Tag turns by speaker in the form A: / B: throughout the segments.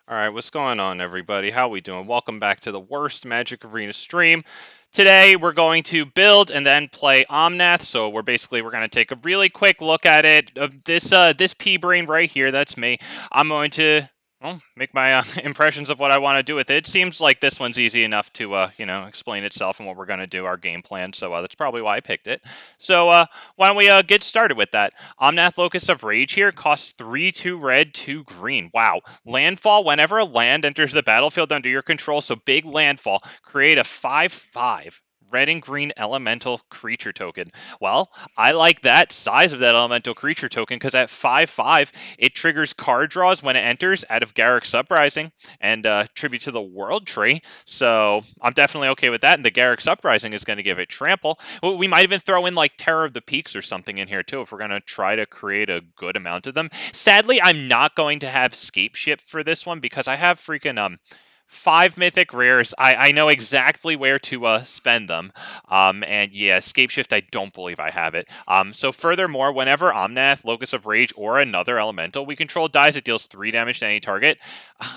A: All right, what's going on, everybody? How we doing? Welcome back to the worst Magic Arena stream. Today we're going to build and then play Omnath. So we're going to take a really quick look at it. This pea brain right here, that's me. I'm going to make my impressions of what I want to do with it. It seems like this one's easy enough to explain itself and what we're going to do, our game plan. So that's probably why I picked it. So why don't we get started with that? Omnath Locus of Rage here costs 3/2 red, 2 green. Wow. Landfall, whenever a land enters the battlefield under your control, so big landfall, create a 5/5 red and green elemental creature token. Well, I like that size of that elemental creature token because at 5/5, it triggers card draws when it enters out of Garruk's Uprising and tribute to the World Tree. So I'm definitely okay with that. And the Garruk's Uprising is going to give it trample. We might even throw in like Terror of the Peaks or something in here too if we're going to try to create a good amount of them. Sadly, I'm not going to have Scapeship for this one because I have freaking 5 mythic rares. I know exactly where to spend them. And yeah, Scapeshift, I don't believe I have it. So furthermore, whenever Omnath, Locus of Rage, or another elemental we control dies, it deals 3 damage to any target.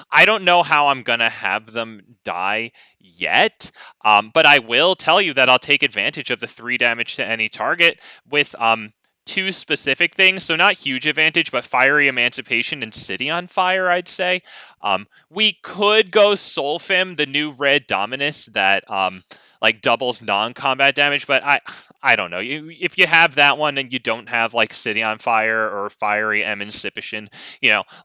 A: I don't know how I'm going to have them die yet, but I will tell you that I'll take advantage of the 3 damage to any target with 2 specific things. So not huge advantage, but Fiery Emancipation and City on Fire, I'd say. We could go Solfim, the new red Dominus that like doubles non-combat damage, but I don't know. If you have that one and you don't have like City on Fire or Fiery Emancipation,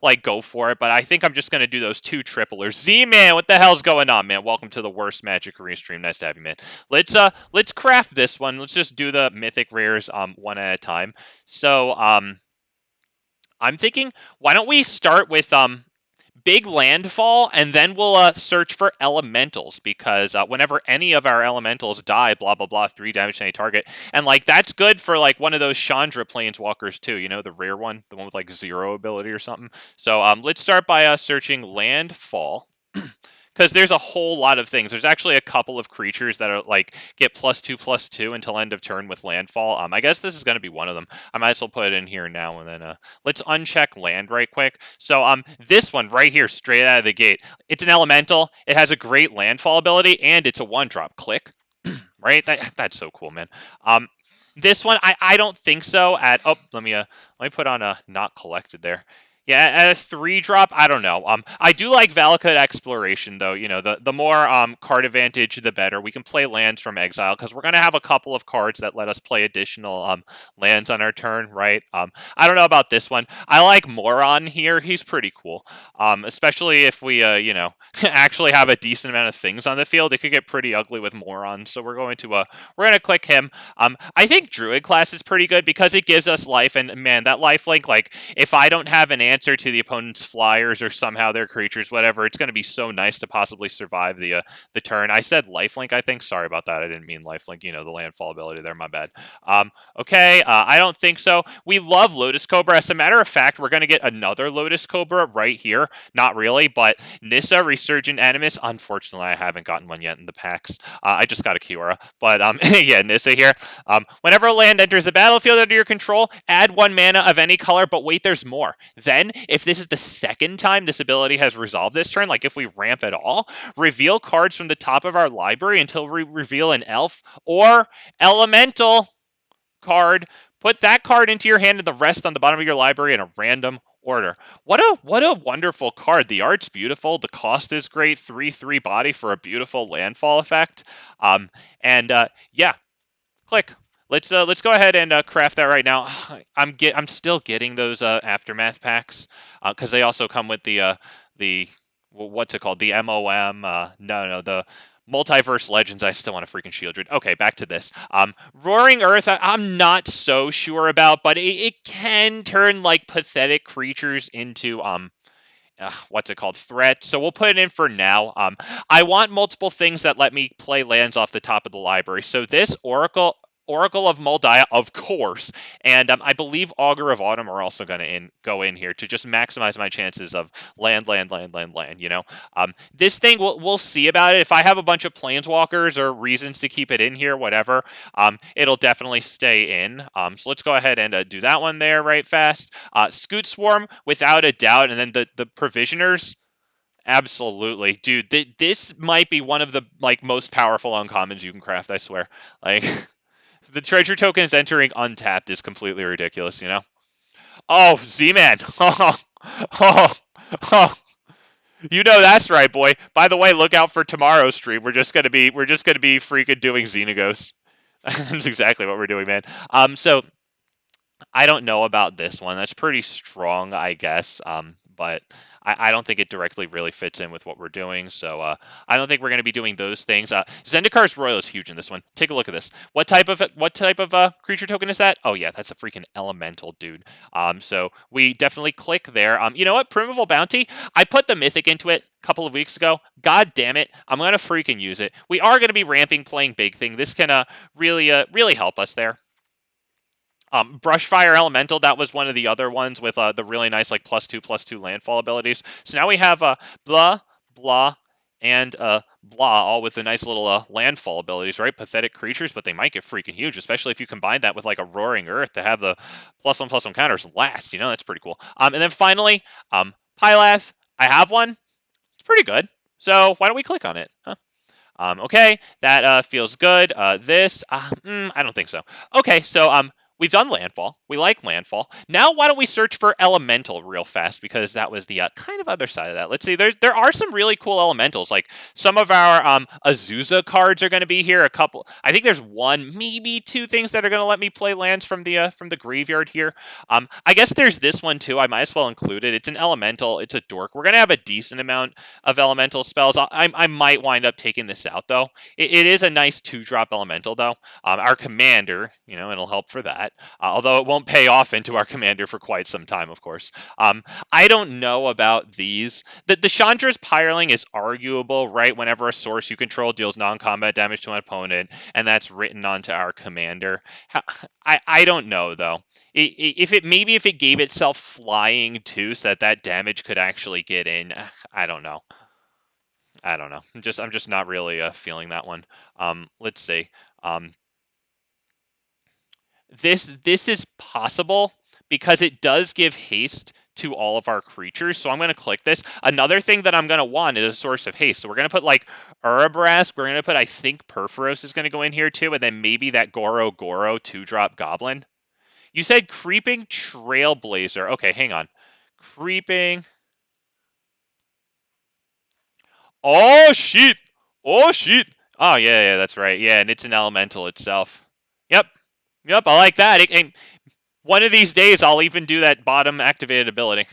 A: like go for it. But I think I'm just gonna do those 2 triplers. Z-Man, what the hell's going on, man? Welcome to the worst Magic Arena stream. Nice to have you, man. Let's craft this one. Let's just do the mythic rares one at a time. So I'm thinking, why don't we start with big landfall, and then we'll search for elementals, because whenever any of our elementals die, blah blah blah, 3 damage to any target, and like that's good for like one of those Chandra planeswalkers too, the rare one, the one with like 0 ability or something. So let's start by searching landfall. Because there's a whole lot of things. There's actually a couple of creatures that are like get +2/+2 until end of turn with landfall. I guess this is going to be one of them. I might as well put it in here now, and then let's uncheck land right quick. So this one right here, straight out of the gate, it's an elemental. It has a great landfall ability, and it's a 1-drop. Click. Right? That's so cool, man. This one, I don't think so. Let me put on a not collected there. Yeah, at a 3-drop, I don't know. I do like Valakut Exploration though. The more card advantage, the better. We can play lands from exile because we're gonna have a couple of cards that let us play additional lands on our turn, right? I don't know about this one. I like Moron here. He's pretty cool. Especially if we actually have a decent amount of things on the field. It could get pretty ugly with Moron. So we're going to click him. I think Druid Class is pretty good because it gives us life, and man, that lifelink, like if I don't have an answer to the opponent's flyers or somehow their creatures, whatever, it's going to be so nice to possibly survive the turn. I said lifelink, I think. Sorry about that. I didn't mean lifelink. The landfall ability there. My bad. Okay, I don't think so. We love Lotus Cobra. As a matter of fact, we're going to get another Lotus Cobra right here. Not really, but Nissa, Resurgent, Animist. Unfortunately, I haven't gotten one yet in the packs. I just got a Kiora, but yeah, Nissa here. Whenever a land enters the battlefield under your control, add 1 mana of any color, but wait, there's more. Then, if this is the second time this ability has resolved this turn, like if we ramp at all, reveal cards from the top of our library until we reveal an elf or elemental card. Put that card into your hand and the rest on the bottom of your library in a random order. What a wonderful card. The art's beautiful. The cost is great. 3/3 body for a beautiful landfall effect. Yeah, click. Let's go ahead and craft that right now. I'm still getting those aftermath packs because they also come with the what's it called, the MOM. No, the Multiverse Legends. I still want a freaking Shieldred. Okay, back to this. Roaring Earth, I'm not so sure about, but it can turn like pathetic creatures into what's it called, threats. So we'll put it in for now. I want multiple things that let me play lands off the top of the library. So this Oracle of Moldiah, of course, and I believe Augur of Autumn are also going to go in here to just maximize my chances of land. This thing, we'll see about it. If I have a bunch of planeswalkers or reasons to keep it in here, whatever, it'll definitely stay in. So let's go ahead and do that one there right fast. Scute Swarm, without a doubt, and then the Provisioners. Absolutely, dude. This might be one of the like most powerful uncommons you can craft. I swear. Like the treasure tokens entering untapped is completely ridiculous. You know. Oh, Z-Man. Oh, oh, oh. You know that's right, boy. By the way, look out for tomorrow's stream. We're just gonna be freaking doing Xenagos. That's exactly what we're doing, man. So I don't know about this one. That's pretty strong, I guess. But I don't think it directly really fits in with what we're doing. So I don't think we're going to be doing those things. Zendikar's Roil is huge in this one. Take a look at this. What type of creature token is that? Oh yeah, that's a freaking elemental, dude. So we definitely click there. You know what? Primeval Bounty. I put the mythic into it a couple of weeks ago. God damn it, I'm gonna freaking use it. We are going to be ramping, playing big thing. This can really help us there. Brushfire Elemental, that was one of the other ones with the really nice like +2/+2 landfall abilities. So now we have blah, blah, and blah, all with the nice little landfall abilities, right? Pathetic creatures, but they might get freaking huge, especially if you combine that with like a Roaring Earth to have the +1/+1 counters last. You know, that's pretty cool. And then finally, Pylath, I have one. It's pretty good. So why don't we click on it? Huh? Okay, that feels good. I don't think so. Okay, so we've done Landfall. We like Landfall. Now, why don't we search for Elemental real fast, because that was the kind of other side of that. Let's see. There are some really cool Elementals. Like some of our Azusa cards are going to be here. A couple. I think there's one, maybe two things that are going to let me play lands from the graveyard here. I guess there's this one too. I might as well include it. It's an Elemental. It's a dork. We're going to have a decent amount of Elemental spells. I might wind up taking this out though. It is a nice 2-drop Elemental though. Our commander, you know, it'll help for that. Although it won't pay off into our commander for quite some time, of course. I don't know about these. The Chandra's Pyreling is arguable, right? Whenever a source you control deals non-combat damage to an opponent, and that's written onto our commander. I don't know though. If it gave itself flying too, so that damage could actually get in. I don't know. I don't know. I'm just not really feeling that one. Let's see. Um, this is possible because it does give haste to all of our creatures. So I'm going to click this. Another thing that I'm going to want is a source of haste. So we're going to put like Urabrask. We're going to put, I think Perforos is going to go in here too. And then maybe that Goro 2-drop Goblin. You said Creeping Trailblazer. Okay, hang on. Creeping. Oh, shit. Oh, shit. Oh, yeah, that's right. Yeah, and it's an elemental itself. Yep. Yep, I like that. One of these days, I'll even do that bottom activated ability.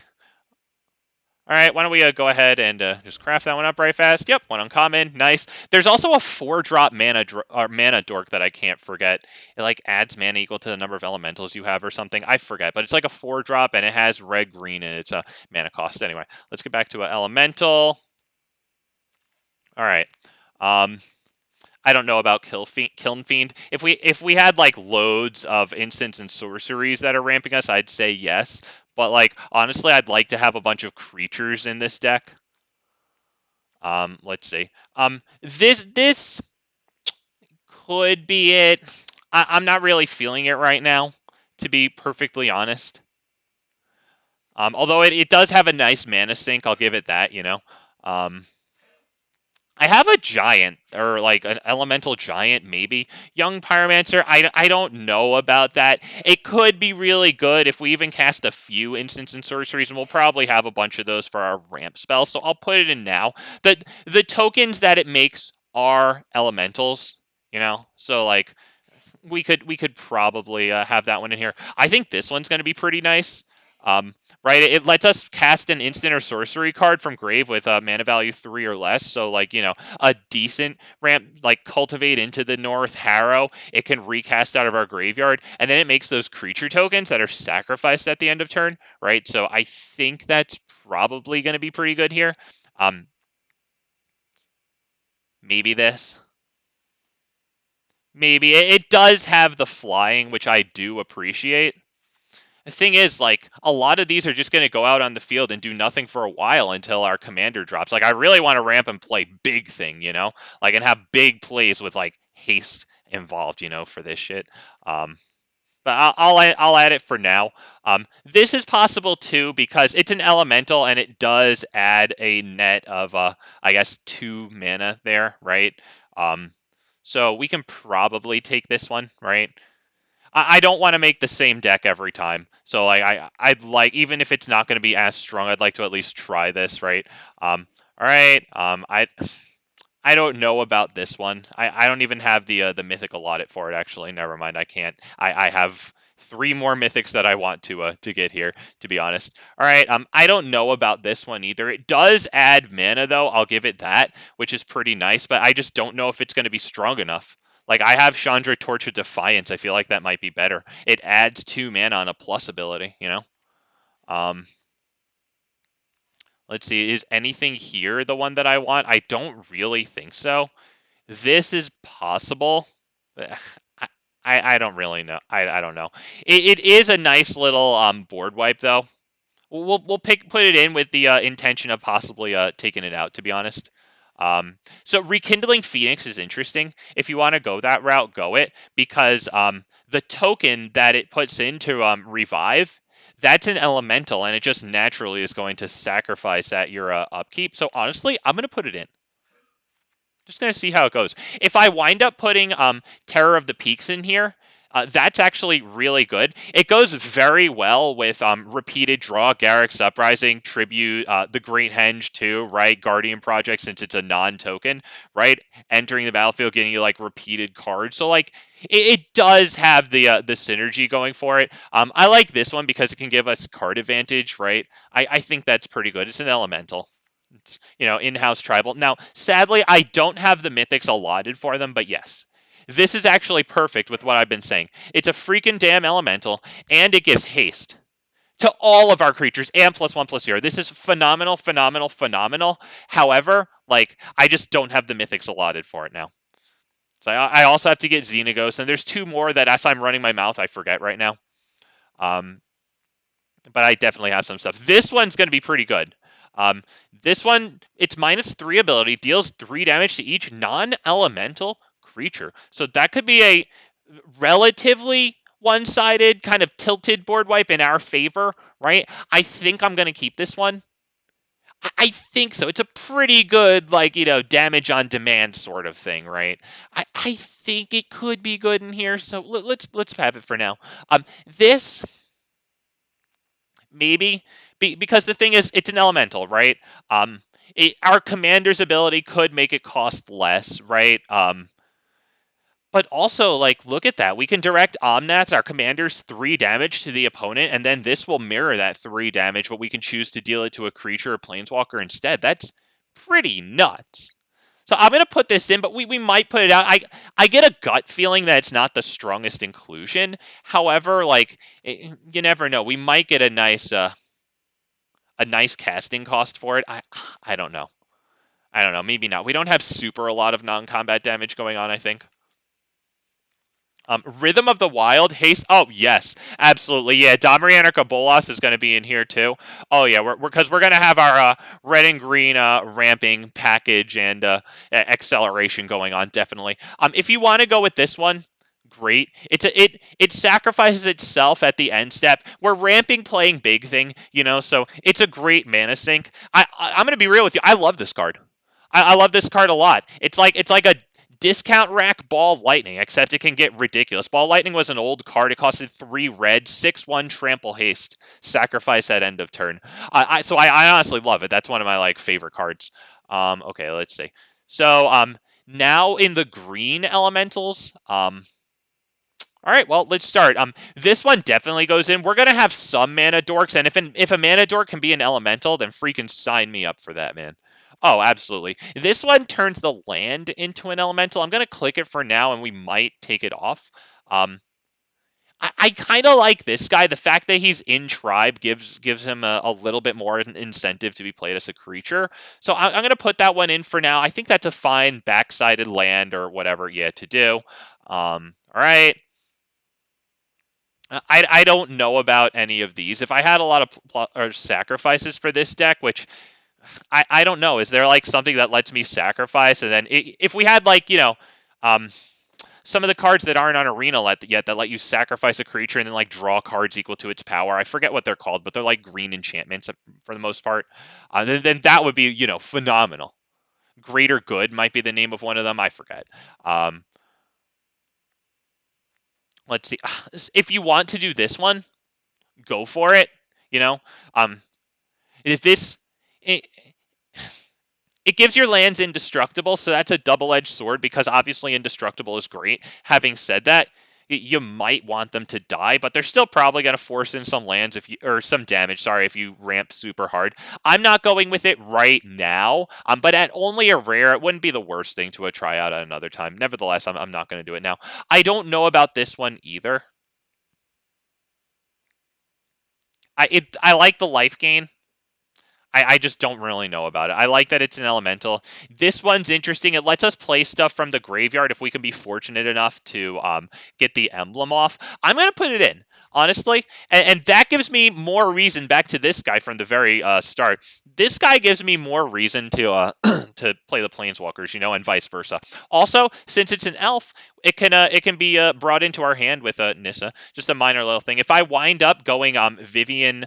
A: All right, why don't we go ahead and just craft that one up right fast? Yep, one uncommon, nice. There's also a 4-drop mana dork that I can't forget. It like adds mana equal to the number of elementals you have or something. I forget, but it's like a 4-drop and it has red-green and it's a mana cost. Anyway, let's get back to an elemental. All right. I don't know about Kiln Fiend. If we had like loads of instants and sorceries that are ramping us, I'd say yes. But like honestly, I'd like to have a bunch of creatures in this deck. Let's see. This could be it. I'm not really feeling it right now, to be perfectly honest. Although it does have a nice mana sink, I'll give it that. You know. I have a giant, or like an elemental giant, maybe. Young Pyromancer, I don't know about that. It could be really good if we even cast a few instants and sorceries, and we'll probably have a bunch of those for our ramp spell, so I'll put it in now. The tokens that it makes are elementals, you know? So, like, we could probably have that one in here. I think this one's going to be pretty nice. Right, it lets us cast an instant or sorcery card from grave with mana value 3 or less. So, like, you know, a decent ramp, like Cultivate into the North, Harrow, it can recast out of our graveyard, and then it makes those creature tokens that are sacrificed at the end of turn, right? So I think that's probably going to be pretty good here. Maybe this. Maybe. It does have the flying, which I do appreciate. The thing is, like, a lot of these are just going to go out on the field and do nothing for a while until our commander drops. Like, I really want to ramp and play big thing, you know? Like, and have big plays with, like, haste involved, you know, for this shit. But I'll add it for now. This is possible too because it's an elemental and it does add a net of I guess 2 mana there, right? So we can probably take this one, right? I don't want to make the same deck every time. So like I'd like, even if it's not going to be as strong, I'd like to at least try this, right? All right. I don't know about this one. I don't even have the mythic allotted for it. Actually, never mind. I can't. I have 3 more mythics that I want to get here. To be honest. All right. I don't know about this one either. It does add mana though. I'll give it that, which is pretty nice. But I just don't know if it's going to be strong enough. Like I have Chandra Torch of Defiance. I feel like that might be better. It adds 2 mana on a plus ability. You know. Um. Let's see. Is anything here the one that I want? I don't really think so. This is possible. I don't really know. I don't know. It is a nice little board wipe though. We'll put it in with the intention of possibly taking it out. To be honest. So rekindling Phoenix is interesting. If you want to go that route, go it because the token that it puts into revive, that's an elemental and it just naturally is going to sacrifice at your upkeep. So honestly, I'm gonna put it in. Just going to see how it goes. If I wind up putting Terror of the Peaks in here, that's actually really good. It goes very well with repeated draw, Garruk's Uprising, Tribute, the Great Henge too, right? Guardian Project, since it's a non-token, right? Entering the battlefield, getting you like repeated cards. So like it does have the synergy going for it. I like this one because it can give us card advantage, right? I think that's pretty good. It's an elemental. It's, in-house tribal. Now, sadly, I don't have the mythics allotted for them, but yes. This is actually perfect with what I've been saying. It's a freaking damn elemental, and it gives haste to all of our creatures, and +1/+0. This is phenomenal, phenomenal, phenomenal. However, like, I just don't have the mythics allotted for it now. So I also have to get Xenagos, and there's 2 more that as I'm running my mouth, I forget right now. But I definitely have some stuff. This one's going to be pretty good. This one, it's -3 ability, deals 3 damage to each non-elemental creature. So that could be a relatively one-sided, kind of tilted board wipe in our favor, right? I think I'm going to keep this one. I think so. It's a pretty good, like, damage on demand sort of thing, right? I think it could be good in here, so let's have it for now. This maybe because the thing is, it's an elemental, right? Our commander's ability could make it cost less, right? But also, like, look at that. We can direct Omnath, our commander's 3 damage to the opponent, and then this will mirror that 3 damage, but we can choose to deal it to a creature or planeswalker instead. That's pretty nuts. So I'm going to put this in, but we might put it out. I get a gut feeling that it's not the strongest inclusion. However, like, you never know. We might get a nice casting cost for it. I don't know. I don't know. Maybe not. We don't have a lot of non-combat damage going on, I think. Rhythm of the Wild, haste. Oh, yes, absolutely. Yeah, Domrianic Bolas is going to be in here too. Oh, yeah, because we're going to have our red and green ramping package and acceleration going on, definitely. If you want to go with this one, great. It sacrifices itself at the end step. We're ramping playing big thing, so it's a great mana sink. I'm going to be real with you. I love this card. I love this card a lot. It's like a discount rack Ball Lightning, except it can get ridiculous. Ball Lightning was an old card. It costed 3 red, 6/1 trample haste, sacrifice at end of turn. So I honestly love it. That's one of my like favorite cards. Okay, let's see. So now in the green elementals. All right, well, let's start. This one definitely goes in. We're gonna have some mana dorks, and if a mana dork can be an elemental, then freaking sign me up for that, man. Oh, absolutely. This one turns the land into an elemental. I'm going to click it for now, and we might take it off. I kind of like this guy. The fact that he's in tribe gives him a little bit more incentive to be played as a creature. So I'm going to put that one in for now. I think that's a fine backsided land or whatever to do. All right. I don't know about any of these. If I had a lot of sacrifices for this deck, which I don't know. Is there like something that lets me sacrifice? And then if we had like, some of the cards that aren't on Arena yet that let you sacrifice a creature and then like draw cards equal to its power. I forget what they're called, but they're like green enchantments for the most part. Then that would be, you know, phenomenal. Greater Good might be the name of one of them. I forget. Let's see. If you want to do this one, go for it. You know, if this, it gives your lands indestructible, so that's a double-edged sword because obviously indestructible is great. Having said that, you might want them to die, but they're still probably going to force in some lands or some damage. Sorry, if you ramp super hard. I'm not going with it right now, but at only a rare, it wouldn't be the worst thing to try out at another time. Nevertheless, I'm not going to do it now. I don't know about this one either. I like the life gain. I just don't really know about it. I like that it's an elemental. This one's interesting. It lets us play stuff from the graveyard if we can be fortunate enough to get the emblem off. I'm going to put it in, honestly. And that gives me more reason, back to this guy from the very start. This guy gives me more reason to to play the Planeswalkers, you know, and vice versa. Also, since it's an elf, it can be brought into our hand with a Nissa. Just a minor little thing. If I wind up going Vivian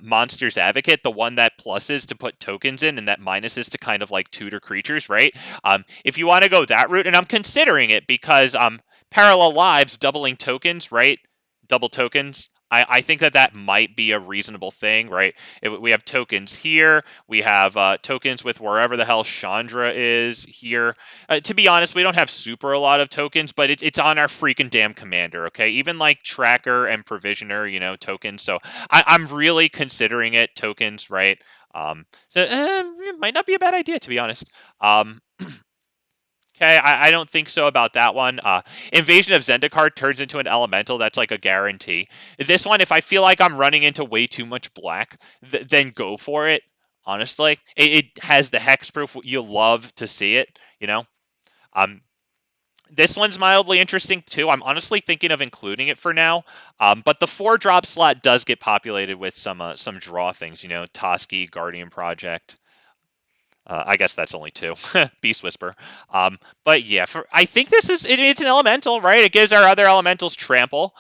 A: Monster's Advocate, the one that pluses to put tokens in and that minuses to kind of like tutor creatures, right? If you want to go that route, and I'm considering it because Parallel Lives doubling tokens, right? Double tokens. I think that might be a reasonable thing, right? We have tokens here. We have tokens with wherever the hell Chandra is here. To be honest, we don't have super a lot of tokens, but it's on our freaking damn commander, okay? Even like Tracker and Provisioner, you know, tokens. So I'm really considering it tokens, right? It might not be a bad idea, to be honest. Okay, I don't think so about that one. Invasion of Zendikar turns into an elemental. That's like a guarantee. This one, if I feel like I'm running into way too much black, then go for it. Honestly, it has the hexproof. You'll love to see it. You know. This one's mildly interesting too. I'm honestly thinking of including it for now. But the 4-drop slot does get populated with some draw things. You know, Toski, Guardian Project. I guess that's only 2. Beast Whisper. But yeah, I think it's an elemental, right? It gives our other elementals trample.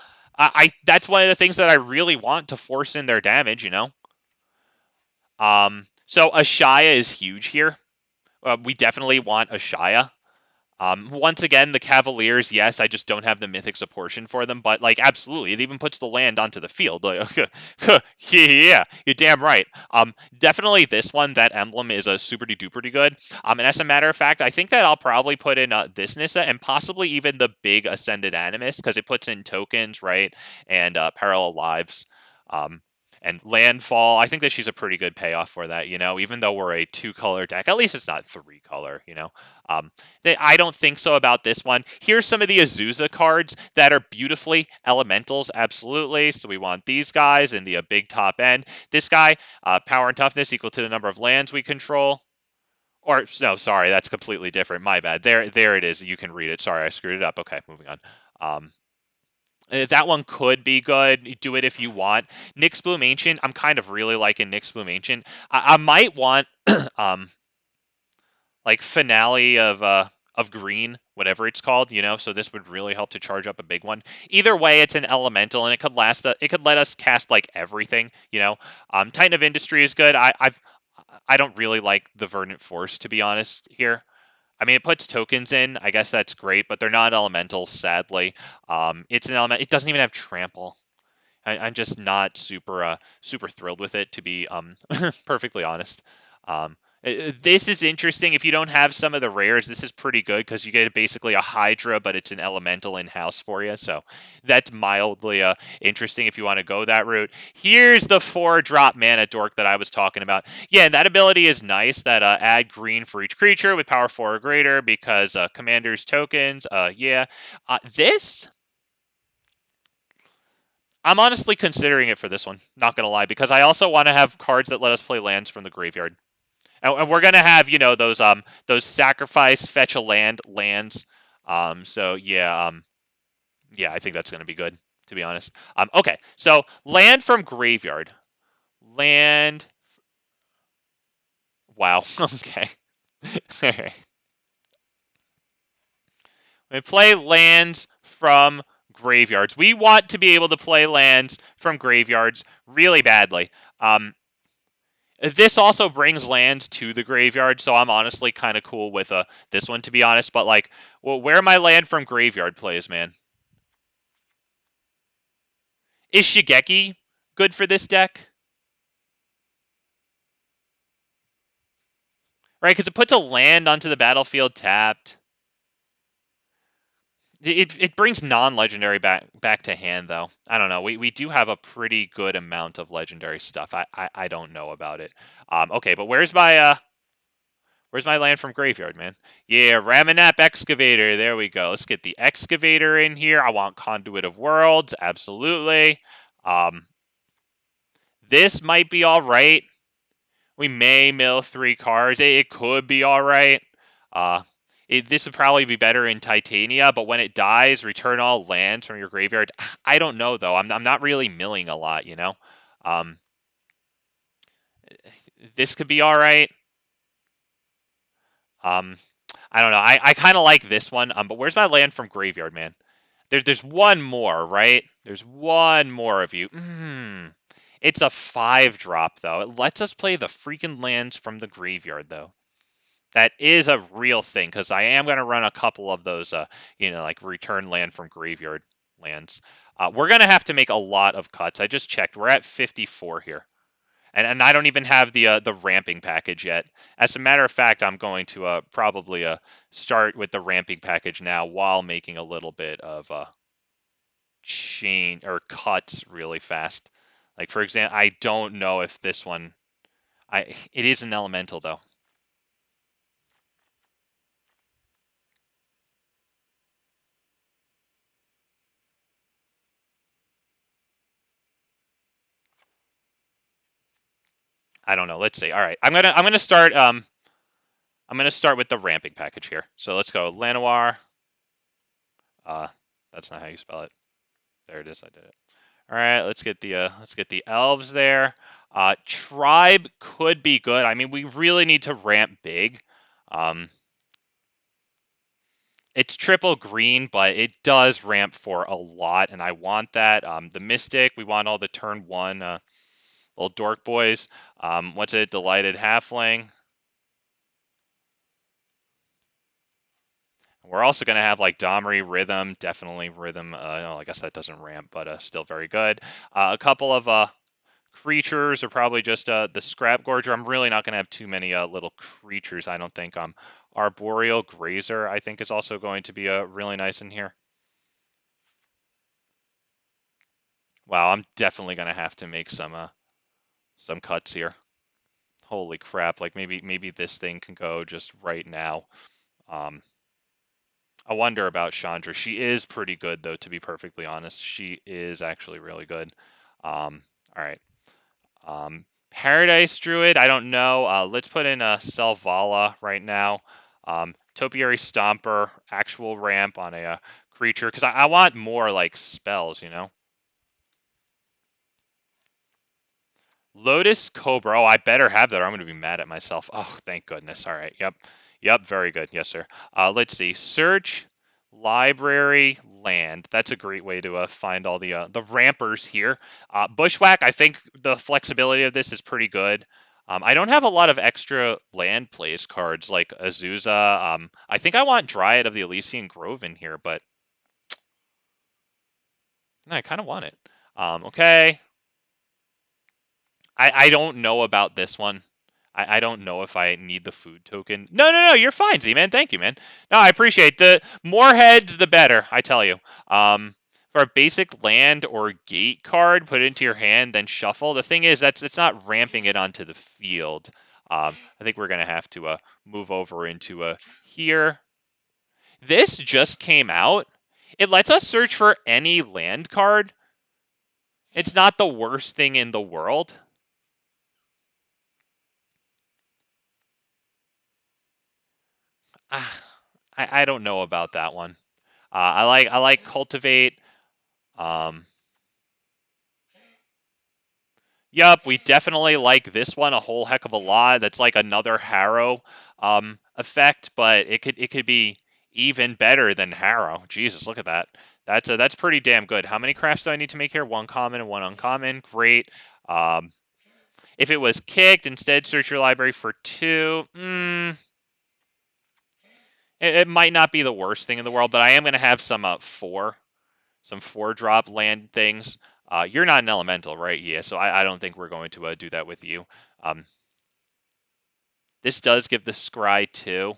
A: That's one of the things that I really want to force in their damage, you know? So Ashaya is huge here. We definitely want Ashaya. Once again, the Cavaliers, yes, I just don't have the mythic support for them, but like absolutely, it even puts the land onto the field. Like, yeah, you're damn right. Definitely this one, that emblem is a super duper good. And as a matter of fact, I think that I'll probably put in this Nissa and possibly even the big Ascended Animist because it puts in tokens, right, and parallel lives. And Landfall, I think that she's a pretty good payoff for that, you know, even though we're a 2-color deck, at least it's not 3-color, you know. I don't think so about this one. Here's some of the Azusa cards that are beautifully elementals, absolutely. So we want these guys in the big top end. This guy, power and toughness equal to the number of lands we control. Or, no, sorry, that's completely different. My bad. There it is. You can read it. Sorry, I screwed it up. Okay, moving on. That one could be good. Do it if you want. Nyx Bloom Ancient, I'm kind of really liking Nyx Bloom Ancient. I might want like Finale of Green, whatever it's called, you know. So this would really help to charge up a big one. Either way, it's an elemental, and it could it could let us cast like everything, you know. Titan of Industry is good. I don't really like the Verdant Force, to be honest here. I mean, it puts tokens in. I guess that's great, but they're not elementals, sadly. It's an element. It doesn't even have trample. I'm just not super thrilled with it, to be perfectly honest. This is interesting. If you don't have some of the rares, this is pretty good because you get basically a Hydra, but it's an elemental in-house for you. So that's mildly interesting if you want to go that route. Here's the 4-drop mana dork that I was talking about. Yeah, that ability is nice. That add green for each creature with power 4 or greater because commander's tokens. Yeah. This... I'm honestly considering it for this one, not going to lie, because I also want to have cards that let us play lands from the graveyard. And we're gonna have, you know, those sacrifice fetch a lands. So yeah, yeah, I think that's gonna be good, to be honest. Okay, so land from graveyard, land. Wow. Okay. All right. We play lands from graveyards. We want to be able to play lands from graveyards really badly. This also brings lands to the graveyard, so I'm honestly kind of cool with this one, to be honest. But like, well, where my land from graveyard plays, man? Is Shigeki good for this deck? Right, because it puts a land onto the battlefield tapped. It brings non-legendary back to hand, though. I don't know. We do have a pretty good amount of legendary stuff. I don't know about it. Okay, but where's my land from graveyard, man? Yeah, Ramanap Excavator. There we go. Let's get the Excavator in here. I want Conduit of Worlds. Absolutely. This might be all right. We may mill 3 cards. It could be all right. This would probably be better in Titania, but when it dies, return all lands from your graveyard. I don't know, though. I'm not really milling a lot, you know? This could be all right. I don't know. I kind of like this one, but where's my land from graveyard, man? There's one more, right? There's one more of you. It's a 5-drop, though. It lets us play the freaking lands from the graveyard, though. That is a real thing, because I am going to run a couple of those, like return land from graveyard lands. We're going to have to make a lot of cuts. I just checked. We're at 54 here. And I don't even have the ramping package yet. As a matter of fact, I'm going to probably start with the ramping package now while making a little bit of chain or cuts really fast. Like, for example, I don't know if this one... it is an elemental, though. I don't know. Let's see. All right, I'm gonna start. I'm gonna start with the ramping package here. So let's go Llanowar. That's not how you spell it. There it is. I did it. All right, let's get the elves there. Tribe could be good. I mean, we really need to ramp big. It's triple green, but it does ramp for a lot, and I want that. The Mystic, we want all the turn 1 little dork boys. What's it? Delighted Halfling. We're also going to have like Domri, Rhythm, definitely Rhythm. I guess that doesn't ramp, but still very good. A couple of creatures are probably just the Scrap Gorger. I'm really not going to have too many little creatures, I don't think. Arboreal Grazer, I think, is also going to be really nice in here. Wow, I'm definitely going to have to make some cuts here. Holy crap, like maybe this thing can go just right now. I wonder about Chandra. She is pretty good, though, to be perfectly honest. She is actually really good. All right. Paradise Druid, I don't know. Let's put in a Selvala right now. Topiary Stomper, actual ramp on a creature, because I want more, like, spells, you know? Lotus Cobra. Oh, I better have that or I'm going to be mad at myself. Oh, thank goodness. All right. Yep. Very good. Yes, sir. Let's see. Search, library, land. That's a great way to find all the rampers here. Bushwhack, I think the flexibility of this is pretty good. I don't have a lot of extra land plays cards like Azusa. I think I want Dryad of the Elysian Grove in here, but no, I kind of want it. Okay. I don't know about this one. I don't know if I need the food token. No, you're fine, Z-Man. Thank you, man. No, I appreciate the more heads, the better, I tell you. For a basic land or gate card, put it into your hand, then shuffle. The thing is, it's not ramping it onto the field. I think we're going to have to move over into here. This just came out. It lets us search for any land card. It's not the worst thing in the world. I don't know about that one. I like Cultivate. Yup, we definitely like this one a whole heck of a lot. That's like another Harrow effect, but it could be Even better than Harrow. Jesus, look at that. That's pretty damn good. How many crafts do I need to make here? 1 common and 1 uncommon. Great. If it was kicked, instead search your library for 2. It might not be the worst thing in the world, but I am going to have some 4-drop land things. You're not an elemental, right? Yeah, so I don't think we're going to do that with you. This does give the Scry 2.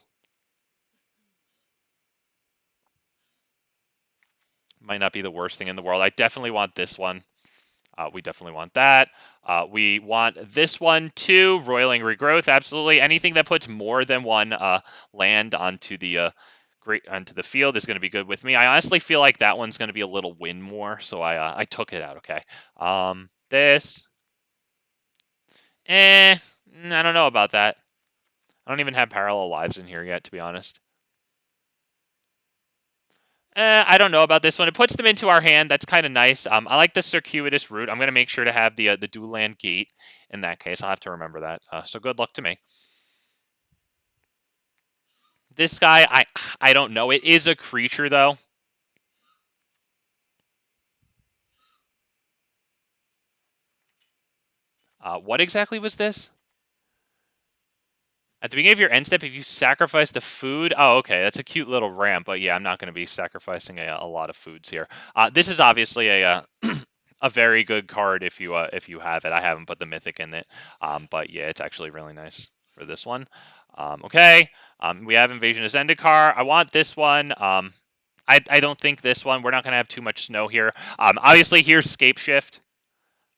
A: Might not be the worst thing in the world. I definitely want this one. We definitely want that. We want this one too. Roiling Regrowth, absolutely. Anything that puts more than 1 land onto the field is going to be good with me. I honestly feel like that one's going to be a little win more, so I took it out. Okay. This. I don't know about that. I don't even have parallel lives in here yet, to be honest. I don't know about this one. It puts them into our hand. That's kind of nice. I like the circuitous route. I'm going to make sure to have the dual land gate in that case. I'll have to remember that. So good luck to me. This guy, I don't know. It is a creature, though. What exactly was this? At the beginning of your end step, if you sacrifice the food... Oh, okay. That's a cute little ramp. But yeah, I'm not going to be sacrificing a lot of foods here. This is obviously a very good card if you have it. I haven't put the mythic in it. But yeah, it's actually really nice for this one. Okay. We have Invasion of Zendikar. I want this one. I don't think this one. We're not going to have too much snow here. Obviously, here's Scape Shift.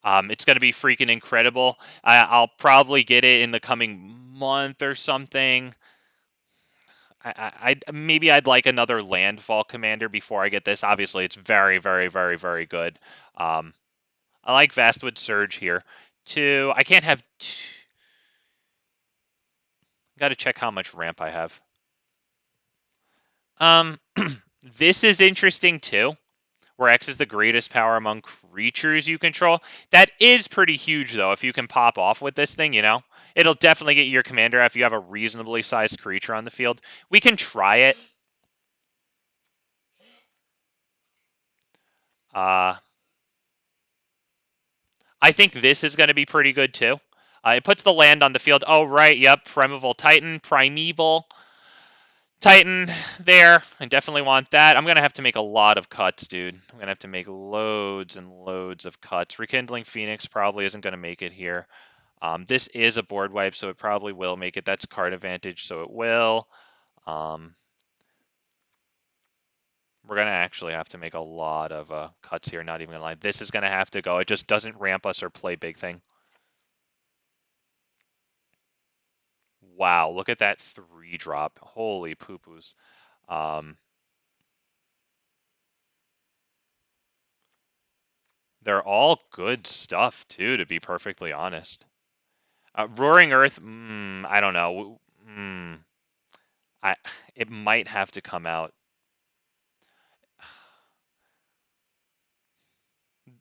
A: It's going to be freaking incredible. I'll probably get it in the coming month or something. Maybe I'd like another Landfall Commander before I get this. Obviously, it's very, very, very, very good. I like Vastwood Surge here. 2. I can't have 2. Got to check how much ramp I have. This is interesting too. Where X is the greatest power among creatures you control. That is pretty huge, though, if you can pop off with this thing, you know? It'll definitely get your commander if you have a reasonably sized creature on the field. We can try it. I think this is going to be pretty good, too. It puts the land on the field. Oh, right, yep, Primeval Titan there. I definitely want that. I'm going to have to make a lot of cuts, dude. I'm going to have to make loads and loads of cuts. Rekindling Phoenix probably isn't going to make it here. This is a board wipe, so it probably will make it. That's card advantage, so it will. We're going to actually have to make a lot of cuts here, not even going to lie. This is going to have to go. It just doesn't ramp us or play big thing. Wow, look at that 3-drop. Holy poo-poos. They're all good stuff, too, to be perfectly honest. Roaring Earth, I don't know. It might have to come out.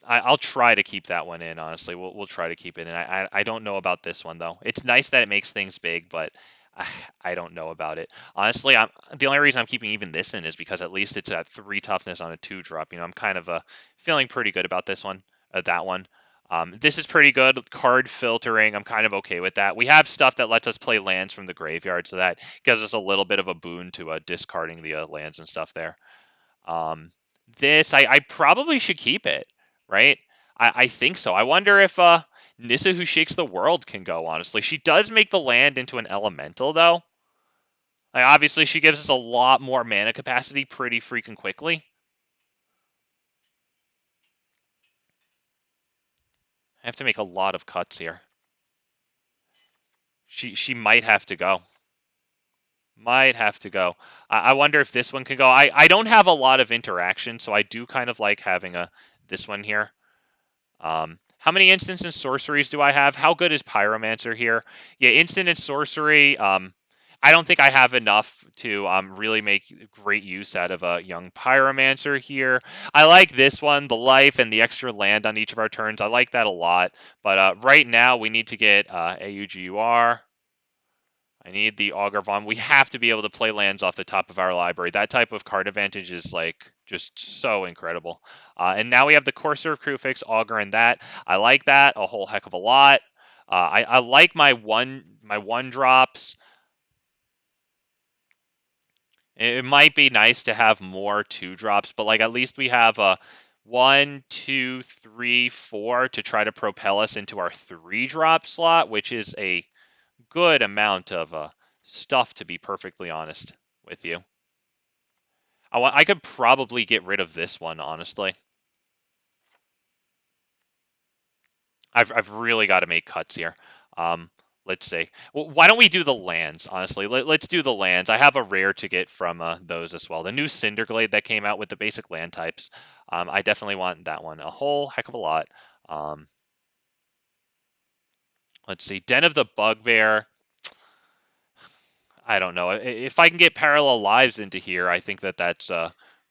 A: I'll try to keep that one in, honestly. We'll try to keep it in. I don't know about this one, though. It's nice that it makes things big, but I don't know about it. Honestly, the only reason I'm keeping even this in is because at least it's at 3 toughness on a 2-drop. You know, I'm kind of feeling pretty good about this one, that one. This is pretty good. Card filtering, I'm kind of okay with that. We have stuff that lets us play lands from the graveyard, so that gives us a little bit of a boon to discarding the lands and stuff there. This, I probably should keep it, right? I think so. I wonder if Nissa, who shakes the world, can go, honestly. She does make the land into an elemental, though. Like, obviously, she gives us a lot more mana capacity pretty freaking quickly. I have to make a lot of cuts here. She might have to go. Might have to go. I wonder if this one can go. I don't have a lot of interaction, so I do kind of like having this one here. How many instants and sorceries do I have? How good is Pyromancer here? Yeah, instant and sorcery. I don't think I have enough to really make great use out of a young Pyromancer here. I like this one, the life and the extra land on each of our turns. I like that a lot. But right now, we need to get AUGUR. I need the Augur Vaughn. We have to be able to play lands off the top of our library. That type of card advantage is like just so incredible. And now we have the Courser of Kruphix, Augur, and that. I like that a whole heck of a lot. I like my one drops. It might be nice to have more 2-drops, but like at least we have a 1, 2, 3, 4 to try to propel us into our 3-drop slot, which is a good amount of stuff, to be perfectly honest with you. I could probably get rid of this one, honestly. I've really got to make cuts here. Let's see. Well, why don't we do the lands, honestly? Let's do the lands. I have a rare to get from those as well. The new Cinderglade that came out with the basic land types. I definitely want that one a whole heck of a lot. Let's see. Den of the Bugbear. I don't know. If I can get Parallel Lives into here, I think that that's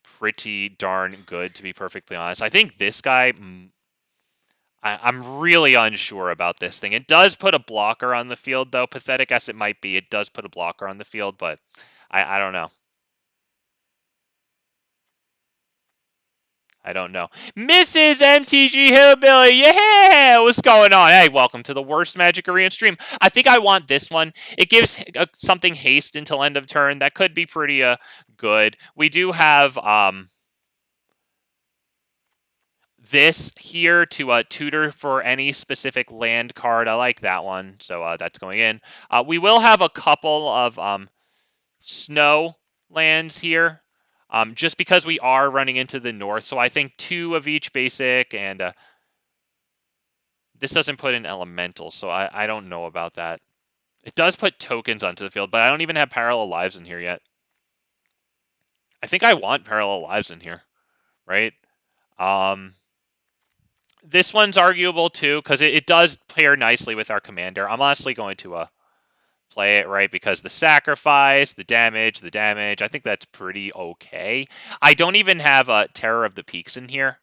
A: pretty darn good, to be perfectly honest. I think this guy... I'm really unsure about this thing. It does put a blocker on the field, though. Pathetic as it might be, it does put a blocker on the field, but I don't know. I don't know. Mrs. MTG Hillbilly, yeah! What's going on? Hey, welcome to the worst Magic Arena stream. I think I want this one. It gives something haste until end of turn. That could be pretty good. We do have... this here to tutor for any specific land card. I like that one, so that's going in. We will have a couple of snow lands here, just because we are running into the north. So I think 2 of each basic, and this doesn't put in elementals, so I don't know about that. It does put tokens onto the field, but I don't even have Parallel Lives in here yet. I think I want Parallel Lives in here, right? This one's arguable too, because it does pair nicely with our commander. I'm honestly going to play it, right? Because the sacrifice, the damage, I think that's pretty okay. I don't even have a Terror of the Peaks in here.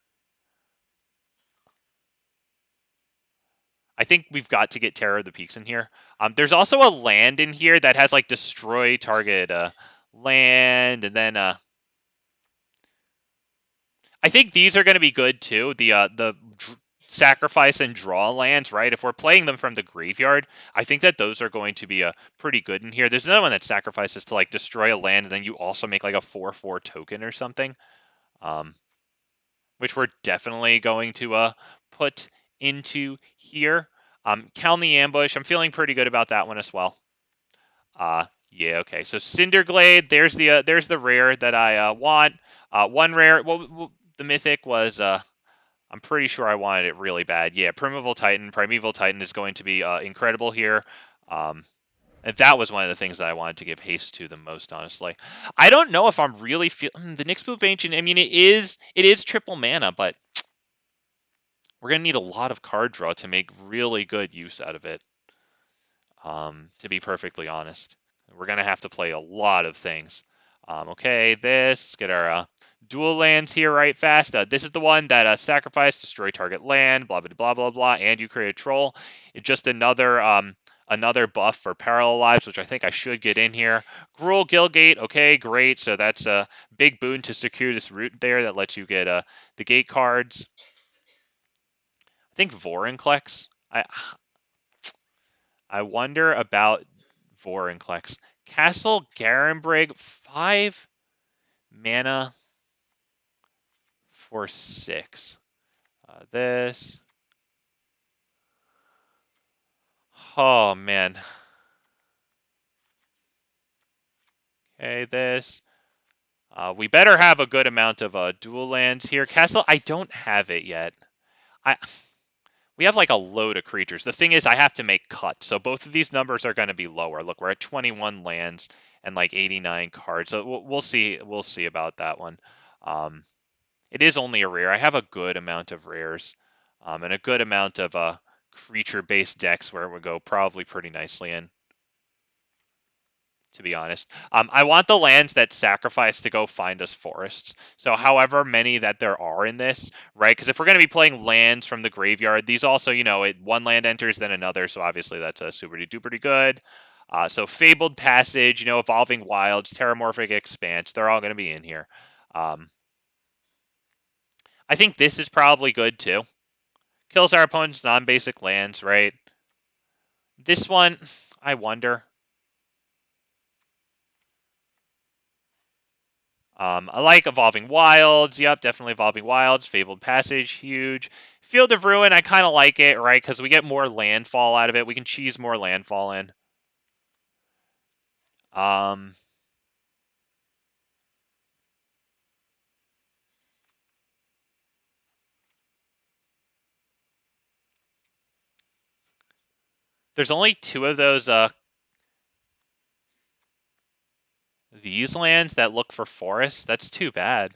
A: I think we've got to get Terror of the Peaks in here. There's also a land in here that has like destroy target land, and then I think these are going to be good too. The sacrifice and draw lands, right? If we're playing them from the graveyard, I think that those are going to be pretty good in here. There's another one that sacrifices to like destroy a land, and then you also make like a 4/4 token or something, which we're definitely going to put into here. Count the Ambush. I'm feeling pretty good about that one as well. Yeah, okay. So Cinderglade. There's the rare that I want. One rare. Well, the mythic was. I'm pretty sure I wanted it really bad. Yeah, Primeval Titan. Primeval Titan is going to be incredible here. And that was one of the things that I wanted to give haste to the most, honestly. I don't know if I'm really feeling the Nyx Move Ancient. I mean, it is triple mana, but we're gonna need a lot of card draw to make really good use out of it. To be perfectly honest, we're gonna have to play a lot of things. Okay, let's get our dual lands here right fast. This is the one that sacrifice, destroy target land, blah, blah, blah, blah, blah, and you create a troll. It's just another buff for Parallel Lives, which I think I should get in here. GRUUL Guildgate, okay, great. So that's a big boon to secure this route there that lets you get the gate cards. I think Vorinclex. I wonder about Vorinclex. Castle Garenbrig, 5 mana for 6. This. Oh, man. Okay, this. We better have a good amount of dual lands here. Castle, I don't have it yet. We have like a load of creatures. The thing is, I have to make cuts. So both of these numbers are going to be lower. Look, we're at 21 lands and like 89 cards. So we'll see. We'll see about that one. It is only a rare. I have a good amount of rares and a good amount of creature-based decks where it would go probably pretty nicely in, to be honest. I want the lands that sacrifice to go find us forests. So however many that there are in this, right? Because if we're going to be playing lands from the graveyard, these also, one land enters, then another. So obviously that's super duper good. So Fabled Passage, Evolving Wilds, Terramorphic Expanse, they're all going to be in here. I think this is probably good too. Kills our opponent's non-basic lands, right? This one, I wonder. I like Evolving Wilds. Yep, definitely Evolving Wilds. Fabled Passage, huge. Field of Ruin, I kind of like it, right? Because we get more landfall out of it. We can cheese more landfall in. There's only 2 of those these lands that look for forests. That's too bad.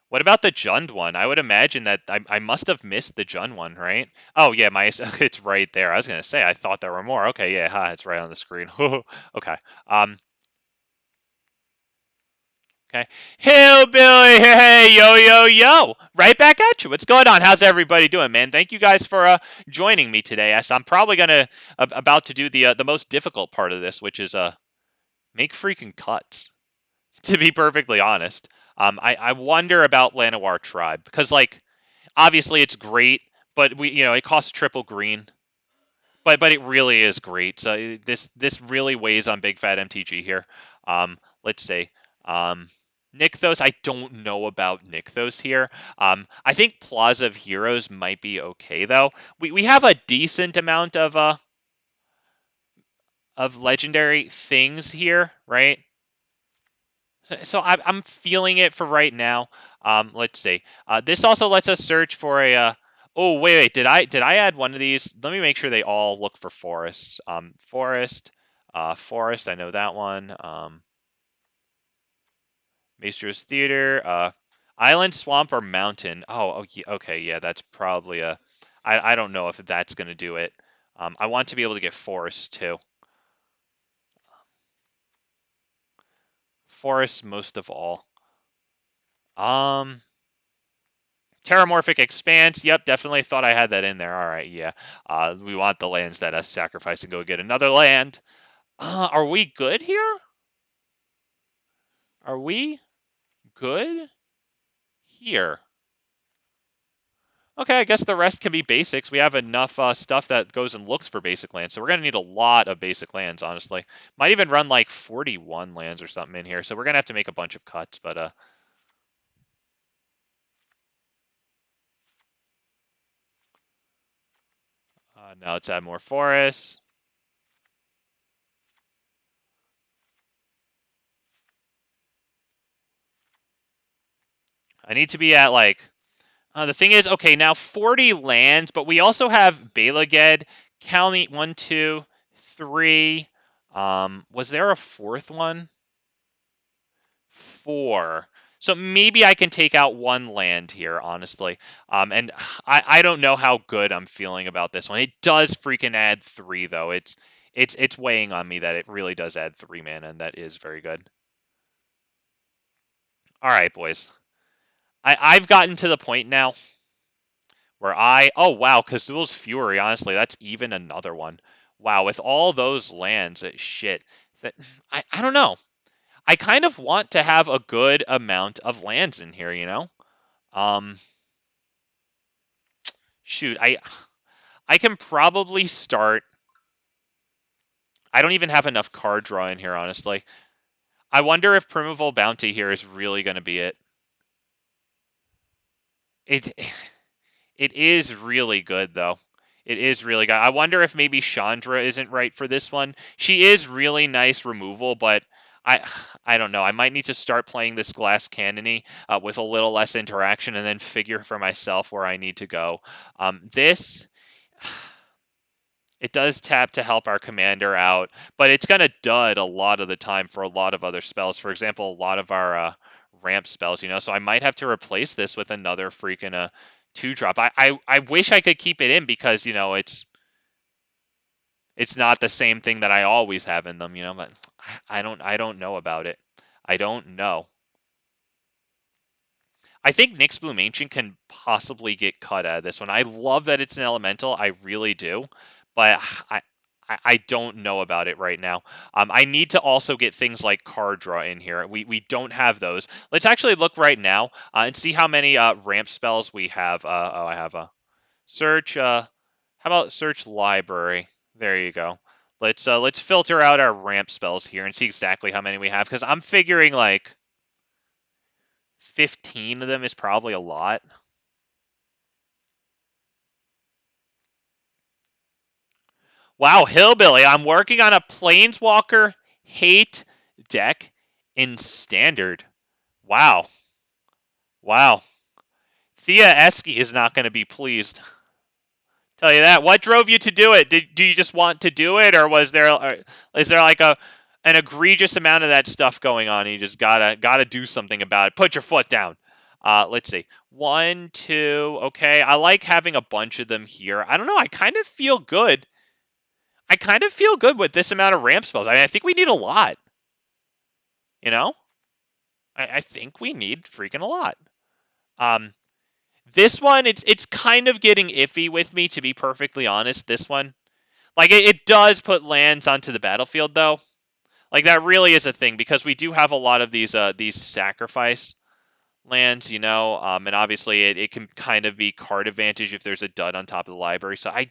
A: What about the Jund one? I would imagine that I must have missed the Jund one, right? Oh yeah, it's right there. I was gonna say I thought there were more. Okay, yeah, it's right on the screen. Okay. Okay. Hillbilly, hey, yo. Right back at you. What's going on? How's everybody doing, man? Thank you guys for joining me today. Yes, I'm probably about to do the most difficult part of this, which is make freaking cuts. To be perfectly honest, I wonder about Llanowar Tribe because obviously it's great, but it costs triple green. But it really is great. So this really weighs on Big Fat MTG here. Let's say Nykthos. I don't know about Nykthos here. I think Plaza of Heroes might be okay though. We have a decent amount of legendary things here, right? So I'm feeling it for right now. Let's see. This also lets us search for a. Oh wait, did I add one of these? Let me make sure they all look for forests. Forest. I know that one. Maestro's Theater. Island, swamp, or mountain. Oh, yeah, okay, yeah, that's probably a. I don't know if that's gonna do it. I want to be able to get forest too. Forest most of all. Terramorphic Expanse. Yep, definitely thought I had that in there. All right, yeah. We want the lands that us sacrifice and go get another land. Are we good here? Are we good here? Okay, I guess the rest can be basics. We have enough stuff that goes and looks for basic lands, so we're going to need a lot of basic lands, honestly. Might even run like 41 lands or something in here, so we're going to have to make a bunch of cuts, but... now let's add more forests. I need to be at the thing is, okay, now 40 lands, but we also have Balaged, County 1, 2, 3. Was there a 4th one? 4. So maybe I can take out 1 land here, honestly. And I don't know how good I'm feeling about this one. It does freaking add 3, though. It's weighing on me that it really does add 3 mana, and that is very good. All right, boys. I've gotten to the point now where oh wow, Kazul's Fury, honestly, that's even another one. Wow, with all those lands, shit. That I don't know. I kind of want to have a good amount of lands in here, Shoot, I can probably start. I don't even have enough card draw in here, honestly. I wonder if Primeval Bounty here is really going to be it. It it is really good though. It is really good. I wonder if maybe Chandra isn't right for this one. She is really nice removal, but I I don't know. I might need to start playing this Glass Cannony with a little less interaction and then figure for myself where I need to go. This it does tap to help our commander out, but it's going to dud a lot of the time for a lot of other spells. For example, a lot of our ramp spells, so I might have to replace this with another freaking 2-drop. I wish I could keep it in because, it's not the same thing that I always have in them, but I don't know about it. I don't know. I think Nyx Bloom Ancient can possibly get cut out of this one. I love that it's an elemental. I really do. But I don't know about it right now. I need to also get things like card draw in here. We don't have those. Let's actually look right now and see how many ramp spells we have. Oh, I have a search. How about search library? There you go. Let's filter out our ramp spells here and see exactly how many we have, because I'm figuring like 15 of them is probably a lot. Wow, Hillbilly, I'm working on a Planeswalker hate deck in Standard. Wow. Wow. Thea Esky is not going to be pleased. Tell you that. What drove you to do it? Do you just want to do it, or is there like an egregious amount of that stuff going on and you just gotta do something about it? Put your foot down. Let's see. 1, 2. Okay, I like having a bunch of them here. I don't know. I kind of feel good. I kind of feel good with this amount of ramp spells. I think we need a lot. You know? I think we need freaking a lot. This one, it's kind of getting iffy with me, to be perfectly honest. This one, like it does put lands onto the battlefield, though. Like that really is a thing, because we do have a lot of these sacrifice lands, and obviously it can kind of be card advantage if there's a dud on top of the library. So I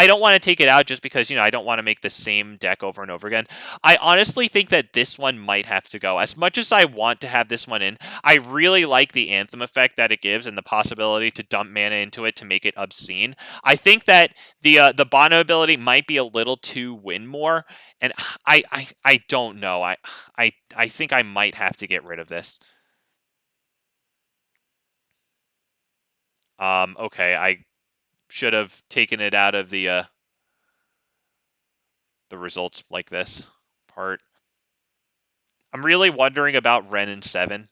A: don't want to take it out just because, I don't want to make the same deck over and over again. I honestly think that this one might have to go. As much as I want to have this one in, I really like the Anthem effect that it gives and the possibility to dump mana into it to make it obscene. I think that the Bono ability might be a little too win more, and I don't know. I think I might have to get rid of this. Okay, I should have taken it out of the results like this part. I'm really wondering about Ren and 7.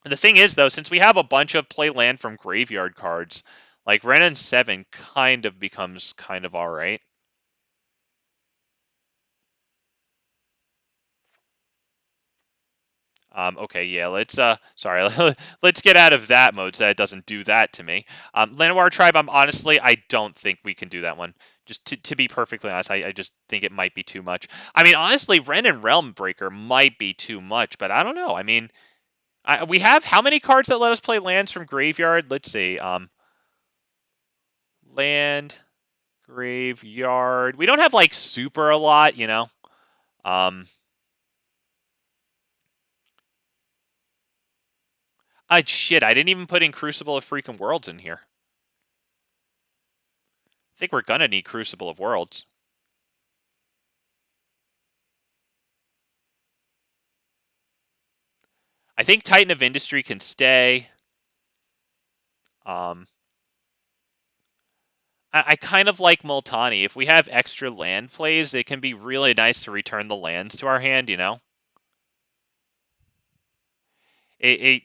A: And the thing is, though, since we have a bunch of play land from graveyard cards, like Ren and 7 kind of becomes kind of alright. Okay, yeah, sorry, let's get out of that mode so that it doesn't do that to me. Llanowar Tribe, I don't think we can do that one. Just to be perfectly honest, I just think it might be too much. I mean, honestly, Ren and Realm Breaker might be too much, but I don't know. I mean, we have how many cards that let us play lands from graveyard? Let's see. Land, graveyard. We don't have, like, super a lot, Shit, I didn't even put in Crucible of freaking Worlds in here. I think we're gonna need Crucible of Worlds. I think Titan of Industry can stay. I kind of like Multani. If we have extra land plays, it can be really nice to return the lands to our hand, It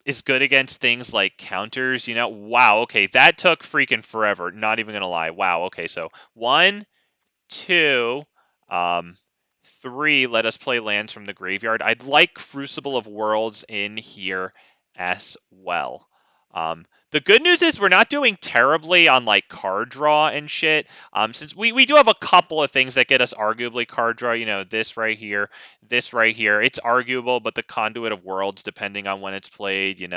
A: is good against things like counters, Wow, okay, that took freaking forever. Not even gonna lie. Wow, okay, so 1, 2, 3, let us play lands from the graveyard. I'd like Crucible of Worlds in here as well. The good news is we're not doing terribly on like card draw and shit. Since we do have a couple of things that get us arguably card draw, this right here, this right here. It's arguable, but the Conduit of Worlds, depending on when it's played, we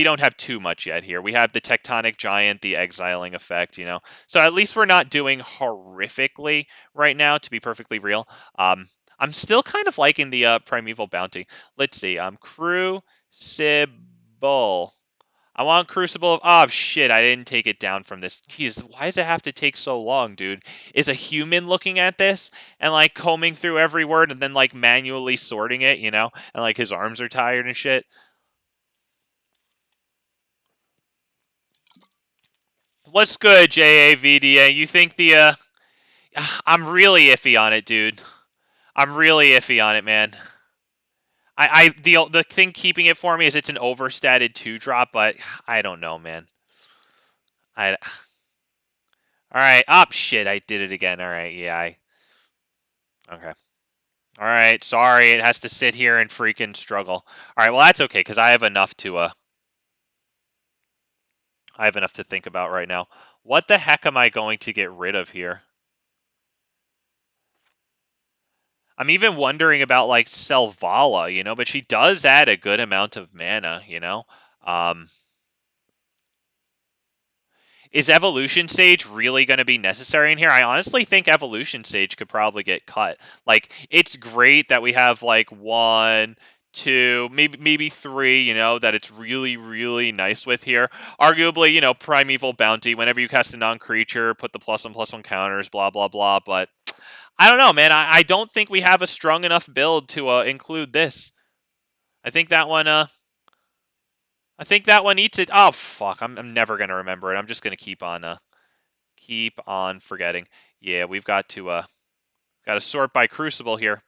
A: don't have too much yet here. We have the Tectonic Giant, the Exiling effect, So at least we're not doing horrifically right now, to be perfectly real. I'm still kind of liking the Primeval Bounty. Let's see. Crucible. I want Crucible of... Oh, shit, I didn't take it down from this. Jeez, why does it have to take so long, dude? Is a human looking at this and, like, combing through every word and then, like, manually sorting it, And, like, his arms are tired and shit? What's good, JAVDA? You think the, I'm really iffy on it, dude. I'm really iffy on it, man. The thing keeping it for me is it's an overstated 2-drop, but I don't know, man. All right. Oh, shit, I did it again. All right, yeah, okay. All right, sorry, it has to sit here and freaking struggle. All right, well, that's okay, because I have enough to, I have enough to think about right now. What the heck am I going to get rid of here? I'm even wondering about, like, Selvala, you know, but she does add a good amount of mana, you know? Is Evolution Sage really going to be necessary in here? I honestly think Evolution Sage could probably get cut. Like, it's great that we have, like, 1, 2, maybe 3, you know, that it's really, really nice with here. Arguably, you know, Primeval Bounty, whenever you cast a non-creature, put the +1/+1 counters, blah, blah, blah, but I don't know, man. I don't think we have a strong enough build to include this. I think that one eats it. Oh fuck! I'm never gonna remember it. I'm just gonna keep on forgetting. Yeah, we've got to sort by Crucible here.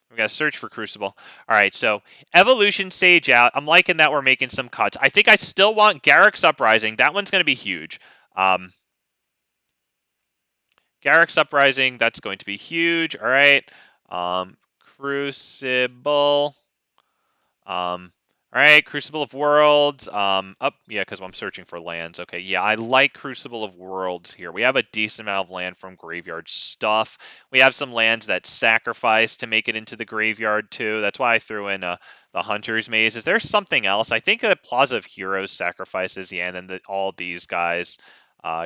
A: We got to search for Crucible. All right, so Evolution Sage out. I'm liking that we're making some cuts. I think I still want Garruk's Uprising. That one's gonna be huge. Garruk's Uprising. That's going to be huge. All right. Crucible. All right, Crucible of Worlds. Yeah, because I'm searching for lands. Okay, yeah, I like Crucible of Worlds here. We have a decent amount of land from graveyard stuff. We have some lands that sacrifice to make it into the graveyard too. That's why I threw in the Hunter's Maze. Is there something else? I think the Plaza of Heroes sacrifices, yeah, and then all these guys.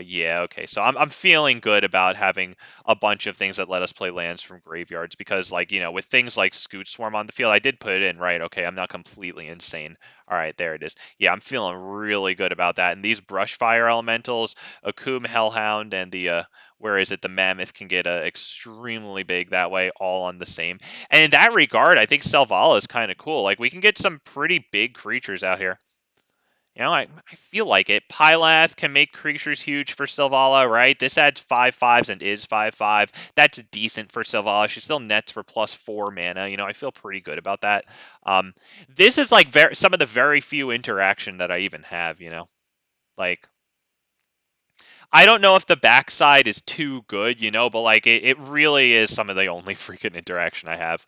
A: Yeah, okay. So I'm feeling good about having a bunch of things that let us play lands from graveyards because, like, you know, with things like Scute Swarm on the field, I did put it in, right? Okay, I'm not completely insane. All right, there it is. Yeah, I'm feeling really good about that. And these Brushfire Elementals, Akoum Hellhound, and the where is it? The Mammoth can get extremely big that way, all on the same. And in that regard, I think Selvala is kind of cool. Like, we can get some pretty big creatures out here. You know, I feel like it. Pylath can make creatures huge for Selvala, right? This adds 5/5s and is 5/5. That's decent for Selvala. She still nets for +4 mana. You know, I feel pretty good about that. This is like some of the very few interaction that I even have, you know? Like, I don't know if the backside is too good, you know, but like it really is some of the only freaking interaction I have.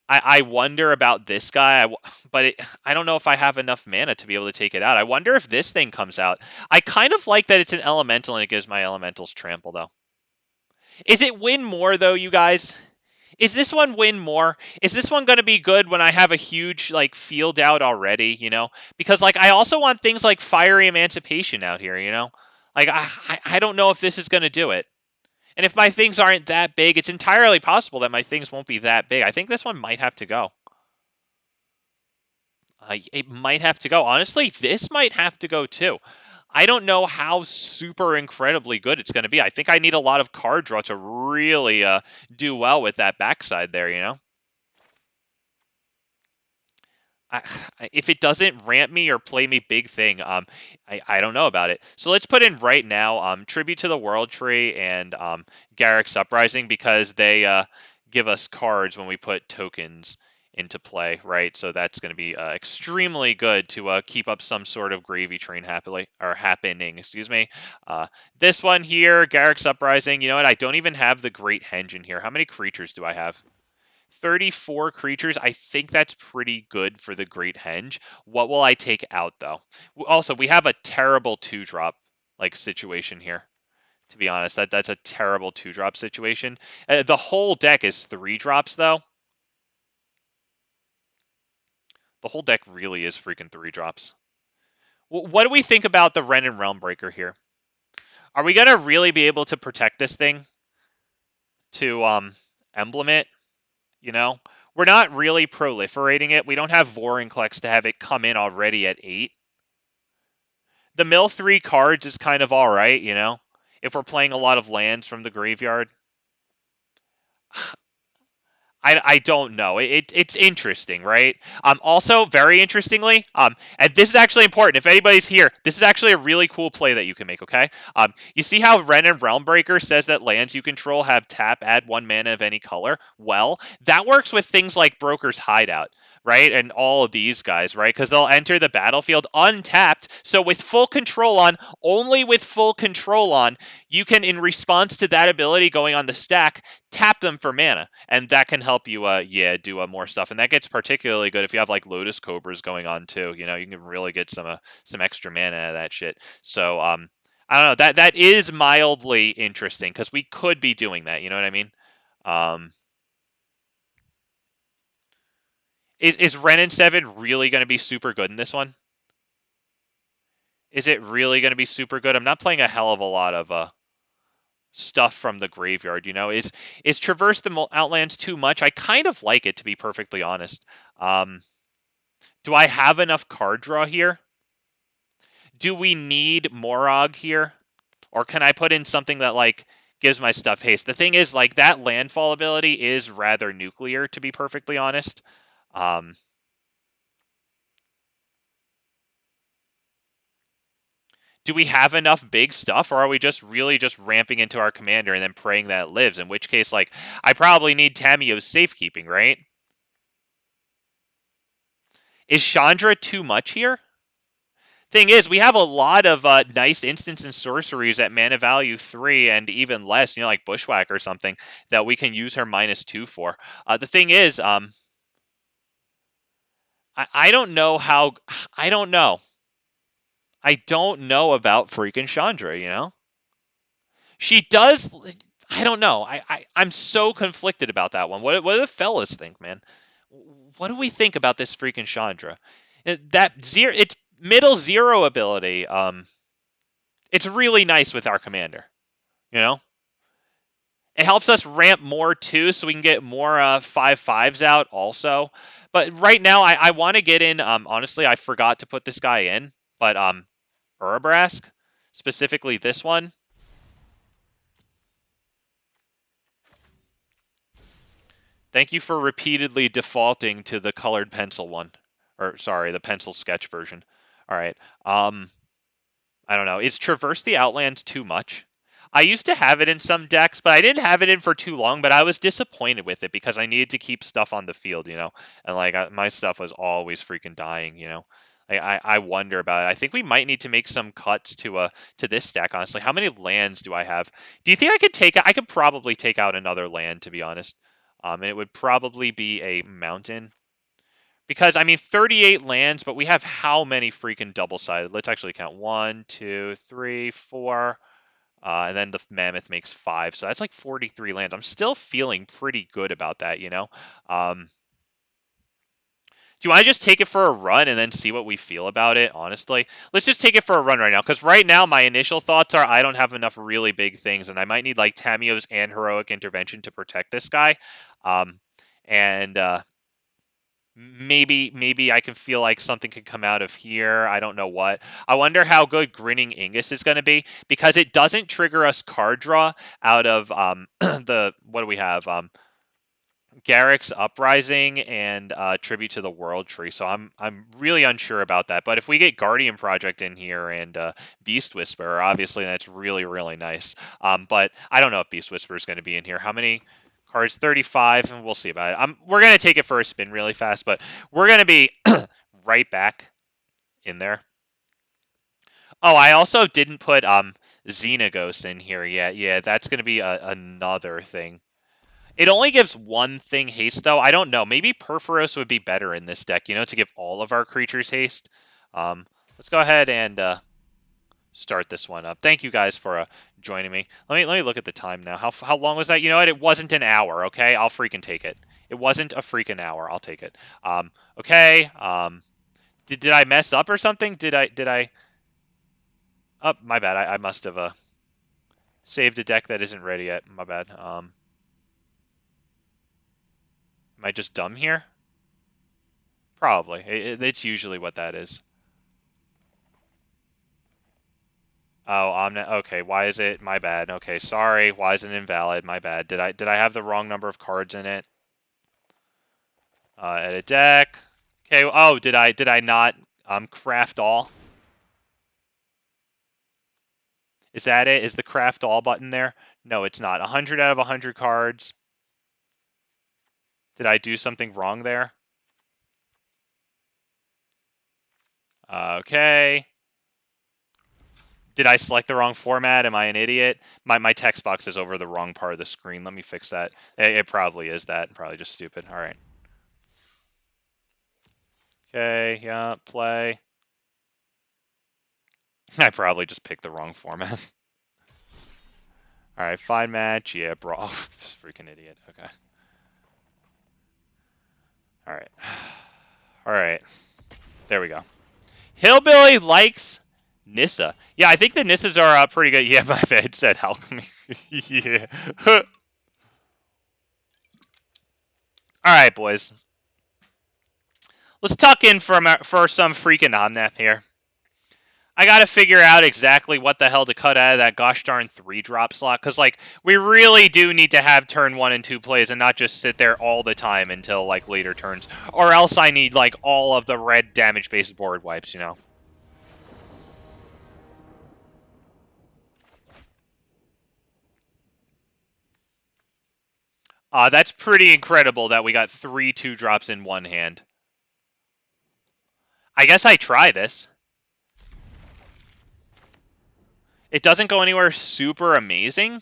A: I wonder about this guy, but I don't know if I have enough mana to be able to take it out. I wonder if this thing comes out. I kind of like that it's an elemental and it gives my elementals trample, though. Is it win more, though, you guys? Is this one win more? Is this one going to be good when I have a huge, like, field out already, you know? Because, like, I also want things like Fiery Emancipation out here, you know? Like, I don't know if this is going to do it. And if my things aren't that big, it's entirely possible that my things won't be that big. I think this one might have to go. It might have to go. Honestly, this might have to go too. I don't know how super incredibly good it's going to be. I think I need a lot of card draw to really do well with that backside there, you know? If it doesn't ramp me or play me big thing, I don't know about it. So let's put in right now Tribute to the World Tree and Garruk's Uprising because they give us cards when we put tokens into play, right? So that's going to be extremely good to keep up some sort of gravy train happening. Excuse me. This one here, Garruk's Uprising. You know what? I don't even have the Great Henge in here. How many creatures do I have? 34 creatures. I think that's pretty good for the Great Henge. What will I take out, though? Also, we have a terrible 2-drop like situation here. To be honest, that's a terrible 2-drop situation. The whole deck is 3-drops, though. The whole deck really is freaking 3-drops. What do we think about the Wrenn and Realmbreaker here? Are we going to really be able to protect this thing to emblem it? You know, we're not really proliferating it. We don't have Vorinclex to have it come in already at 8. The mill 3 cards is kind of all right, you know, if we're playing a lot of lands from the graveyard. I don't know. It's interesting, right? Also, very interestingly, and this is actually important. If anybody's here, this is actually a really cool play that you can make, okay? You see how Wrenn and Realmbreaker says that lands you control have tap, add 1 mana of any color? Well, that works with things like Broker's Hideout, right? And all of these guys, right? Because they'll enter the battlefield untapped. So with full control on, only with full control on, you can, in response to that ability going on the stack, tap them for mana. And that can help help you, yeah, do more stuff. And that gets particularly good if you have like Lotus Cobras going on too. You know, you can really get some extra mana out of that shit. So, I don't know. That is mildly interesting because we could be doing that. You know what I mean? Is Ren and 7 really going to be super good in this one? Is it really going to be super good? I'm not playing a hell of a lot of stuff from the graveyard. You know, is Traverse the Outlands too much? I kind of like it, to be perfectly honest. Do I have enough card draw here? Do we need Moraug here? Or can I put in something that, like, gives my stuff haste? The thing is, like, that landfall ability is rather nuclear, to be perfectly honest. Do we have enough big stuff, or are we just really just ramping into our commander and then praying that it lives? In which case, like, I probably need Tamiyo's safekeeping, right? Is Chandra too much here? Thing is, we have a lot of nice instants and sorceries at mana value 3 and even less, you know, like Bushwhack or something, that we can use her -2 for. The thing is, I don't know how... I don't know. I don't know about freaking Chandra, you know? She does... I don't know. I'm so conflicted about that one. What do the fellas think, man? What do we think about this freaking Chandra? That zero... It's middle 0 ability. It's really nice with our commander, you know? It helps us ramp more too, so we can get more 5/5s out also. But right now, I want to get in. Honestly, I forgot to put this guy in, but Urabrask, specifically this one. Thank you for repeatedly defaulting to the colored pencil one, or sorry, the pencil sketch version. All right. I don't know. Is Traverse the Outlands too much? I used to have it in some decks, but I didn't have it in for too long, but I was disappointed with it because I needed to keep stuff on the field, you know? And, like, my stuff was always freaking dying, you know? I wonder about it. I think we might need to make some cuts to this stack, honestly. How many lands do I have? Do you think I could take... I could probably take out another land, to be honest. And it would probably be a mountain. Because, I mean, 38 lands, but we have how many freaking double-sided? Let's actually count. 1, 2, 3, 4... and then the Mammoth makes 5, so that's like 43 lands. I'm still feeling pretty good about that, you know? Do I just take it for a run and then see what we feel about it, honestly? Let's just take it for a run right now, because right now my initial thoughts are I don't have enough really big things, and I might need, like, Tamiyo's and Heroic Intervention to protect this guy. And maybe I can feel like something could come out of here. I don't know what. I wonder how good Grinning Ignus is going to be, because it doesn't trigger us card draw out of the... What do we have? Garrick's Uprising and Tribute to the World Tree. So I'm really unsure about that. But if we get Guardian Project in here and Beast Whisperer, obviously that's really, really nice. But I don't know if Beast Whisperer is going to be in here. How many cards? 35, and we'll see about it. We're going to take it for a spin really fast, but we're going to be right back in there. Oh, I also didn't put Xenagos in here yet. Yeah, that's going to be another thing. It only gives one thing haste, though. I don't know. Maybe Perforos would be better in this deck, you know, to give all of our creatures haste. Let's go ahead and start this one up. Thank you guys for joining me. Let me look at the time now. How long was that? You know what? It wasn't an hour. Okay, I'll freaking take it. It wasn't a freaking hour. I'll take it. Okay. Did I mess up or something? Did I? Oh, my bad. I must have saved a deck that isn't ready yet. My bad. Am I just dumb here? Probably. It's usually what that is. Oh, Omnath. Okay, why is it? My bad. Okay, sorry. Why is it invalid? My bad. Did I have the wrong number of cards in it? Edit deck. Okay. Oh, did I not craft all? Is that it? Is the craft all button there? No, it's not. 100 out of 100 cards. Did I do something wrong there? Okay. Did I select the wrong format? Am I an idiot? My text box is over the wrong part of the screen. Let me fix that. It probably is that. Probably just stupid. All right. Okay, yeah, play. I probably just picked the wrong format. All right, fine match. Yeah, Brawl. This freaking idiot. Okay. All right. All right. There we go. Hillbilly likes Nissa. Yeah, I think the Nissas are pretty good. Yeah, my bad said alchemy. Yeah. All right, boys. Let's tuck in for some freaking Omnath here. I gotta figure out exactly what the hell to cut out of that gosh darn 3-drop slot, because, like, we really do need to have turn 1 and 2 plays and not just sit there all the time until, like, later turns. Or else I need, like, all of the red damage-based board wipes, you know? That's pretty incredible that we got 3 2-drops in one hand. I guess I try this. It doesn't go anywhere super amazing.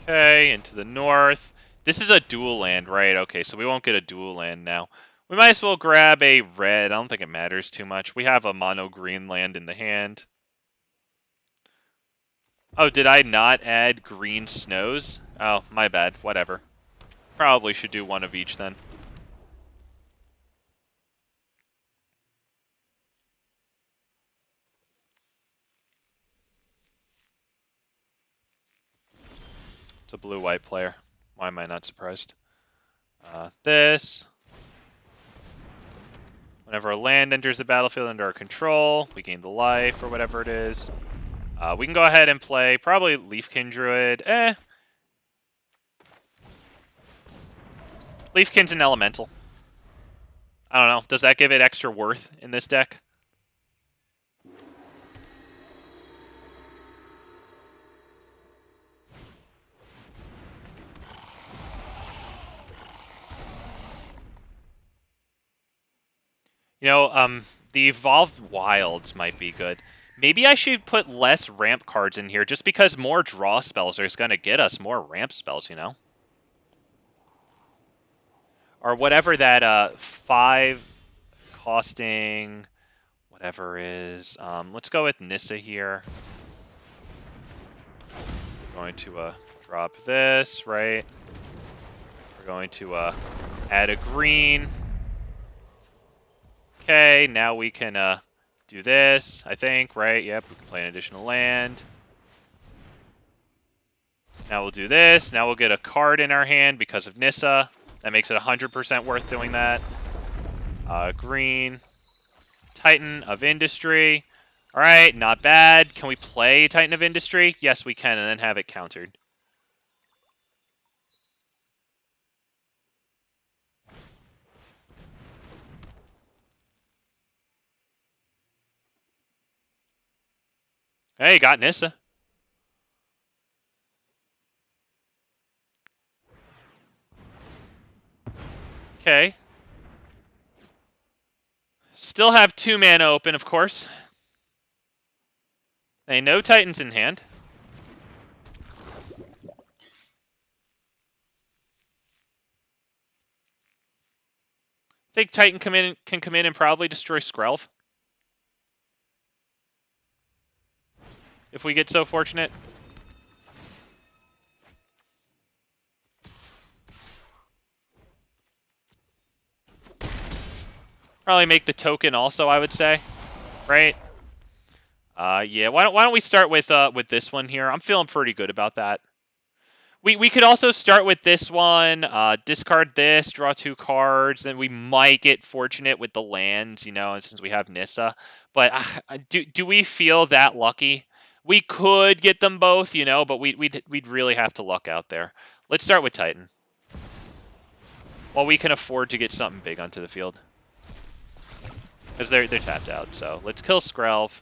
A: Okay, into the north. This is a dual land, right? Okay, so we won't get a dual land now. We might as well grab a red. I don't think it matters too much. We have a mono green land in the hand. Oh, did I not add green snows? Oh, my bad. Whatever. Probably should do one of each then. It's a blue-white player. Why am I not surprised? This. Whenever a land enters the battlefield under our control, we gain the life or whatever it is. We can go ahead and play probably Leafkin Druid. Leafkin's an elemental. I don't know. Does that give it extra worth in this deck? You know, the Evolved Wilds might be good. Maybe I should put less ramp cards in here, just because more draw spells are going to get us more ramp spells, you know? Or whatever that 5 costing, whatever is. Let's go with Nissa here. We're going to drop this, right? We're going to add a green. Okay, now we can do this, I think, right? Yep, we can play an additional land. Now we'll do this. Now we'll get a card in our hand because of Nissa. That makes it 100% worth doing that. Green. Titan of Industry. All right, not bad. Can we play Titan of Industry? Yes, we can, and then have it countered. Hey, got Nissa. Okay. Still have 2 mana open, of course. Hey, no Titans in hand. I think Titan can come in and probably destroy Skrelv. If we get so fortunate. Probably make the token also, I would say. Right? Yeah, why don't we start with this one here? I'm feeling pretty good about that. We could also start with this one, discard this, draw 2 cards, then we might get fortunate with the lands, you know, since we have Nissa. But do we feel that lucky? We could get them both, you know, but we'd really have to luck out there. Let's start with Titan. Well, we can afford to get something big onto the field. Because they're tapped out, so let's kill Skrelv.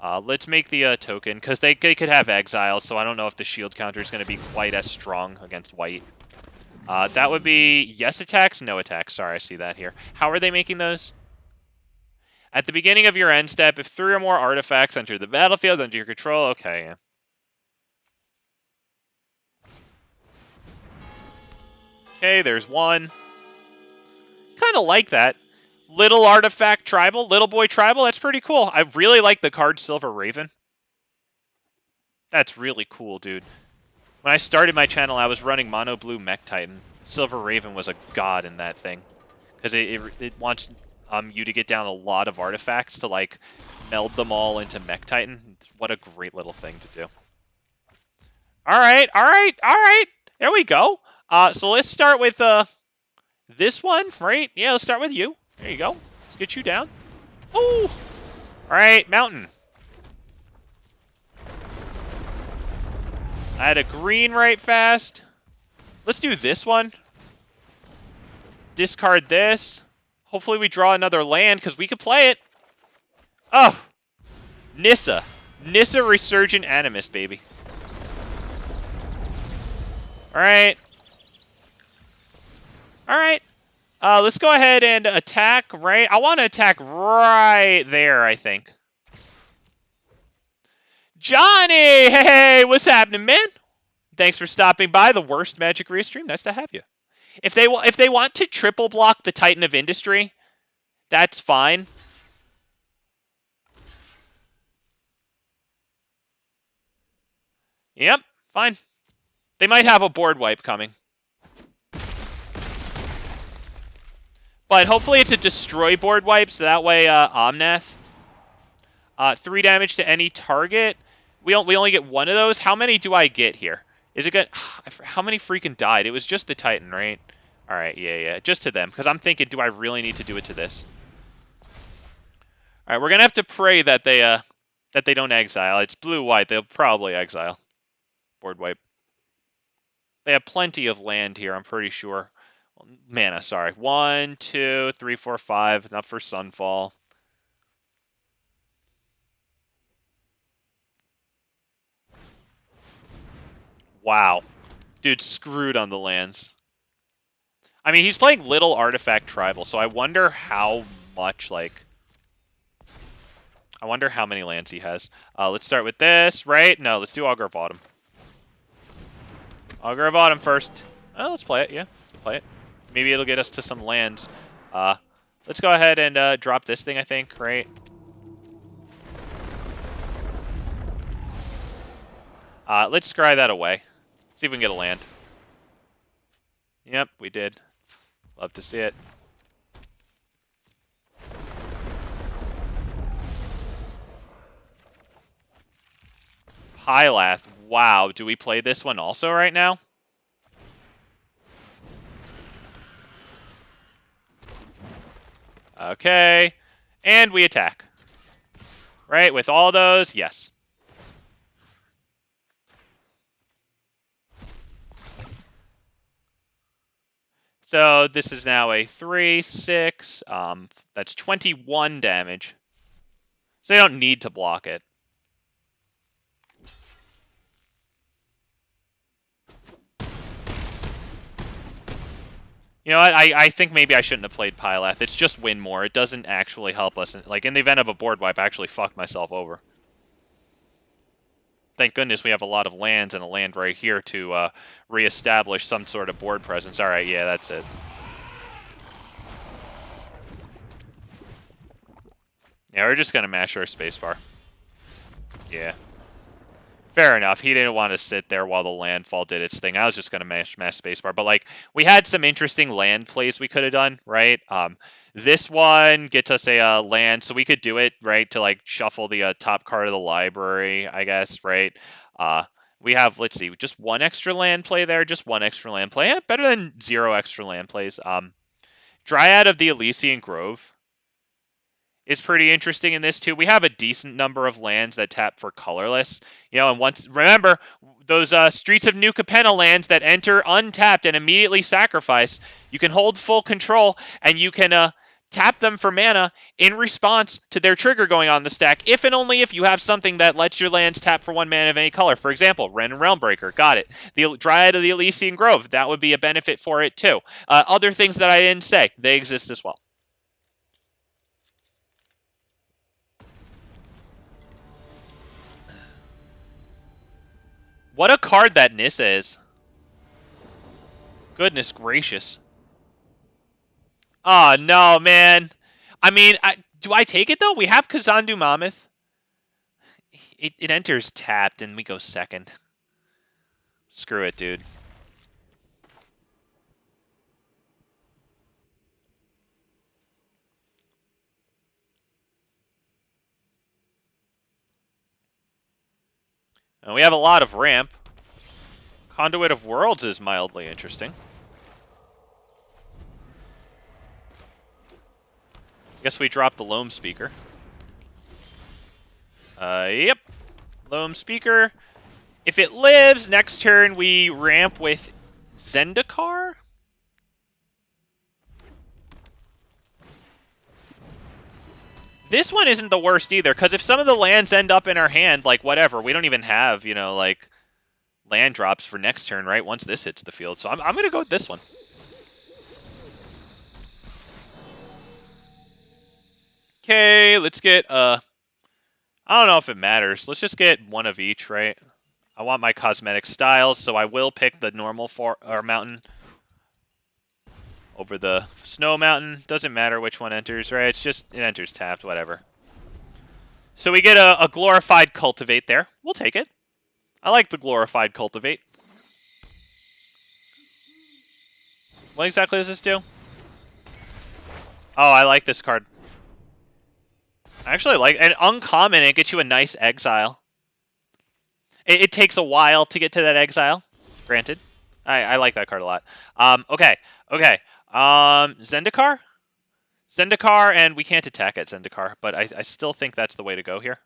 A: Let's make the token, because they could have exiles, so I don't know if the shield counter is going to be quite as strong against white. That would be yes attacks, no attacks. Sorry, I see that here. How are they making those? At the beginning of your end step, if 3 or more artifacts enter the battlefield under your control, okay, yeah. Okay, there's one. Kind of like that. Little artifact tribal, little boy tribal, that's pretty cool. I really like the card Silver Raven. That's really cool, dude. When I started my channel, I was running Mono Blue Mech Titan. Silver Raven was a god in that thing. Because it wants you to get down a lot of artifacts to, like, meld them all into Mech Titan. What a great little thing to do. Alright. There we go. So let's start with this one, right? Yeah, let's start with you. There you go. Let's get you down. Oh! Alright, Mountain. I had a green right fast. Let's do this one. Discard this. Hopefully we draw another land, because we could play it. Oh! Nissa. Nissa Resurgent Animist, baby. Alright. Alright. Let's go ahead and attack, right? I want to attack right there, I think. Johnny! Hey, what's happening, man? Thanks for stopping by the worst Magic Restream. Nice to have you. If they want to triple block the Titan of Industry, that's fine. Yep, fine. They might have a board wipe coming. But hopefully it's a destroy board wipe, so that way Omnath. 3 damage to any target. We only get 1 of those. How many do I get here? Is it good? How many freaking died? It was just the Titan, right? All right, yeah. Just to them. Because I'm thinking, do I really need to do it to this? All right, we're going to have to pray that they don't exile. It's blue-white. They'll probably exile. Board wipe. They have plenty of land here, I'm pretty sure. Mana, sorry. 1, 2, 3, 4, 5. Enough for Sunfall. Wow. Dude, screwed on the lands. I mean, he's playing Little Artifact Tribal, so I wonder how much, like... I wonder how many lands he has. Let's start with this, right? No, let's do Augur of Autumn. Augur of Autumn first. Oh, let's play it, yeah. Let's play it. Maybe it'll get us to some lands. Let's go ahead and drop this thing, I think, right? Let's scry that away. See if we can get a land. Yep, we did. Love to see it. Hylath. Wow, do we play this one also right now? Okay. And we attack. Right, with all those, yes. So this is now a 3, 6. That's 21 damage. So they don't need to block it. You know what? I think maybe I shouldn't have played Pylath. It's just win more. It doesn't actually help us. Like, in the event of a board wipe, I actually fucked myself over. Thank goodness we have a lot of lands and a land right here to reestablish some sort of board presence. All right, yeah, that's it. Yeah, we're just going to mash our spacebar. Yeah. Fair enough. He didn't want to sit there while the landfall did its thing. I was just going to mash spacebar. But, like, we had some interesting land plays we could have done, right? This one gets us a land, so we could do it, right, to, like, shuffle the top card of the library, I guess, right? We have, let's see, just 1 extra land play there, just 1 extra land play. Yeah, better than 0 extra land plays. Dryad of the Elysian Grove is pretty interesting in this too. We have a decent number of lands that tap for colorless, you know, and once, remember, those Streets of New Capenna lands that enter untapped and immediately sacrifice, you can hold full control, and you can tap them for mana in response to their trigger going on the stack, if and only if you have something that lets your lands tap for 1 mana of any color. For example, Random Realmbreaker, got it. The Dryad of the Elysian Grove, that would be a benefit for it too. Other things that I didn't say, they exist as well. What a card that Nissa is. Goodness gracious. Oh, no, man. I mean, do I take it, though? We have Kazandu Mammoth. It enters tapped, and we go second. Screw it, dude. And we have a lot of ramp. Conduit of Worlds is mildly interesting. Guess we dropped the Loam Speaker. Yep. Loam Speaker. If it lives, next turn we ramp with Zendikar? This one isn't the worst either, because if some of the lands end up in our hand, like, whatever, we don't even have, you know, like, land drops for next turn, right, once this hits the field. So I'm going to go with this one. Okay, let's get, I don't know if it matters. Let's just get one of each, right? I want my cosmetic styles, so I will pick the normal mountain over the snow mountain. Doesn't matter which one enters, right? It's just, it enters tapped, whatever. So we get a glorified cultivate there. We'll take it. I like the glorified cultivate. What exactly does this do? Oh, I like this card. I actually like an uncommon. It gets you a nice exile. It takes a while to get to that exile. Granted, I like that card a lot. Okay. Zendikar, and we can't attack at Zendikar, but I still think that's the way to go here.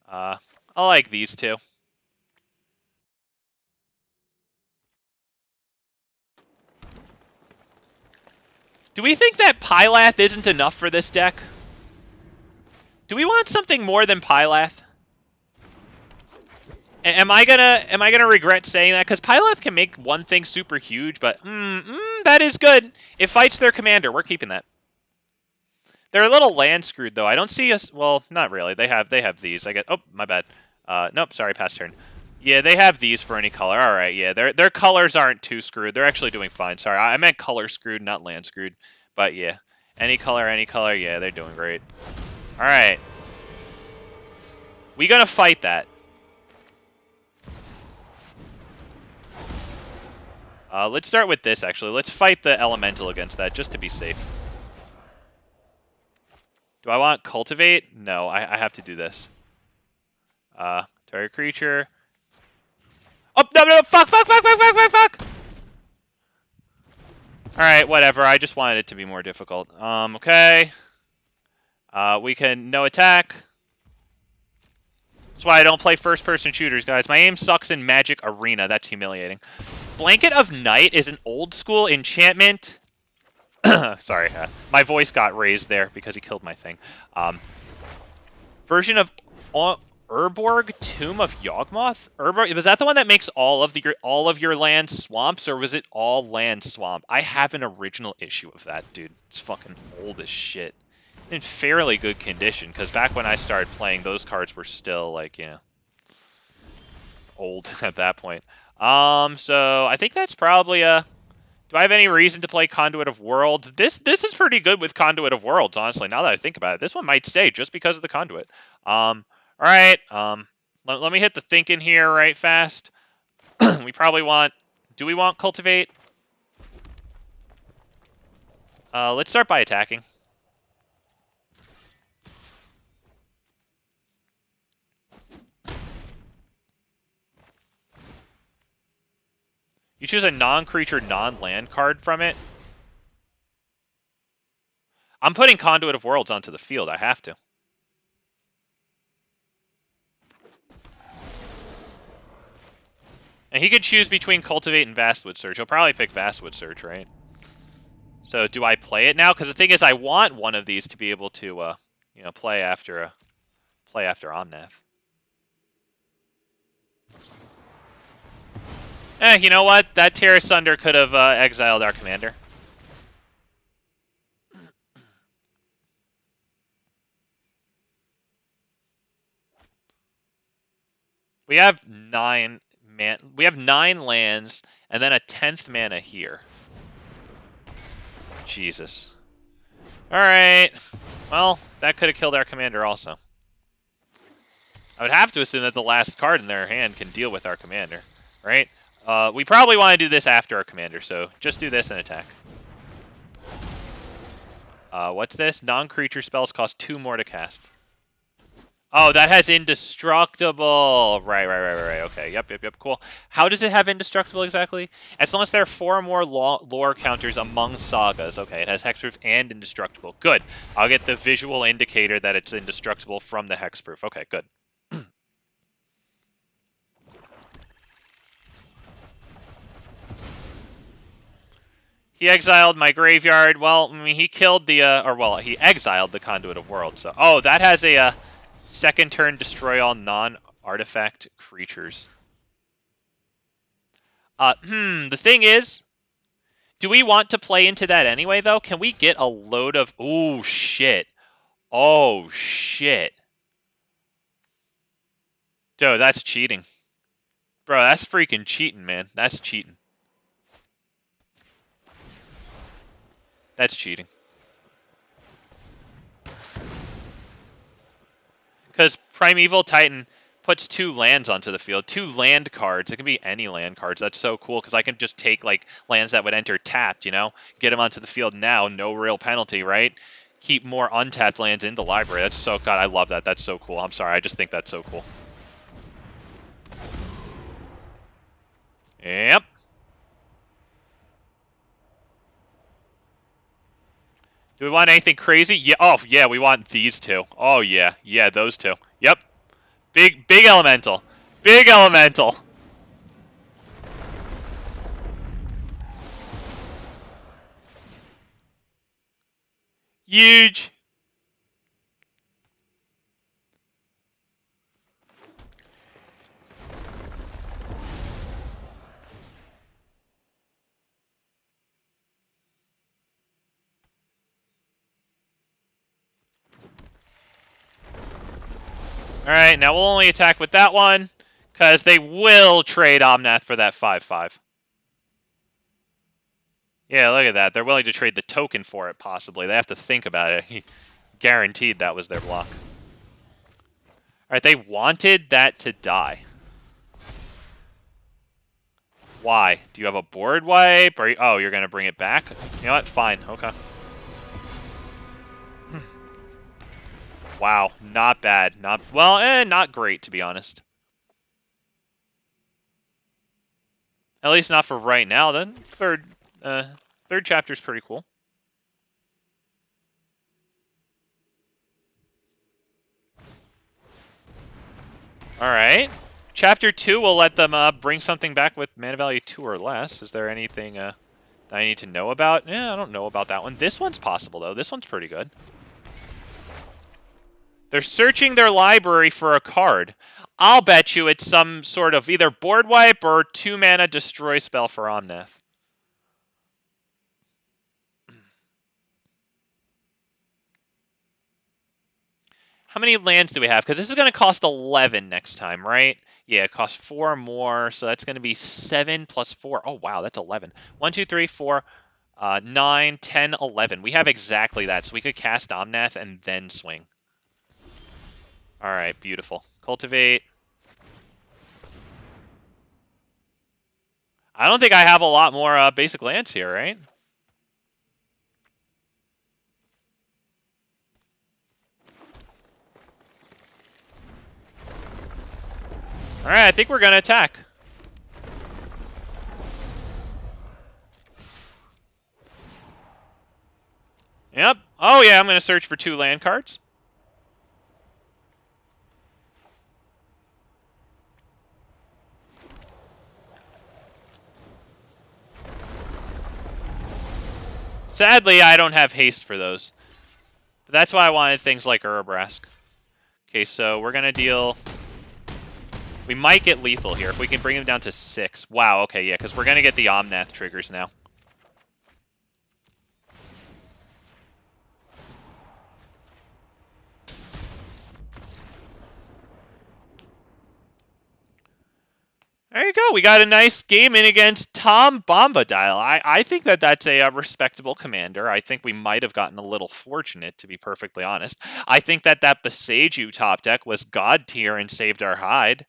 A: I like these two. Do we think that Pylath isn't enough for this deck? Do we want something more than Pylath? Am I gonna regret saying that? Because Pylath can make one thing super huge, but that is good. It fights their commander. We're keeping that. They're a little land screwed though. I don't see us. Well, not really. They have these. I get. Oh, my bad. Nope. Sorry, pass turn. Yeah, they have these for any color. All right. Yeah, their colors aren't too screwed. They're actually doing fine. Sorry, I meant color screwed, not land screwed. But yeah, any color. Yeah, they're doing great. All right. We gonna fight that. Let's start with this, actually. Let's fight the Elemental against that, just to be safe. Do I want Cultivate? No, I have to do this. Target creature. Oh, no, fuck! Alright, whatever. I just wanted it to be more difficult. Okay. We can no attack. That's why I don't play first-person shooters, guys. My aim sucks in Magic Arena. That's humiliating. Blanket of Night is an old-school enchantment. Sorry, my voice got raised there because he killed my thing. Version of Urborg, Tomb of Yawgmoth? Urborg, was that the one that makes all of your land swamps, or was it all land swamp? I have an original issue of that, dude. It's fucking old as shit. In fairly good condition, because back when I started playing, those cards were still, like, you know, old at that point. So I think that's probably a... Do I have any reason to play Conduit of Worlds? This is pretty good with Conduit of Worlds, honestly, now that I think about it. This one might stay just because of the Conduit. Alright, let me hit the thinking here right fast. We probably want... Do we want Cultivate? Let's start by attacking. You choose a non-creature, non-land card from it. I'm putting Conduit of Worlds onto the field. I have to. And he could choose between Cultivate and Vastwood Surge. He'll probably pick Vastwood Surge, right? So do I play it now? Because the thing is, I want one of these to be able to, you know, play after Omnath. You know what? That Terra Sunder could have exiled our commander. We have 9 lands, and then a 10th mana here. Jesus. Alright. Well, that could have killed our commander also. I would have to assume that the last card in their hand can deal with our commander, right? We probably want to do this after our commander, so just do this and attack. What's this? Non-creature spells cost 2 more to cast. Oh, that has Indestructible. Right. Okay, yep, cool. How does it have Indestructible exactly? As long as there are 4 more lore counters among sagas. Okay, it has Hexproof and Indestructible. Good. I'll get the visual indicator that it's Indestructible from the Hexproof. Okay, good. He exiled my graveyard. Well, I mean, he killed the, he exiled the Conduit of Worlds. So, oh, that has a, second turn destroy all non-artifact creatures. The thing is, do we want to play into that anyway, though? Can we get a load of... Oh, shit. Oh, shit. Dude, that's cheating. Bro, that's freaking cheating, man. That's cheating. That's cheating. Because Primeval Titan puts 2 lands onto the field. 2 land cards. It can be any land cards. That's so cool, because I can just take, like, lands that would enter tapped, you know? Get them onto the field now. No real penalty, right? Keep more untapped lands in the library. That's so... God, I love that. That's so cool. I'm sorry. I just think that's so cool. Yep. Do we want anything crazy? Yeah. Oh, yeah, we want these 2. Oh, yeah. Yeah, those 2. Yep. Big elemental. Big elemental. Huge. Alright, now we'll only attack with that one, because they will trade Omnath for that 5/5. Yeah, look at that. They're willing to trade the token for it, possibly. They have to think about it. He guaranteed that was their block. Alright, they wanted that to die. Why? Do you have a board wipe? Or oh, you're going to bring it back? You know what? Fine. Okay. Wow, not bad. Not great, to be honest. At least not for right now, then. Third chapter's pretty cool. Alright. Chapter 2 will let them bring something back with mana value 2 or less. Is there anything that I need to know about? Yeah, I don't know about that one. This one's possible, though. This one's pretty good. They're searching their library for a card. I'll bet you it's some sort of either board wipe or 2 mana destroy spell for Omnath. How many lands do we have? Because this is going to cost 11 next time, right? Yeah, it costs 4 more, so that's going to be 7 plus 4. Oh, wow, that's 11. 1, 2, 3, 4, 9, 10, 11. We have exactly that, so we could cast Omnath and then swing. All right, beautiful. Cultivate. I don't think I have a lot more basic lands here, right? All right, I think we're going to attack. Yep. Oh, yeah, I'm going to search for 2 land cards. Sadly, I don't have haste for those. But that's why I wanted things like Urabrask. Okay, so we're going to deal... We might get lethal here if we can bring him down to 6. Wow, okay, yeah, because we're going to get the Omnath triggers now. There you go. We got a nice game in against Tom Bombadil. I think that that's a respectable commander. I think we might have gotten a little fortunate, to be perfectly honest. I think that that Boseiju top deck was god tier and saved our hide.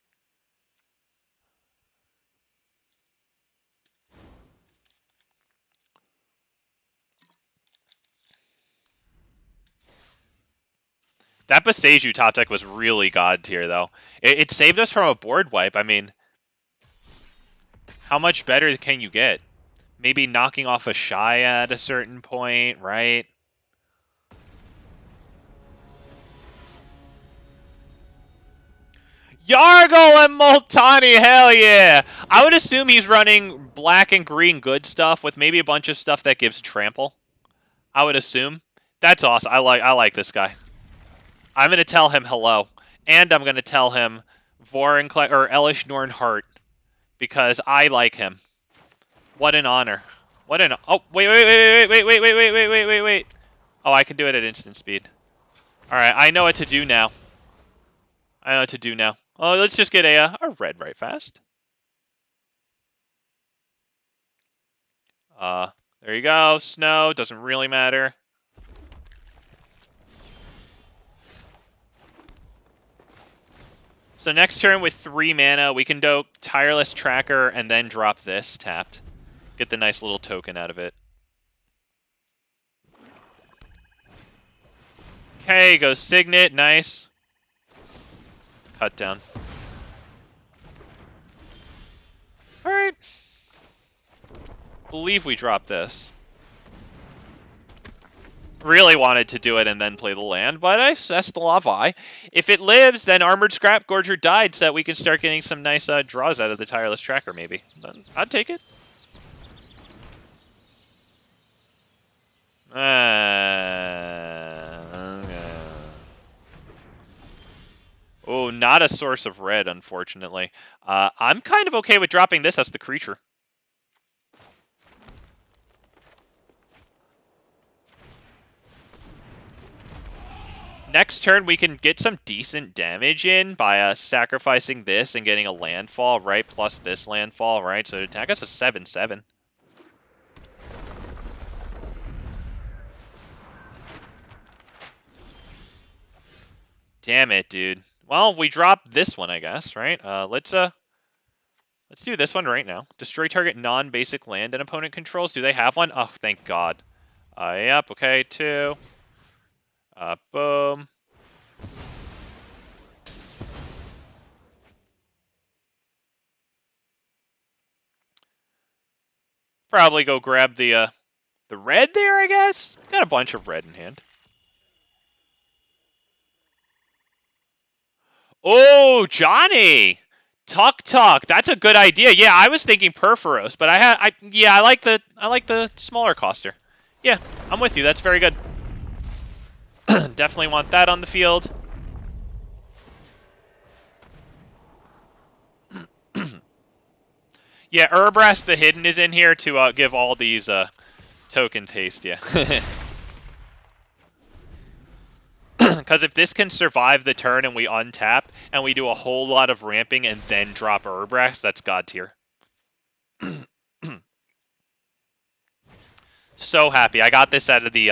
A: That Boseiju top deck was really god tier, though. It saved us from a board wipe. I mean, how much better can you get? Maybe knocking off a Shy at a certain point, right? Yargle and Multani, hell yeah! I would assume he's running black and green good stuff with maybe a bunch of stuff that gives trample. I would assume. That's awesome. I like this guy. I'm gonna tell him hello. And I'm gonna tell him Vorinclex or Elish Nornhart. Because I like him. What an honor. What an... Oh, wait. Oh, I can do it at instant speed. Alright, I know what to do now. Oh, let's just get a red right fast. There you go. Snow. Doesn't really matter. So next turn with 3 mana, we can do Tireless Tracker and then drop this tapped. Get the nice little token out of it. Okay, goes Signet. Nice. Cut down. Alright. Believe we dropped this. Really wanted to do it and then play the land, but that's the law of I. If it lives, then Armored Scrap Gorger died so that we can start getting some nice draws out of the Tireless Tracker, maybe. I'd take it. Oh, not a source of red, unfortunately. I'm kind of okay with dropping this as the creature. Next turn, we can get some decent damage in by sacrificing this and getting a landfall, right? Plus this landfall, right? So attack us a 7/7. Damn it, dude. Well, we drop this one, I guess, right? Let's do this one right now. Destroy target non-basic land an opponent controls. Do they have one? Oh, thank God. Yep. Okay, 2. Boom. Probably go grab the red there, I guess. Got a bunch of red in hand. Oh, Johnny! Tuktuk. That's a good idea. Yeah, I was thinking Perforos, but I like the smaller coster. Yeah, I'm with you. That's very good. Definitely want that on the field. Yeah, Urabrask the Hidden is in here to give all these tokens haste, yeah. Because if this can survive the turn and we untap, and we do a whole lot of ramping and then drop Urabrask, that's god tier. So happy. I got this out of the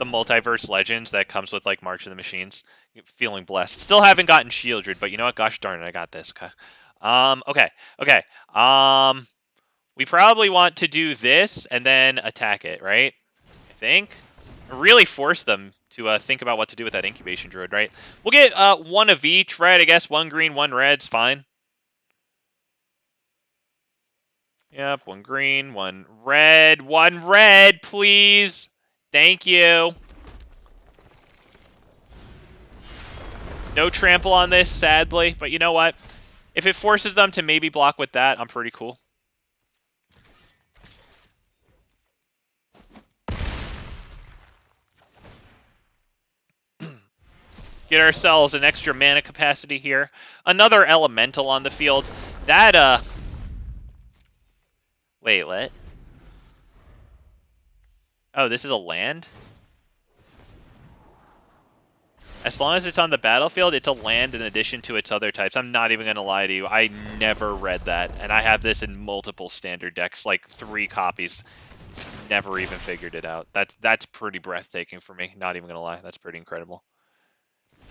A: Multiverse Legends that comes with, like, March of the Machines. Feeling blessed. Still haven't gotten Shieldred, but you know what? Gosh darn it, I got this. Okay. We probably want to do this and then attack it, right? I think. Really force them to think about what to do with that Incubation Druid, right? We'll get 1 of each, right? I guess 1 green, 1 red's fine. Yep, 1 green, 1 red. 1 red, please. Thank you. No trample on this, sadly. But you know what? If it forces them to maybe block with that, I'm pretty cool. Get ourselves an extra mana capacity here. Another elemental on the field. That, Wait, what? Oh, this is a land? As long as it's on the battlefield, it's a land in addition to its other types. I'm not even going to lie to you. I never read that, and I have this in multiple standard decks, like 3 copies. Just never even figured it out. That's pretty breathtaking for me. Not even going to lie. That's pretty incredible.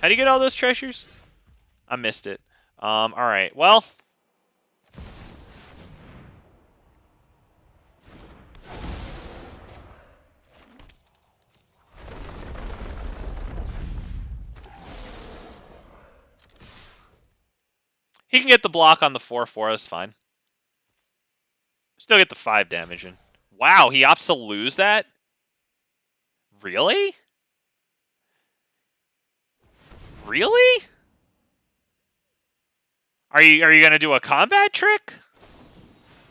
A: How do you get all those treasures? I missed it. All right. Well, he can get the block on the 4/4. That's fine. Still get the 5 damage in. Wow, he opts to lose that? Really? Really? Are you gonna do a combat trick?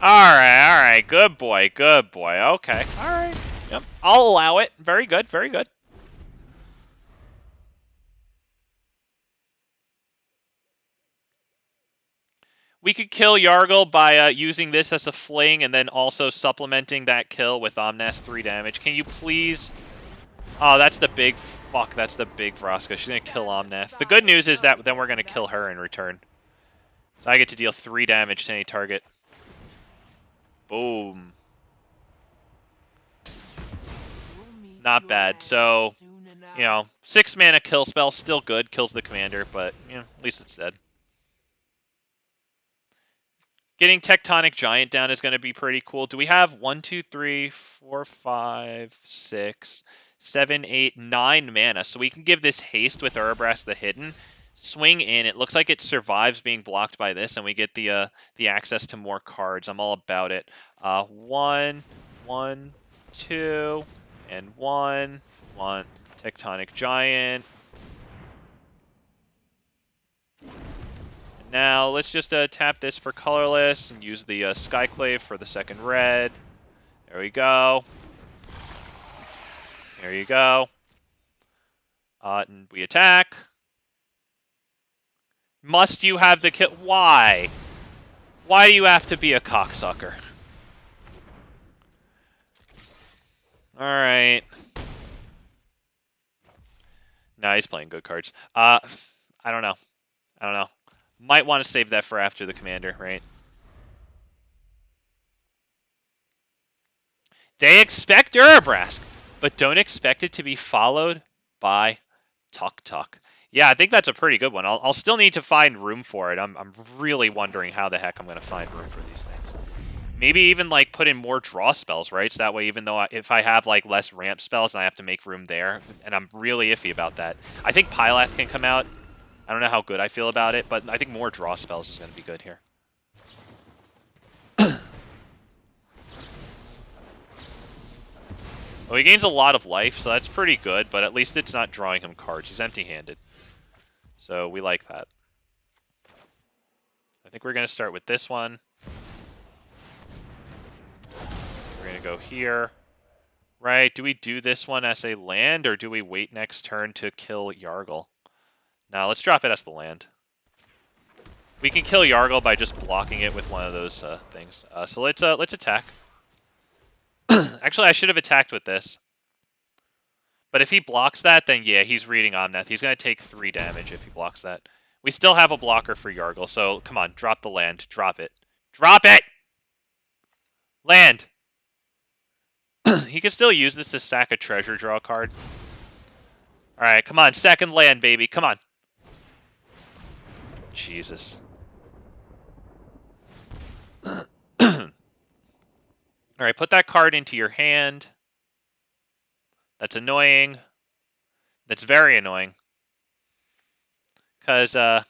A: Alright, good boy, okay, alright, yep, I'll allow it, very good, very good. We could kill Yargle by using this as a fling and then also supplementing that kill with Omnath 3 damage. Can you please... Oh, that's the big... Fuck, that's the big Vraska. She's gonna kill Omnath. The good news is that then we're gonna kill her in return. So I get to deal 3 damage to any target. Boom. Not bad. So, you know, 6 mana kill spell, still good. Kills the commander, but, you know, at least it's dead. Getting Tectonic Giant down is going to be pretty cool. Do we have 1, 2, 3, 4, 5, 6, 7, 8, 9 mana? So we can give this haste with Urabrask the Hidden. Swing in. It looks like it survives being blocked by this, and we get the access to more cards. I'm all about it. 1, 1, 2, and 1. Want Tectonic Giant. Now, let's just tap this for colorless and use the Skyclave for the second red. There we go. There you go. And we attack. Must you have the kill? Why? Why do you have to be a cocksucker? Alright. Nah, he's playing good cards. I don't know. I don't know. Might want to save that for after the commander, right? They expect Urabrask, but don't expect it to be followed by Tuktuk. Yeah, I think that's a pretty good one. I'll still need to find room for it. I'm really wondering how the heck I'm going to find room for these things. Maybe even like put in more draw spells, right? So that way, even though if I have like less ramp spells and I have to make room there, and I'm really iffy about that. I think Pylath can come out. I don't know how good I feel about it, but I think more draw spells is going to be good here. Well, he gains a lot of life, so that's pretty good, but at least it's not drawing him cards. He's empty-handed. So we like that. I think we're going to start with this one. We're going to go here. Right, do we do this one as a land, or do we wait next turn to kill Yargle? Now let's drop it as the land. We can kill Yargle by just blocking it with one of those things. So let's attack. Actually, I should have attacked with this. But if he blocks that, then yeah, he's reading Omnath. He's going to take 3 damage if he blocks that. We still have a blocker for Yargle, so come on, drop the land. Drop it. Drop it! Land! He can still use this to sack a treasure draw card. Alright, come on, second land, baby. Come on. Jesus. Alright, put that card into your hand. That's annoying. That's very annoying. Because, oh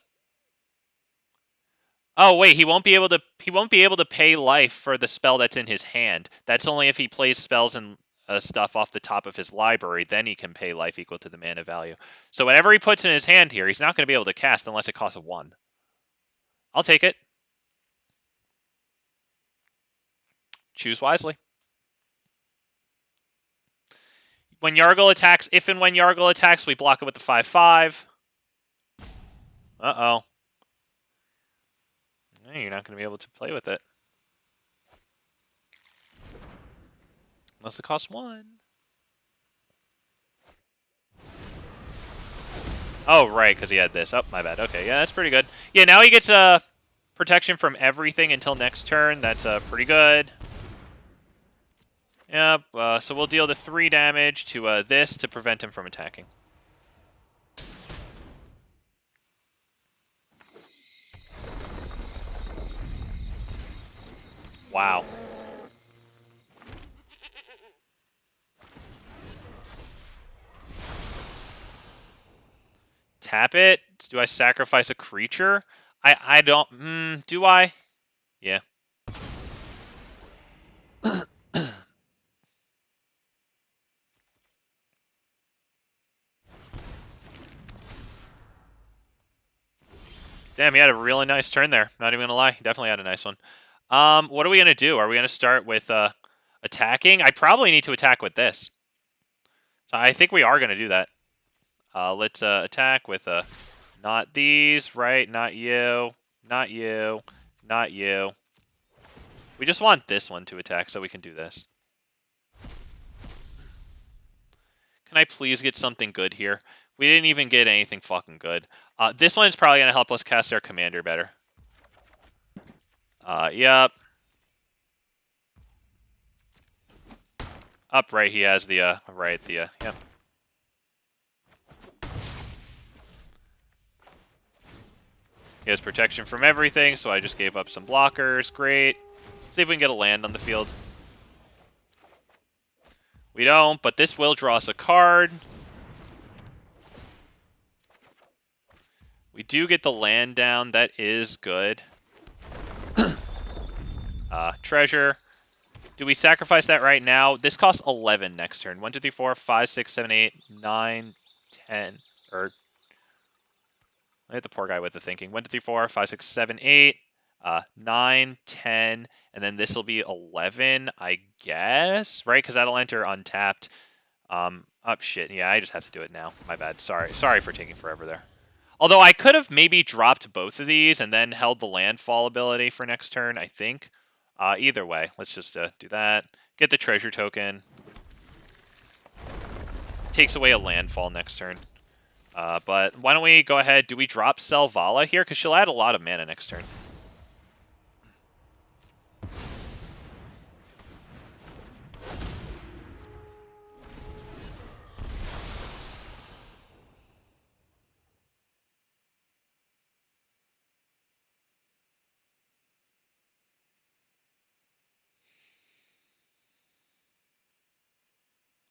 A: wait, he won't be able to pay life for the spell that's in his hand. That's only if he plays spells and stuff off the top of his library, then he can pay life equal to the mana value. So whatever he puts in his hand here, he's not going to be able to cast unless it costs a 1. I'll take it. Choose wisely. When Yargle attacks, if and when Yargle attacks, we block it with the 5/5. Uh-oh. You're not going to be able to play with it. Unless it costs 1. Oh, right, because he had this. Oh, my bad. Okay, yeah, that's pretty good. Yeah, now he gets protection from everything until next turn. That's pretty good. Yep, so we'll deal the 3 damage to this to prevent him from attacking. Wow. Tap it? Do I sacrifice a creature? I don't... do I? Yeah. Damn, he had a really nice turn there. Not even gonna lie. He definitely had a nice one. What are we gonna do? Are we gonna start with attacking? I probably need to attack with this. So I think we are gonna do that. Let's attack with not these, right? Not you. Not you. Not you. We just want this one to attack so we can do this. Can I please get something good here? We didn't even get anything fucking good. This one's probably going to help us cast our commander better. Yep. Up right, he has the, yep. He has protection from everything, so I just gave up some blockers. Great. See if we can get a land on the field. We don't, but this will draw us a card. We do get the land down. That is good. Treasure. Do we sacrifice that right now? This costs 11 next turn. 1, 2, 3, 4, 5, 6, 7, 8, 9, 10. Or I hit the poor guy with the thinking. 1, 2, 3, 4, 5, 6, 7, 8, 9, 10, and then this will be 11, I guess, right? Because that'll enter untapped. Shit. Yeah, I just have to do it now. My bad. Sorry for taking forever there. Although I could have maybe dropped both of these and then held the landfall ability for next turn, I think. Either way, let's just do that. Get the treasure token. Takes away a landfall next turn. But why don't we go ahead? Do we drop Selvala here? Because she'll add a lot of mana next turn.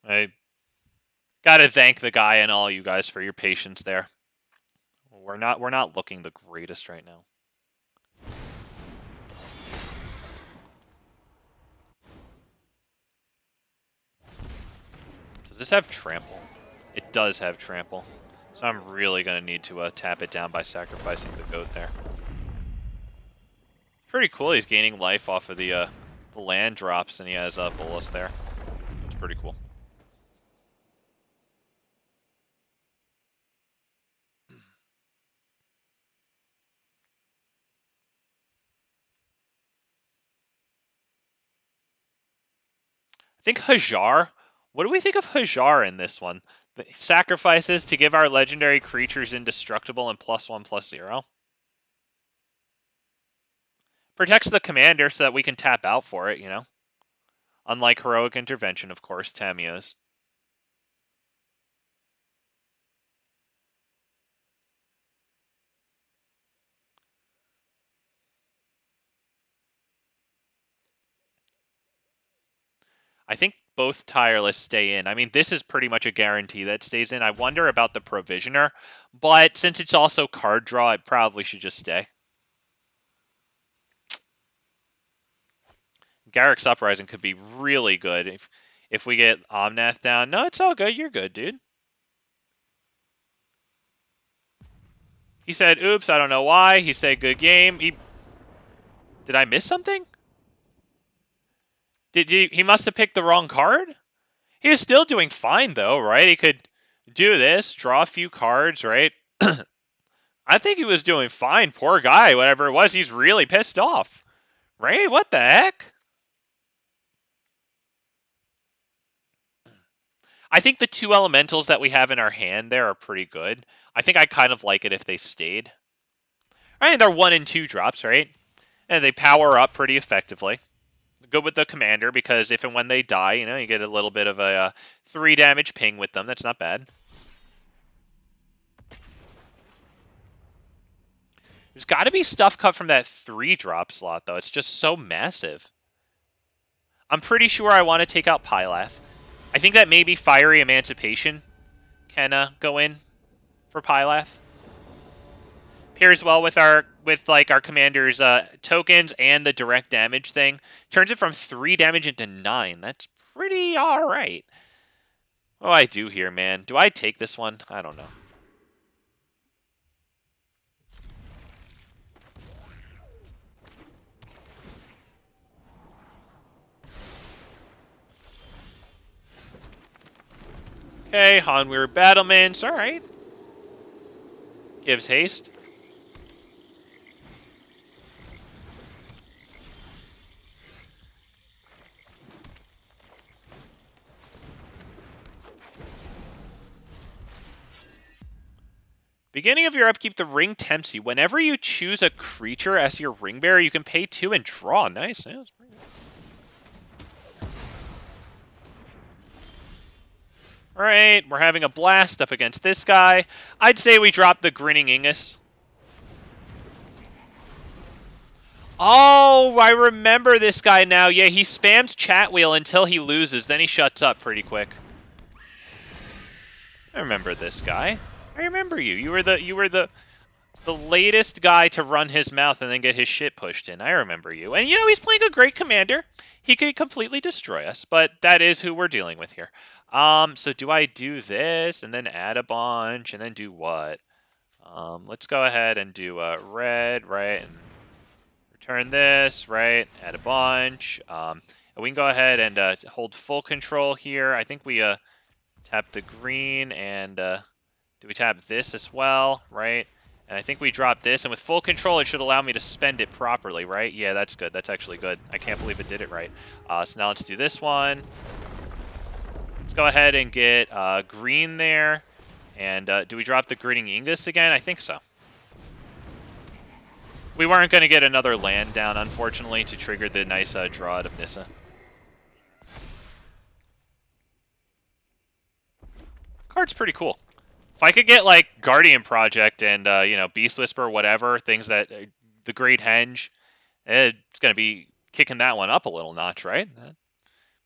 A: I gotta thank the guy and all you guys for your patience there. We're not looking the greatest right now. Does this have trample? It does have trample. So I'm really gonna need to tap it down by sacrificing the goat there. Pretty cool. He's gaining life off of the land drops, and he has a bolus there. That's pretty cool. I think Hajar. What do we think of Hajar in this one? The sacrifices to give our legendary creatures indestructible and +1/+0. Protects the commander so that we can tap out for it, you know? Unlike Heroic Intervention, of course, Tamiya's. I think both Tireless stay in. I mean, this is pretty much a guarantee that stays in. I wonder about the Provisioner, but since it's also card draw, it probably should just stay. Garruk's Uprising could be really good if we get Omnath down. No, it's all good. You're good, dude. He said, oops, I don't know why. He said, good game. Did I miss something? He must have picked the wrong card? He was still doing fine, though, right? He could do this, draw a few cards, right? I think he was doing fine. Poor guy, whatever it was, he's really pissed off. Right? What the heck? I think the 2 elementals that we have in our hand there are pretty good. I think I kind of like it if they stayed. I mean, they're 1 and 2 drops, right? And they power up pretty effectively. Good with the commander, because if and when they die, you know, you get a little bit of a 3 damage ping with them. That's not bad. There's got to be stuff cut from that 3-drop slot, though. It's just so massive. I'm pretty sure I want to take out Pylath. I think that maybe Fiery Emancipation can go in for Pylath. Pairs well with our commander's tokens and the direct damage thing. Turns it from 3 damage into 9. That's pretty alright. What do I do here, man? Do I take this one? I don't know. Okay, Hanweir Battlements. Alright. Gives haste. Beginning of your upkeep, the ring tempts you. Whenever you choose a creature as your ring bearer, you can pay 2 and draw. Nice. Yeah, that's pretty good. Alright, we're having a blast up against this guy. I'd say we drop the Grinning Ignus. Oh, I remember this guy now. Yeah, he spams chat wheel until he loses, then he shuts up pretty quick. I remember this guy. I remember you. You were the latest guy to run his mouth and then get his shit pushed in. I remember you. And you know, he's playing a great commander. He could completely destroy us, but that is who we're dealing with here. So do I do this and then add a bunch and then do what? Let's go ahead and do red, right? And return this, right? Add a bunch. And we can go ahead and hold full control here. I think we tap the green and do we tap this as well, right? And I think we drop this, and with full control, it should allow me to spend it properly, right? Yeah, that's good. That's actually good. I can't believe it did it right. So now let's do this one. Let's go ahead and get green there. And do we drop the Grinning Ignus again? I think so. We weren't going to get another land down, unfortunately, to trigger the nice draw out of Nissa. Card's pretty cool. If I could get, like, Guardian Project and, you know, Beast Whisper or whatever, things that, the Great Henge, it's going to be kicking that one up a little notch, right?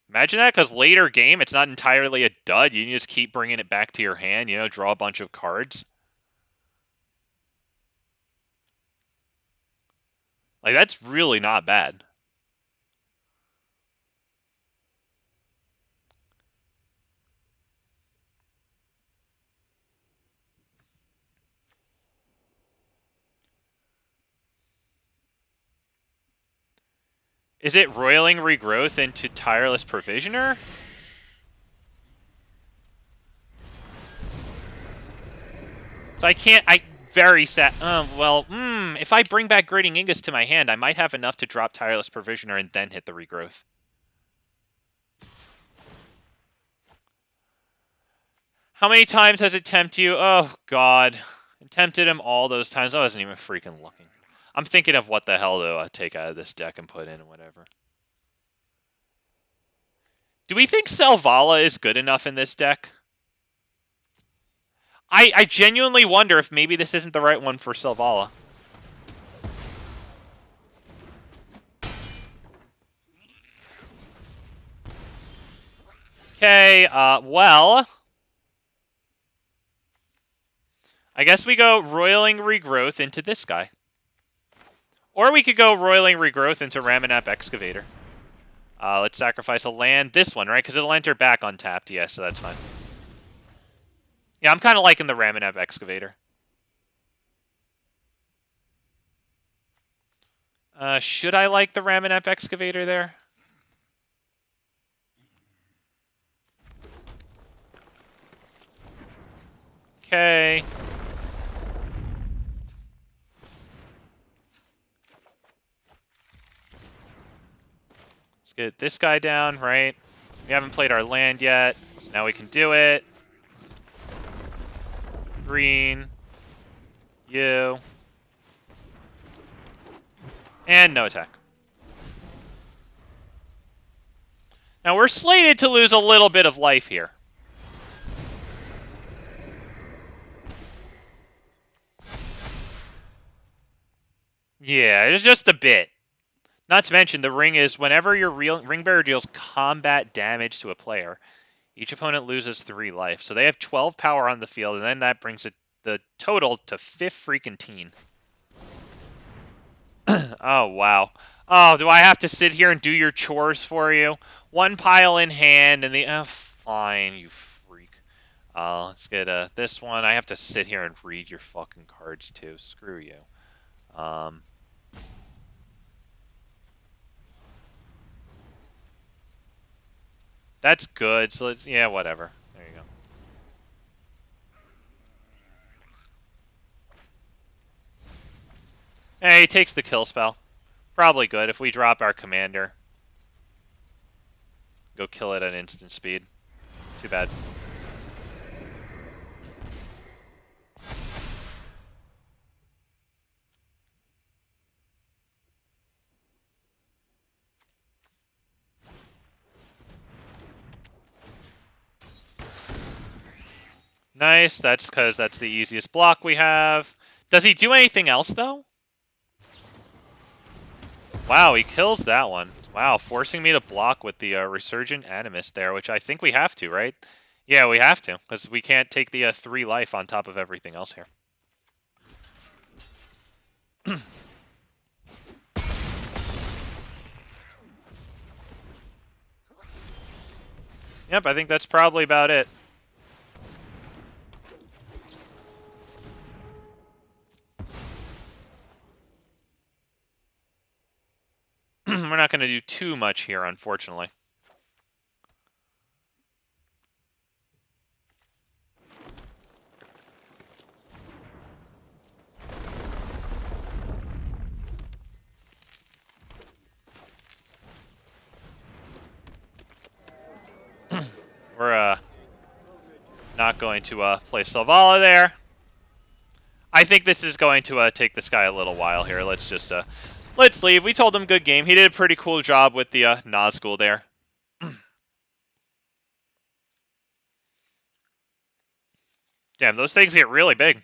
A: Imagine that, because later game, it's not entirely a dud. You can just keep bringing it back to your hand, you know, draw a bunch of cards. Like, that's really not bad. Is it roiling regrowth into Tireless Provisioner? So very sad. If I bring back Grinning Ignus to my hand, I might have enough to drop Tireless Provisioner and then hit the regrowth. How many times has it tempted you? Oh, God. It tempted him all those times. I wasn't even freaking looking. I'm thinking of what the hell to take out of this deck and put in and whatever. Do we think Selvala is good enough in this deck? I genuinely wonder if maybe this isn't the right one for Selvala. Okay, well... I guess we go Roiling Regrowth into this guy. Or we could go Roiling Regrowth into Ramanap Excavator. Let's sacrifice a land. This one, right? Because it'll enter back untapped. Yeah, so that's fine. Yeah, I'm kind of liking the Ramanap Excavator. Should I like the Ramanap Excavator there? Okay. get this guy down, right? We haven't played our land yet, so now we can do it. Green. You. And no attack. Now we're slated to lose a little bit of life here. Yeah, it's just a bit. Not to mention, the ring is whenever your ring bearer deals combat damage to a player, each opponent loses 3 life. So they have 12 power on the field, and then that brings the total to 5th freaking teen. Oh, wow. Oh, do I have to sit here and do your chores for you? 1 pile in hand, and the... Oh, fine, you freak. Let's get this one. I have to sit here and read your fucking cards, too. Screw you. That's good, so let's... Yeah, whatever. There you go. Hey, he takes the kill spell. Probably good if we drop our commander. Go kill it at instant speed. Too bad. Nice, that's because that's the easiest block we have. Does he do anything else, though? Wow, he kills that one. Wow, forcing me to block with the Resurgent Animist there, which I think we have to, right? Yeah, we have to, because we can't take the 3 life on top of everything else here. Yep, I think that's probably about it. We're not going to do too much here, unfortunately. We're not going to play Selvala there. I think this is going to take this guy a little while here. Let's just let's leave. We told him good game. He did a pretty cool job with the Nazgul there. Damn, those things get really big.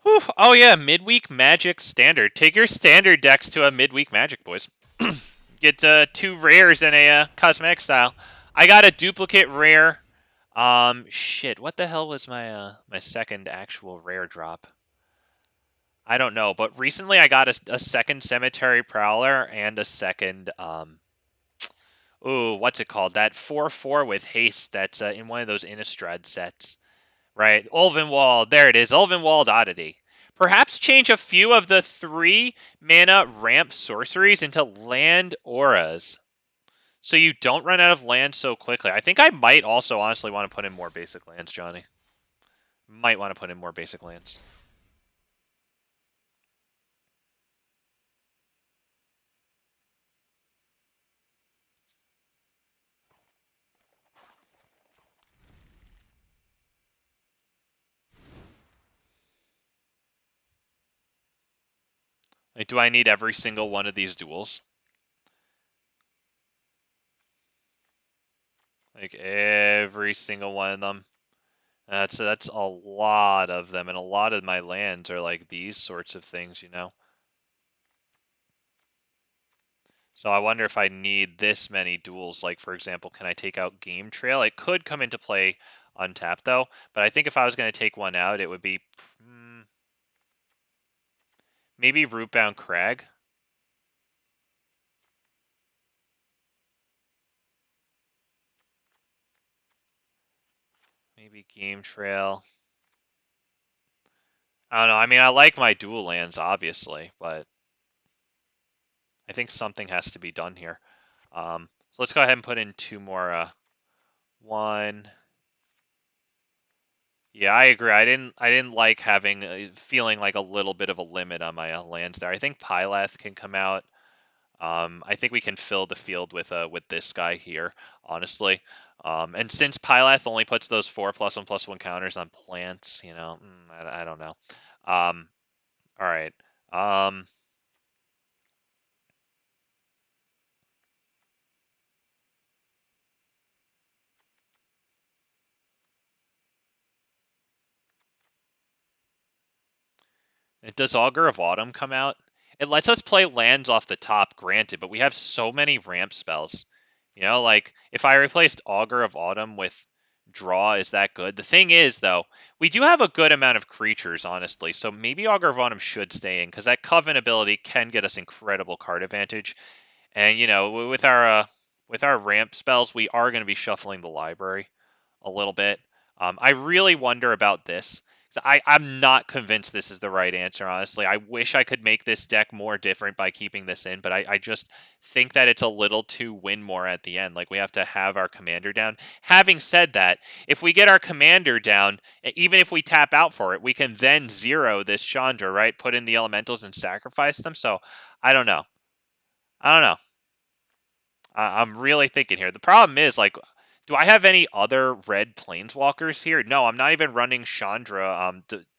A: Whew. Oh yeah, midweek Magic Standard. Take your standard decks to a midweek Magic, boys. Get 2 rares in a cosmetic style. I got a duplicate rare. Shit, what the hell was my my second actual rare drop? I don't know, but recently I got a second Cemetery Prowler and a second ooh, what's it called? That 4/4 with haste that's in one of those Innistrad sets. Right, Ulvenwald. There it is, Ulvenwald Oddity. Perhaps change a few of the 3 mana ramp sorceries into land auras, so you don't run out of land so quickly. I think I might also honestly want to put in more basic lands, Johnny. Might want to put in more basic lands. Like, do I need every single one of these duels? Like, every single one of them? That's a lot of them, and a lot of my lands are like these sorts of things, you know? So I wonder if I need this many duels. Like, for example, can I take out Game Trail? It could come into play untapped, though. But I think if I was going to take one out, it would be maybe Rootbound Crag. Maybe Game Trail. I don't know. I mean, I like my dual lands, obviously, but I think something has to be done here. So let's go ahead and put in 2 more. 1, Yeah, I agree. I didn't like having feeling like a little bit of a limit on my lands there. I think Pylath can come out. I think we can fill the field with this guy here, honestly. And since Pylath only puts those 4+1/+1 counters on plants, you know, I don't know. All right. Does Augur of Autumn come out? It lets us play lands off the top, granted, but we have so many ramp spells. You know, like if I replaced Augur of Autumn with Draw, is that good? The thing is, though, we do have a good amount of creatures, honestly, so maybe Augur of Autumn should stay in, because that Coven ability can get us incredible card advantage. And, you know, with our ramp spells, we are going to be shuffling the library a little bit. I really wonder about this. I'm not convinced this is the right answer, honestly. I wish I could make this deck more different by keeping this in, but I just think that it's a little too win more at the end. Like, we have to have our commander down. Having said that, if we get our commander down, even if we tap out for it, we can then zero this Chandra, right? Put in the elementals and sacrifice them. So, I don't know. I don't know. I'm really thinking here. The problem is, like, do I have any other red planeswalkers here? No, I'm not even running Chandra,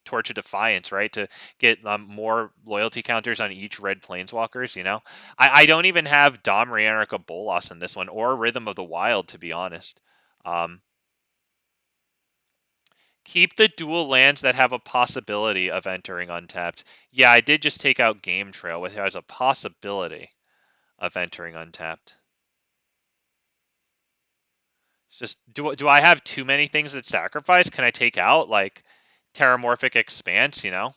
A: Torch of Defiance, right, to get more loyalty counters on each red planeswalkers. You know, I don't even have Domri Anarcha Bolas in this one, or Rhythm of the Wild, to be honest. Um, keep the dual lands that have a possibility of entering untapped. Yeah, I did just take out Game Trail, which has a possibility of entering untapped. It's just do I have too many things that sacrifice? Can I take out like Terramorphic Expanse, you know?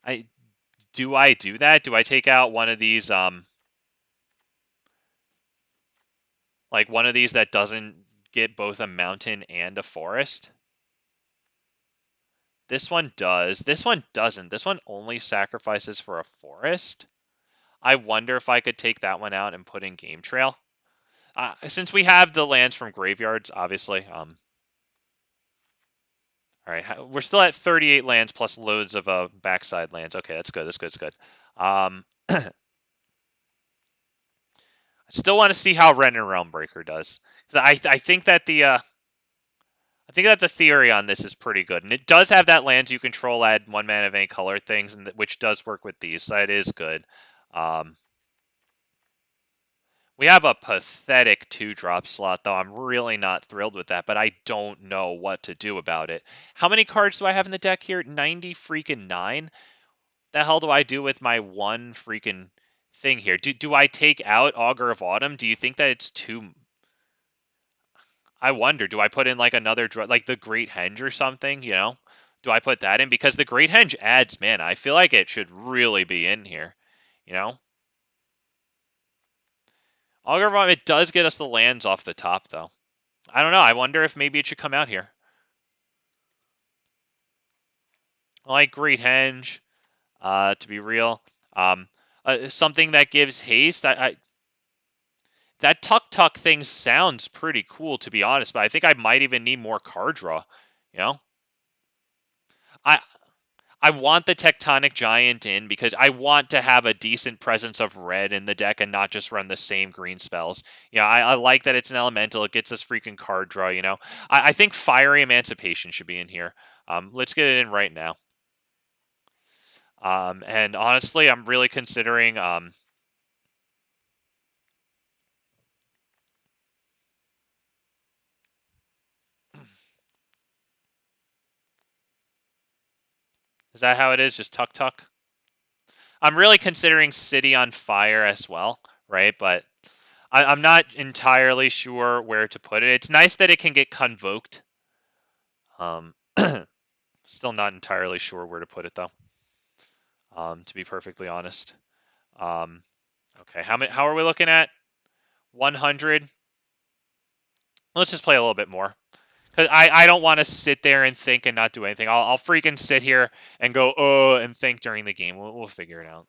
A: I I do that? Do I take out one of these like one of these that doesn't get both a mountain and a forest? This one does. This one doesn't. This one only sacrifices for a forest. I wonder if I could take that one out and put in Game Trail. Since we have the lands from graveyards, obviously, all right, we're still at 38 lands plus loads of backside lands. Okay, that's good. That's good. That's good. I still want to see how Ren and Realmbreaker does. I think that the theory on this is pretty good, and it does have that lands you control add 1 mana of any color things, and which does work with these, so it is good. We have a pathetic 2-drop slot, though. I'm really not thrilled with that, but I don't know what to do about it. How many cards do I have in the deck here? 90 freaking 9? The hell do I do with my one freaking thing here? Do I take out Augur of Autumn? Do you think that it's too... I wonder, do I put in like another like the Great Henge or something, you know? Do I put that in? Because the Great Henge adds mana. I feel like it should really be in here, you know? Augur of Autumn, it does get us the lands off the top, though. I don't know. I wonder if maybe it should come out here. I like Great Henge, to be real. Something that gives haste. That Tuktuk thing sounds pretty cool, to be honest, but I think I might even need more card draw. You know, I I want the Tectonic Giant in because I want to have a decent presence of red in the deck and not just run the same green spells. You know, I like that it's an elemental. It gets us freaking card draw. You know, I think Fiery Emancipation should be in here. Let's get it in right now. And honestly, I'm really considering is that how it is? Just Tuktuk? I'm really considering City on Fire as well, right? But I'm not entirely sure where to put it. It's nice that it can get convoked. Um, still not entirely sure where to put it though. To be perfectly honest. Um, okay, how are we looking at? 100. Let's just play a little bit more. Cause I don't want to sit there and think and not do anything. I'll freaking sit here and go and think during the game. We'll figure it out.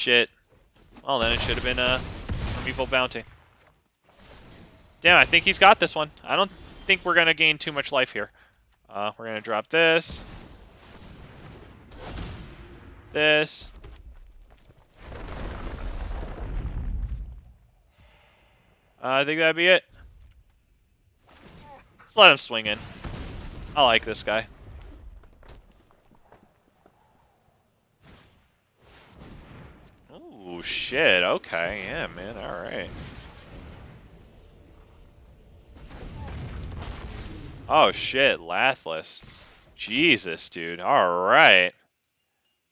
A: Shit. Well, then it should have been a Primeval Bounty. Damn, I think he's got this one. I don't think we're going to gain too much life here. We're going to drop this. This. I think that'd be it. Let's let him swing in. I like this guy. Oh, shit. Okay. Yeah, man. All right. Oh, shit. Lathless. Jesus, dude. All right.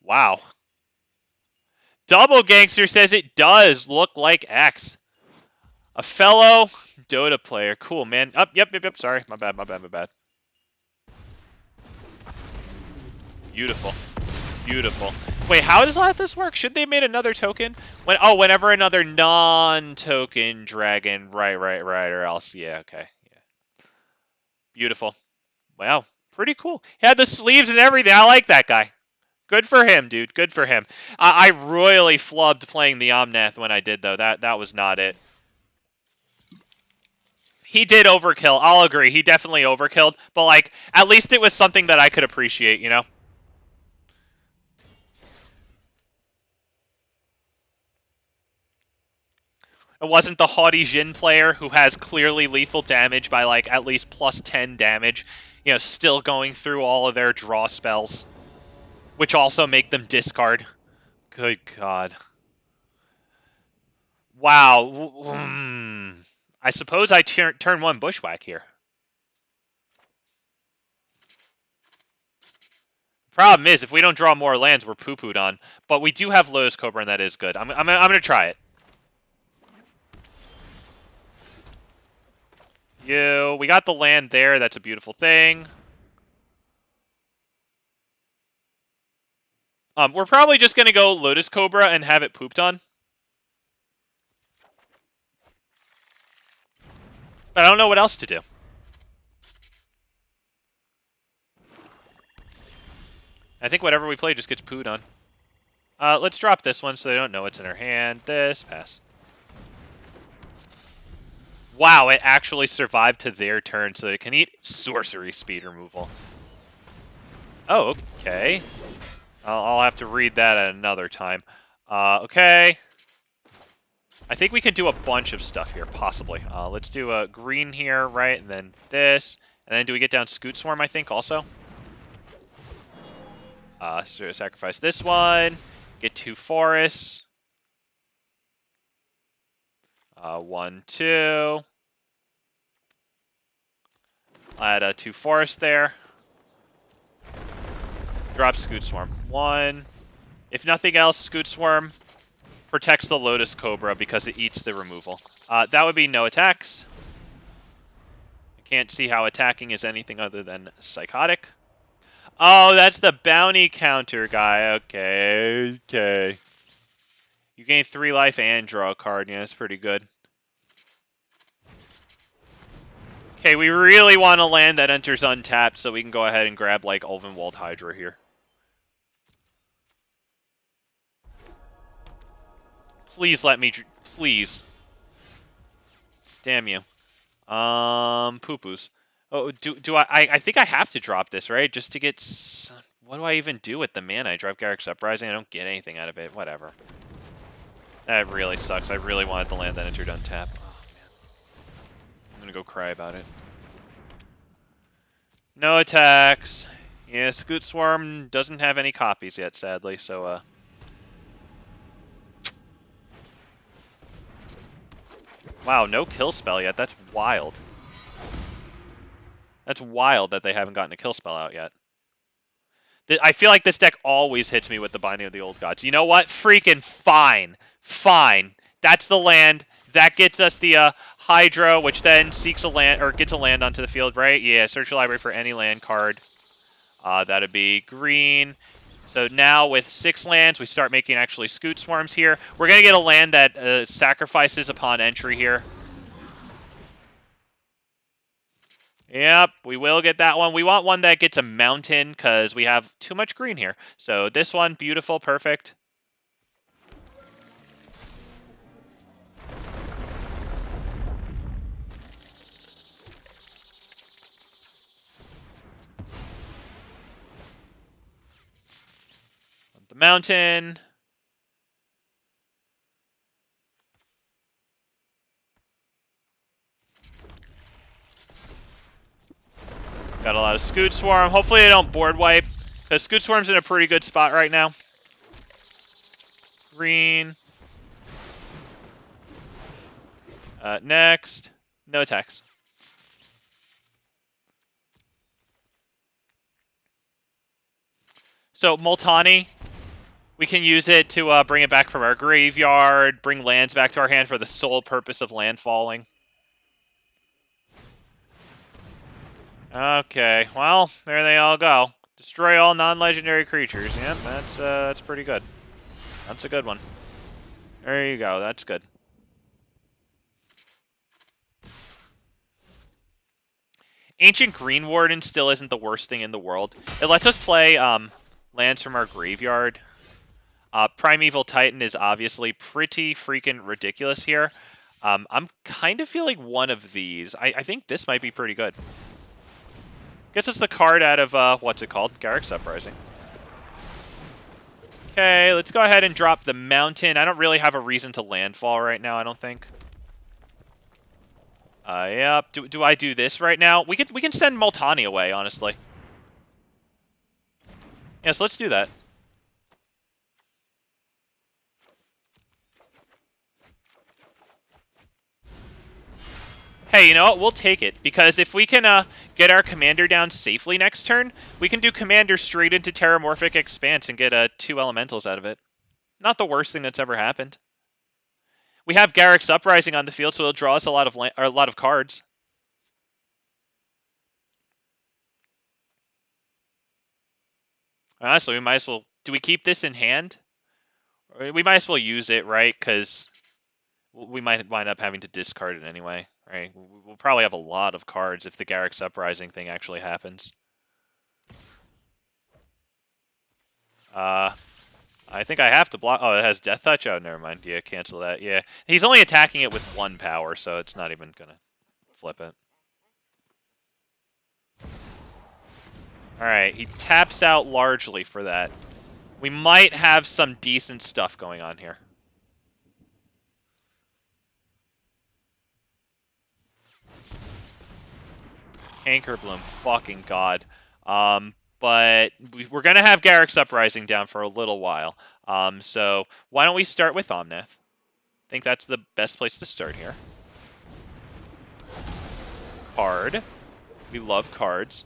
A: Wow. Double Gangster says it does look like X. A fellow Dota player. Cool, man. Yep. Sorry. My bad. Beautiful. Beautiful. Wait, how does this work? Should they have made another token? Whenever another non-token dragon. Right. Or else. Yeah, okay. Yeah. Beautiful. Wow. Pretty cool. He had the sleeves and everything. I like that guy. Good for him, dude. Good for him. I royally flubbed playing the Omnath when I did, though. That was not it. He did overkill. I'll agree. He definitely overkilled. But, like, at least it was something that I could appreciate, you know? It wasn't the haughty Jhin player who has clearly lethal damage by, like, at least plus 10 damage. You know, still going through all of their draw spells. Which also make them discard. Good God. Wow. I suppose I turn one Bushwhack here. Problem is, if we don't draw more lands, we're poo-pooed on. But we do have Lotus Cobra, and that is good. I'm gonna try it. We got the land there. That's a beautiful thing. We're probably just gonna go Lotus Cobra and have it pooped on. But I don't know what else to do. I think whatever we play just gets pooed on. Let's drop this one so they don't know what's in her hand. This, pass. Wow, it actually survived to their turn so it can eat sorcery speed removal. Oh, okay. I'll have to read that at another time. Okay. I think we can do a bunch of stuff here, possibly. Let's do a green here, right? And then this. And then do we get down Scute Swarm, I think, also? So sacrifice this one. Get 2 forests. 1, 2. Add 2 forests there. Drop Scute Swarm. 1. If nothing else, Scute Swarm protects the Lotus Cobra because it eats the removal. That would be no attacks. I can't see how attacking is anything other than psychotic. Oh, that's the bounty counter guy. Okay. You gain 3 life and draw a card. Yeah, that's pretty good. Okay, we really want a land that enters untapped so we can go ahead and grab, like, Ulvenwald Hydra here. Please let me... Please. Damn you. Poo-poos. Oh, I think I have to drop this, right? Just to get... What do I even do with the mana? I drop Garruk's Uprising. I don't get anything out of it. Whatever. That really sucks. I really wanted the land that entered untapped. Oh, man. I'm gonna go cry about it. No attacks. Yeah, Scute Swarm doesn't have any copies yet, sadly, so, Wow, no kill spell yet. That's wild. That's wild that they haven't gotten a kill spell out yet. I feel like this deck always hits me with the Binding of the Old Gods. You know what? Freaking fine. Fine. That's the land. That gets us the Hydra, which then seeks a land, or gets a land onto the field, right? Yeah, search your library for any land card. That'd be green. So now with 6 lands, we start making actually Scute Swarms here. We're going to get a land that sacrifices upon entry here. Yep, we will get that one. We want one that gets a mountain because we have too much green here. So this one, beautiful, perfect. Mountain. Got a lot of Scute Swarm. Hopefully they don't board wipe, because Scute Swarm's in a pretty good spot right now. Green. Next. No attacks. So Multani, we can use it to bring it back from our graveyard, bring lands back to our hand for the sole purpose of landfalling. Okay, well, there they all go. Destroy all non-legendary creatures. Yep, that's pretty good. That's a good one. There you go, that's good. Ancient Green Warden still isn't the worst thing in the world. It lets us play lands from our graveyard. Primeval Titan is obviously pretty freaking ridiculous here. I'm kind of feeling one of these. I think this might be pretty good. Gets us the card out of, what's it called? Garruk's Uprising. Okay, let's go ahead and drop the Mountain. I don't really have a reason to landfall right now, I don't think. Yep. Do I do this right now? We can send Multani away, honestly. Yeah, so let's do that. Hey, you know what? We'll take it, because if we can get our commander down safely next turn, we can do commander straight into Terramorphic Expanse and get 2 elementals out of it. Not the worst thing that's ever happened. We have Garruk's Uprising on the field, so it'll draw us a lot of cards. So we might as well... Do we keep this in hand? We might as well use it, right? Because we might wind up having to discard it anyway, right? We'll probably have a lot of cards if the Garruk's Uprising thing actually happens. I think I have to block... Oh, it has Death Touch? Oh, never mind. Yeah, cancel that. Yeah. He's only attacking it with 1 power, so it's not even going to flip it. Alright, he taps out largely for that. We might have some decent stuff going on here. Anchorbloom, fucking god. But we're going to have Garruk's Uprising down for a little while. So why don't we start with Omnath? I think that's the best place to start here. Card. We love cards.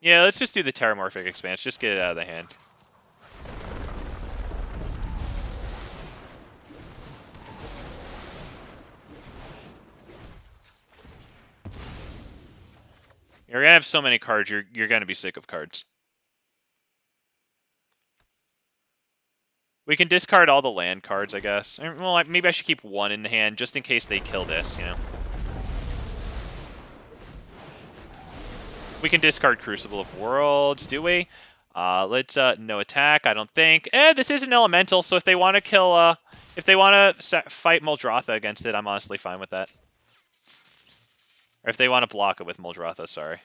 A: Yeah, let's just do the Terramorphic Expanse. Just get it out of the hand. You're going to have so many cards, you're going to be sick of cards. We can discard all the land cards, I guess. Well, maybe I should keep 1 in the hand, just in case they kill this, you know. We can discard Crucible of Worlds, do we? Let's, no attack, I don't think. This is an elemental, so if they want to kill, if they want to fight Muldrotha against it, I'm honestly fine with that. Or if they want to block it with Muldrotha, sorry.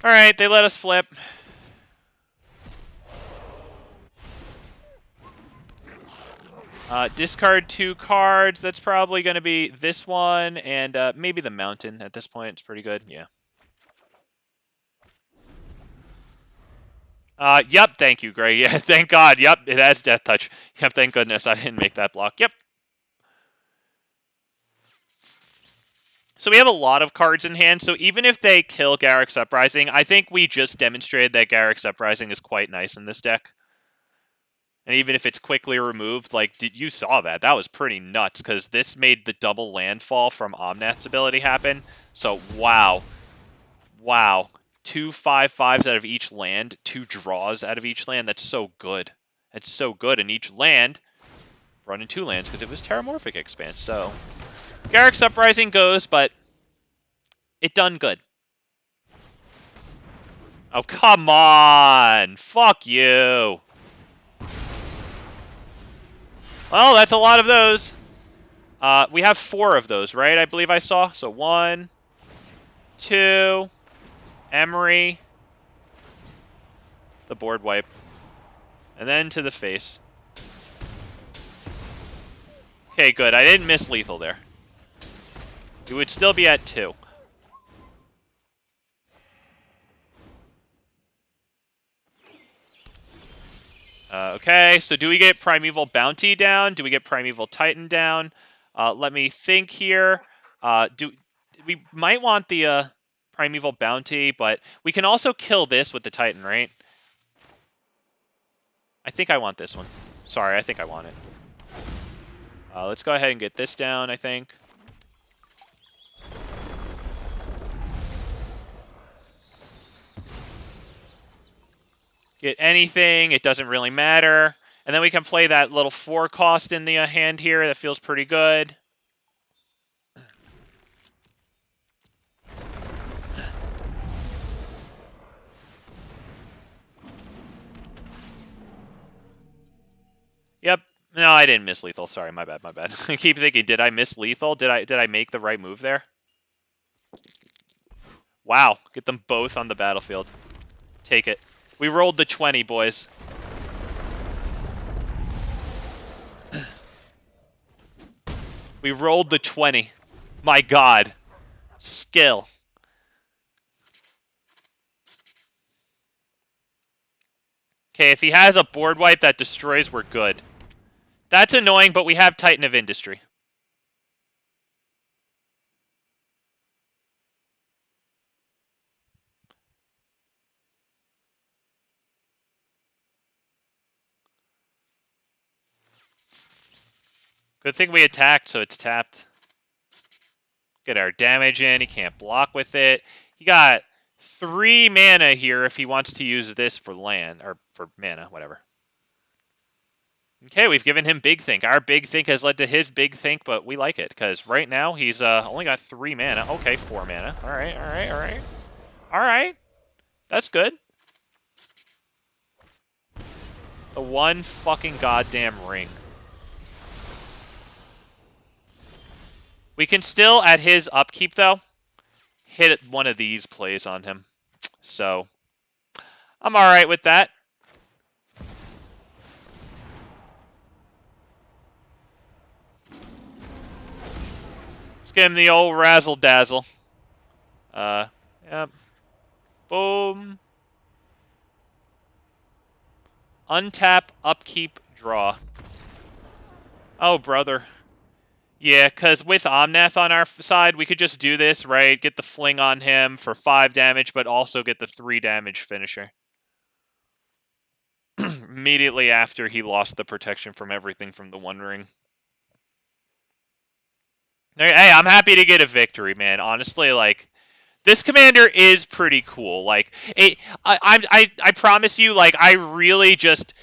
A: Alright, they let us flip. Discard 2 cards. That's probably going to be this one and maybe the Mountain at this point. It's pretty good, yeah. Yep, thank you, Gray. Yeah, thank God. Yep, it has Death Touch. Yep, thank goodness I didn't make that block. Yep. So we have a lot of cards in hand, so even if they kill Garruk's Uprising, I think we just demonstrated that Garruk's Uprising is quite nice in this deck. And even if it's quickly removed, like, you saw that. That was pretty nuts, because this made the double landfall from Omnath's ability happen. So, wow. Wow. 2 5/5s out of each land, 2 draws out of each land. That's so good. That's so good. And each land brought in 2 lands, because it was Terramorphic Expanse, so... Garruk's Uprising goes, but it done good. Oh, come on! Fuck you! Well, that's a lot of those. We have 4 of those, right? I believe I saw. So 1, 2, Emery. The board wipe. And then to the face. Okay, good. I didn't miss lethal there. You would still be at 2. Okay, so do we get Primeval Bounty down? Do we get Primeval Titan down? Let me think here. We might want the Primeval Bounty, but we can also kill this with the Titan, right? I think I want this one. Sorry, I think I want it. Let's go ahead and get this down, I think. Get anything, it doesn't really matter. And then we can play that little 4 cost in the hand here. That feels pretty good. Yep. No, I didn't miss lethal. Sorry, my bad, my bad. I keep thinking, did I miss lethal? Did I make the right move there? Wow, get them both on the battlefield. Take it. We rolled the 20, boys. We rolled the 20. My God. Skill. Okay, if he has a board wipe that destroys, we're good. That's annoying, but we have Titan of Industry. Good thing we attacked, so it's tapped. Get our damage in. He can't block with it. He got 3 mana here if he wants to use this for land, or for mana, whatever. Okay, we've given him Big Think. Our Big Think has led to his Big Think, but we like it, because right now he's only got 3 mana. Okay, 4 mana. Alright, alright, alright. Alright. That's good. The one fucking goddamn ring. We can still, at his upkeep, though, hit one of these plays on him. So, I'm alright with that. Let's give him the old razzle-dazzle. Yep. Boom. Untap, upkeep, draw. Oh, brother. Yeah, because with Omnath on our side, we could just do this, right? Get the fling on him for 5 damage, but also get the 3 damage finisher. Immediately after he lost the protection from everything from the One Ring. Hey, I'm happy to get a victory, man. Honestly, like, this commander is pretty cool. Like, I promise you, like, I really just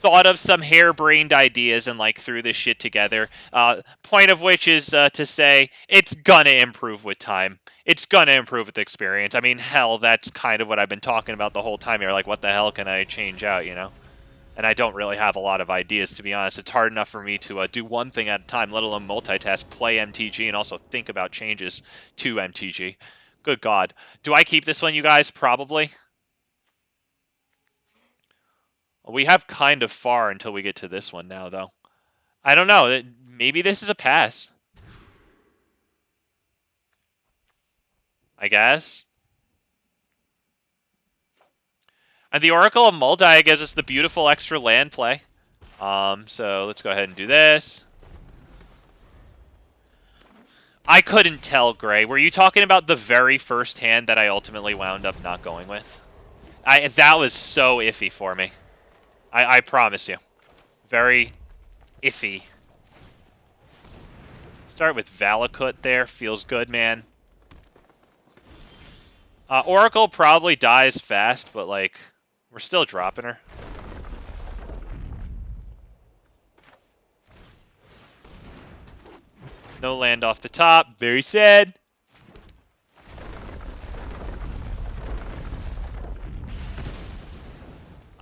A: thought of some harebrained ideas and like threw this shit together. Point of which is to say it's gonna improve with time. It's gonna improve with experience. I mean, hell, that's kind of what I've been talking about the whole time here. Like, what the hell can I change out, you know? And I don't really have a lot of ideas, to be honest. It's hard enough for me to do one thing at a time, let alone multitask, play MTG, and also think about changes to MTG. Good God. Do I keep this one, you guys? Probably. We have kind of far until we get to this one now, though. I don't know. Maybe this is a pass. I guess. And the Oracle of Muldi gives us the beautiful extra land play. So let's go ahead and do this. I couldn't tell, Gray. Were you talking about the very first hand that I ultimately wound up not going with? That was so iffy for me. I promise you. Very iffy. Start with Valakut there. Feels good, man. Oracle probably dies fast, but, like, we're still dropping her. No land off the top. Very sad.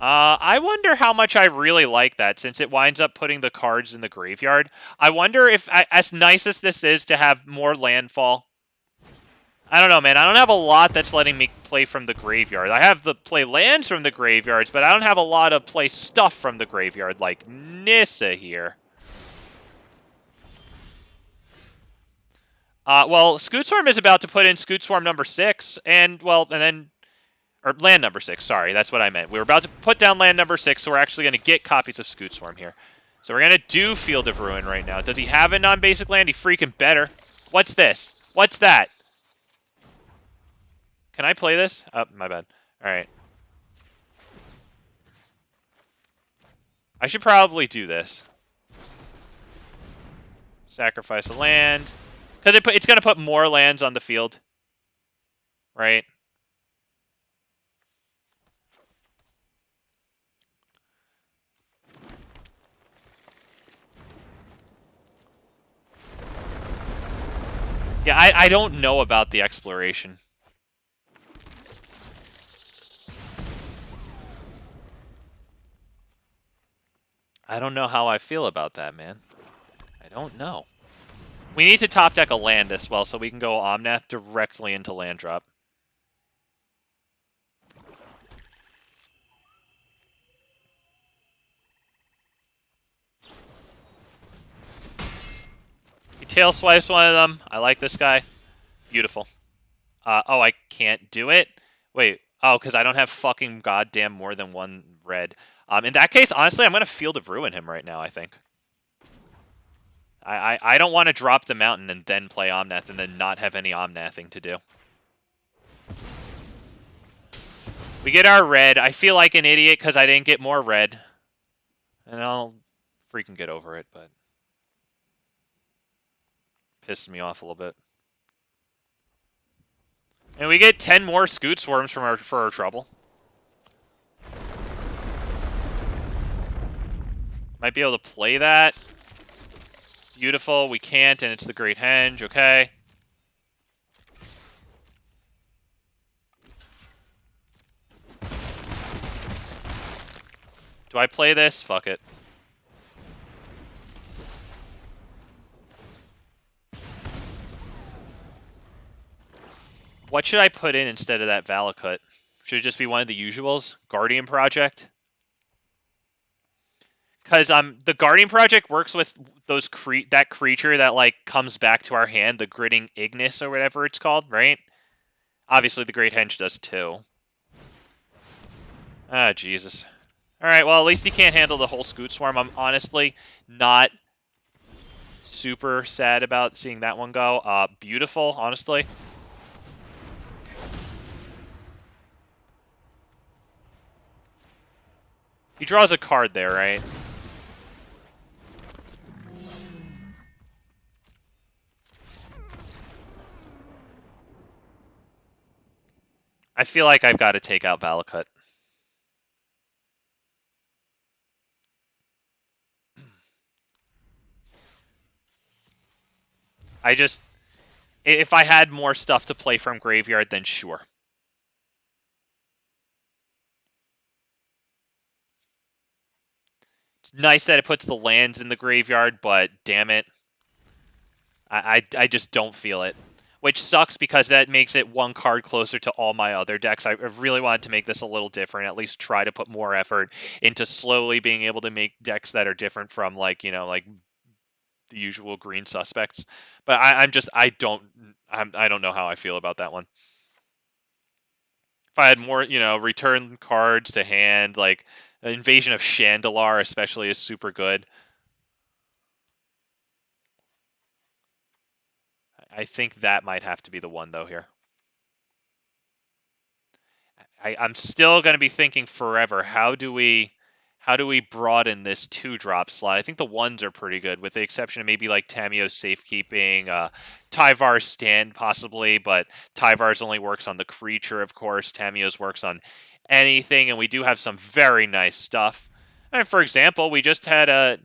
A: I wonder how much I really like that, since it winds up putting the cards in the graveyard. I wonder if, as nice as this is to have more landfall, I don't know, man. I don't have a lot that's letting me play from the graveyard. I have the play lands from the graveyards, but I don't have a lot of play stuff from the graveyard, like Nissa here. Well, Scute Swarm is about to put in Scute Swarm number 6, and then... Or land number 6, sorry, that's what I meant. We were about to put down land number 6, so we're actually going to get copies of Scute Swarm here. So we're going to do Field of Ruin right now. Does he have a non-basic land? He freaking better. What's this? What's that? Can I play this? Oh, my bad. Alright. I should probably do this. Sacrifice a land. Because it's going to put more lands on the field. Right? Yeah, I don't know about the exploration. I don't know how I feel about that, man. I don't know. We need to top deck a land as well, so we can go Omnath directly into land drop. He tail swipes one of them. I like this guy. Beautiful. Oh, I can't do it? Wait. Oh, because I don't have fucking goddamn more than one red. In that case, honestly, I'm going to Field of Ruin him right now, I think. I don't want to drop the mountain and then play Omnath and then not have any Omnathing to do. We get our red. I feel like an idiot because I didn't get more red. And I'll freaking get over it, but... Pisses me off a little bit. And we get 10 more Scute Swarms for our trouble. Might be able to play that. Beautiful. We can't, and it's the Great Henge. Okay. Do I play this? Fuck it. What should I put in instead of that Valakut? Should it just be one of the usuals? Guardian Project? Because the Guardian Project works with those that creature that like comes back to our hand, the Grinning Ignus or whatever it's called, right? Obviously the Great Henge does too. Ah, Jesus. Alright, well at least he can't handle the whole Scute Swarm. I'm honestly not super sad about seeing that one go. Beautiful, honestly. He draws a card there, right? I feel like I've got to take out Valakut. If I had more stuff to play from graveyard, then sure. It's nice that it puts the lands in the graveyard, but damn it. I just don't feel it. Which sucks because that makes it one card closer to all my other decks. I really wanted to make this a little different, at least try to put more effort into slowly being able to make decks that are different from, like, you know, like the usual green suspects. But I don't know how I feel about that one. If I had more, you know, return cards to hand, like Invasion of Chandalar especially is super good. I think that might have to be the one, though, here. I'm still going to be thinking forever, how do we broaden this 2-drop slot? I think the 1s are pretty good, with the exception of maybe like Tamio's Safekeeping, Tyvar's Stand possibly, but Tyvar's only works on the creature, of course. Tamio's works on anything, and we do have some very nice stuff. And for example, we just had a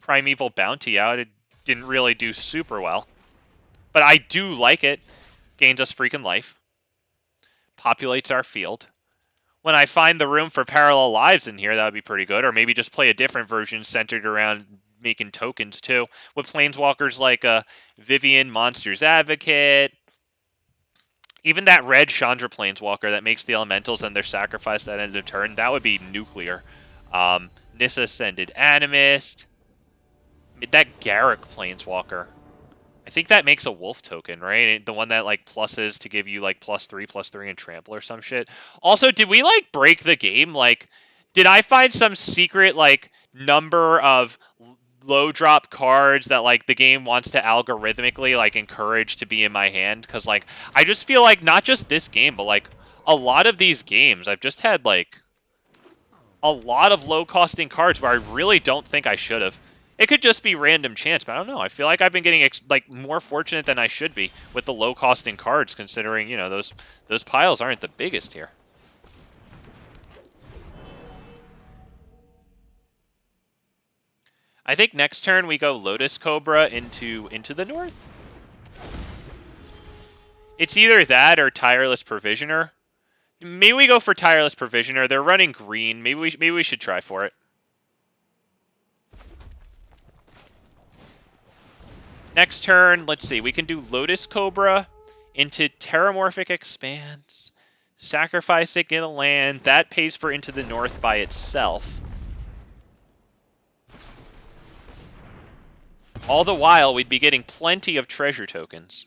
A: Primeval Bounty out. It didn't really do super well. But I do like it. Gains us freaking life. Populates our field. When I find the room for parallel lives in here, that would be pretty good. Or maybe just play a different version centered around making tokens, too. With planeswalkers like Vivian, Monster's Advocate. Even that red Chandra Planeswalker that makes the elementals and their sacrifice at the end of the turn, that would be nuclear. Nissa Ascended Animist. That Garruk Planeswalker. I think that makes a wolf token, right? The one that like pluses to give you like +3/+3 and trample or some shit. Also, did we like break the game? Like, did I find some secret like number of low drop cards that like the game wants to algorithmically like encourage to be in my hand? Because like I just feel like not just this game, but like a lot of these games, I've just had like a lot of low costing cards where I really don't think I should have. It could just be random chance, but I don't know. I feel like I've been getting like more fortunate than I should be with the low costing cards, considering, you know, those piles aren't the biggest here. I think next turn we go Lotus Cobra into the north. It's either that or Tireless Provisioner. Maybe we go for Tireless Provisioner. They're running green. Maybe we should try for it. Next turn, let's see, we can do Lotus Cobra into Terramorphic Expanse, sacrifice it, get a land. That pays for Into the North by itself. All the while, we'd be getting plenty of treasure tokens.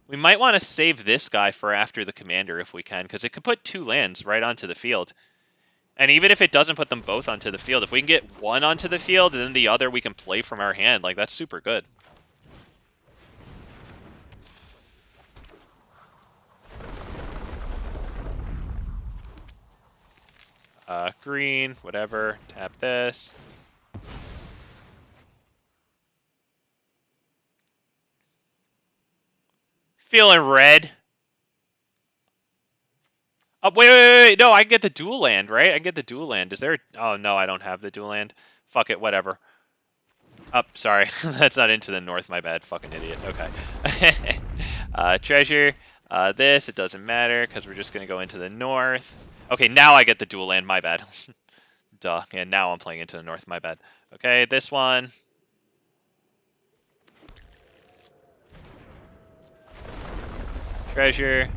A: We might want to save this guy for after the commander if we can, because it could put 2 lands right onto the field. And even if it doesn't put them both onto the field, if we can get one onto the field and then the other we can play from our hand, like that's super good. Green, whatever, tap this. Feeling red. Oh, wait. No, I can get the dual land, right? I can get the dual land. Is there... Oh, no, I don't have the dual land. Fuck it, whatever. Oh, sorry. That's not Into the North, my bad. Fucking idiot. Okay. Treasure. This, it doesn't matter, because we're just going to go Into the North. Okay, now I get the dual land, my bad. Duh. And now I'm playing Into the North, my bad. Okay, this one. Treasure.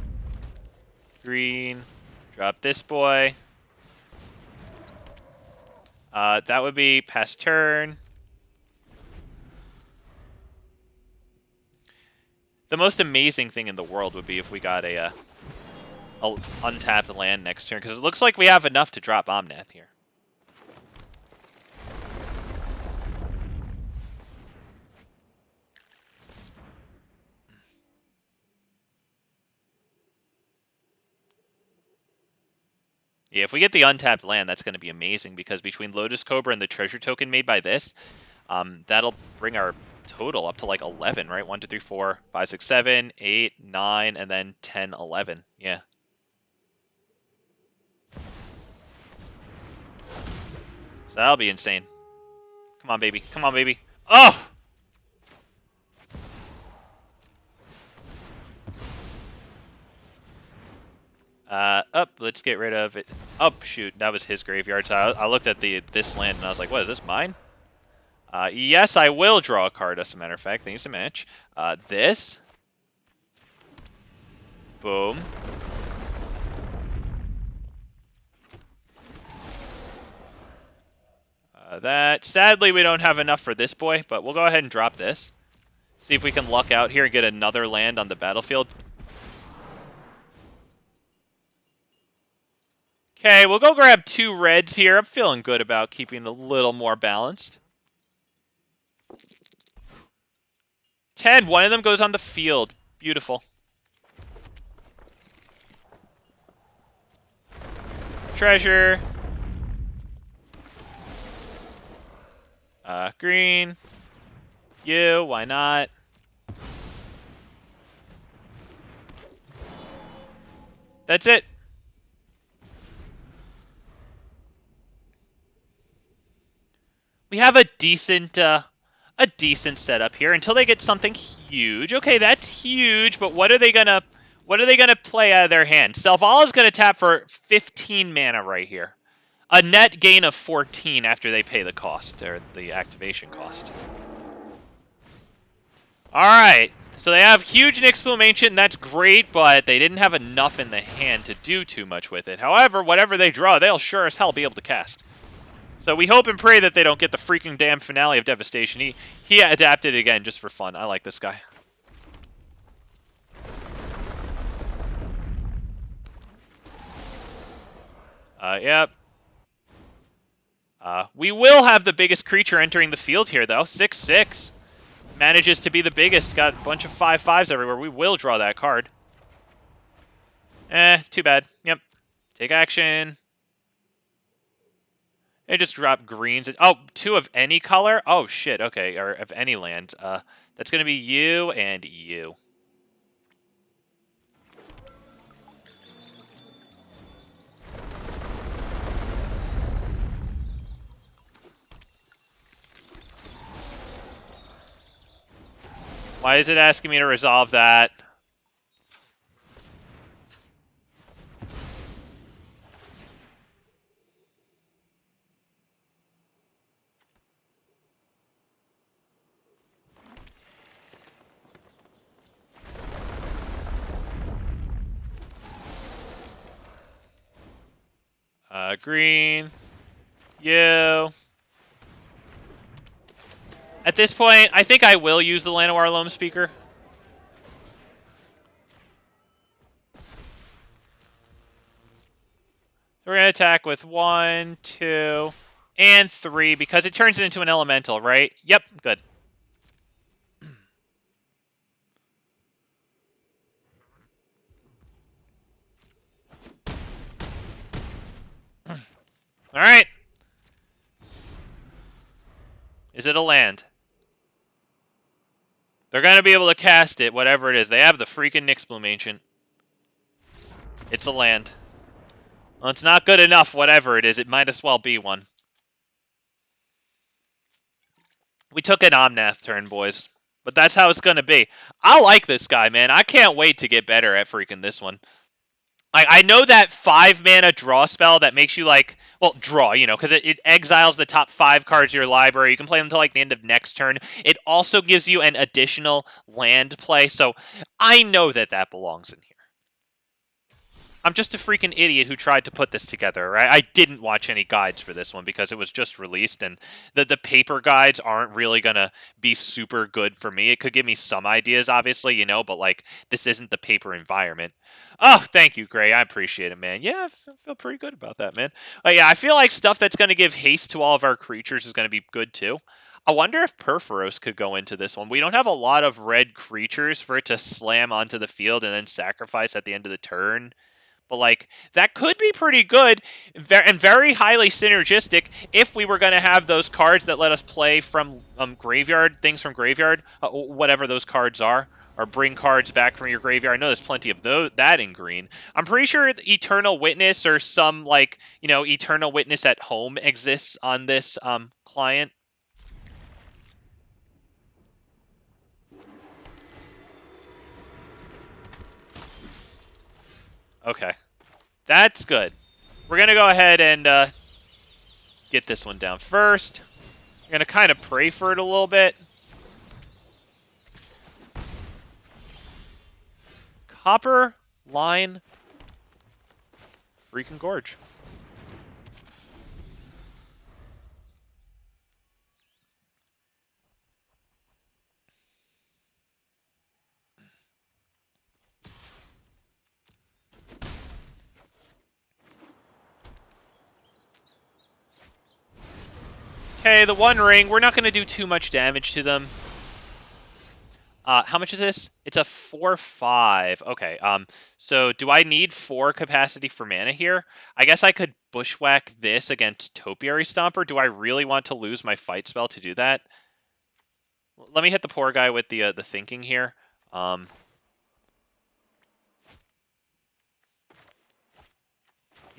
A: Green. Drop this boy. That would be past turn. The most amazing thing in the world would be if we got a untapped land next turn, because it looks like we have enough to drop Omnath here. Yeah, if we get the untapped land, that's going to be amazing, because between Lotus Cobra and the treasure token made by this, that'll bring our total up to like 11, right? 1, 2, 3, 4, 5, 6, 7, 8, 9, and then 10, 11. Yeah. So that'll be insane. Come on, baby. Come on, baby. Oh! Let's get rid of it. Oh, shoot, that was his graveyard. So I looked at this land and I was like, what, is this mine? Yes, I will draw a card, as a matter of fact. Thanks so much. This. Boom. That. Sadly, we don't have enough for this boy, but we'll go ahead and drop this. See if we can luck out here and get another land on the battlefield. Okay, we'll go grab 2 reds here. I'm feeling good about keeping a little more balanced. 10. One of them goes on the field. Beautiful. Treasure. Green. You, why not? That's it. We have a decent setup here until they get something huge. Okay, that's huge, but what are they gonna play out of their hand? Selvala is gonna tap for 15 mana right here. A net gain of 14 after they pay the cost, or the activation cost. Alright, so they have huge Exclamation, that's great, but they didn't have enough in the hand to do too much with it. However, whatever they draw, they'll sure as hell be able to cast. So we hope and pray that they don't get the freaking damn finale of Devastation. He adapted again just for fun. I like this guy. Yep. We will have the biggest creature entering the field here, though. 6/6. Manages to be the biggest. Got a bunch of 5/5s everywhere. We will draw that card. Too bad. Yep. Take action. They just drop greens. Oh, 2 of any color? Oh, shit. Okay, or of any land. That's going to be you and you. Why is it asking me to resolve that? Green. You. At this point, I think I will use the Llanowar Loam Speaker. We're going to attack with 1, 2, and 3, because it turns it into an elemental, right? Yep, good. Alright. Is it a land? They're going to be able to cast it, whatever it is. They have the freaking Exclamation. It's a land. Well, it's not good enough, whatever it is. It might as well be one. We took an Omnath turn, boys. But that's how it's going to be. I like this guy, man. I can't wait to get better at freaking this one. Like, I know that 5-mana draw spell that makes you, like, well, draw, you know, because it exiles the top 5 cards of your library. You can play them until, like, the end of next turn. It also gives you an additional land play, so I know that that belongs in here. I'm just a freaking idiot who tried to put this together, right? I didn't watch any guides for this one because it was just released, and the paper guides aren't really going to be super good for me. It could give me some ideas, obviously, you know, but, like, this isn't the paper environment. Oh, thank you, Gray. I appreciate it, man. Yeah, I feel pretty good about that, man. Yeah, I feel like stuff that's going to give haste to all of our creatures is going to be good, too. I wonder if Perforos could go into this one. We don't have a lot of red creatures for it to slam onto the field and then sacrifice at the end of the turn. But, like, that could be pretty good and very highly synergistic if we were going to have those cards that let us play from graveyard, things from graveyard, whatever those cards are, or bring cards back from your graveyard. I know there's plenty of that in green. I'm pretty sure Eternal Witness or some, like, you know, Eternal Witness at home exists on this client. Okay. That's good. We're going to go ahead and get this one down first. I'm going to kind of pray for it a little bit. Copper Line freaking Gorge. Okay, the One Ring. We're not going to do too much damage to them. How much is this? It's a 4/5. Okay, so do I need 4 capacity for mana here? I guess I could bushwhack this against Topiary Stomper. Do I really want to lose my fight spell to do that? Let me hit the poor guy with the thinking here. Yeah,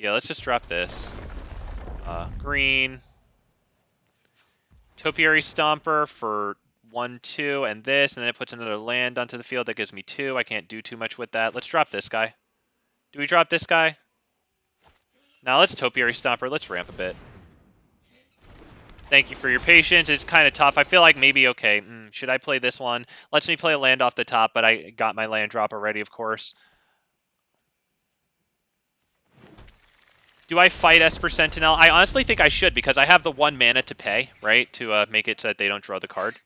A: let's just drop this. Green. Topiary Stomper for 1, 2, and this, and then it puts another land onto the field. That gives me 2. I can't do too much with that. Let's drop this guy. Do we drop this guy? Now let's Topiary Stomper. Let's ramp a bit. Thank you for your patience. It's kind of tough. I feel like maybe, okay, should I play this one? Lets me play a land off the top, but I got my land drop already, of course. Do I fight Esper Sentinel? I honestly think I should, because I have the 1 mana to pay, right? To make it so that they don't draw the card.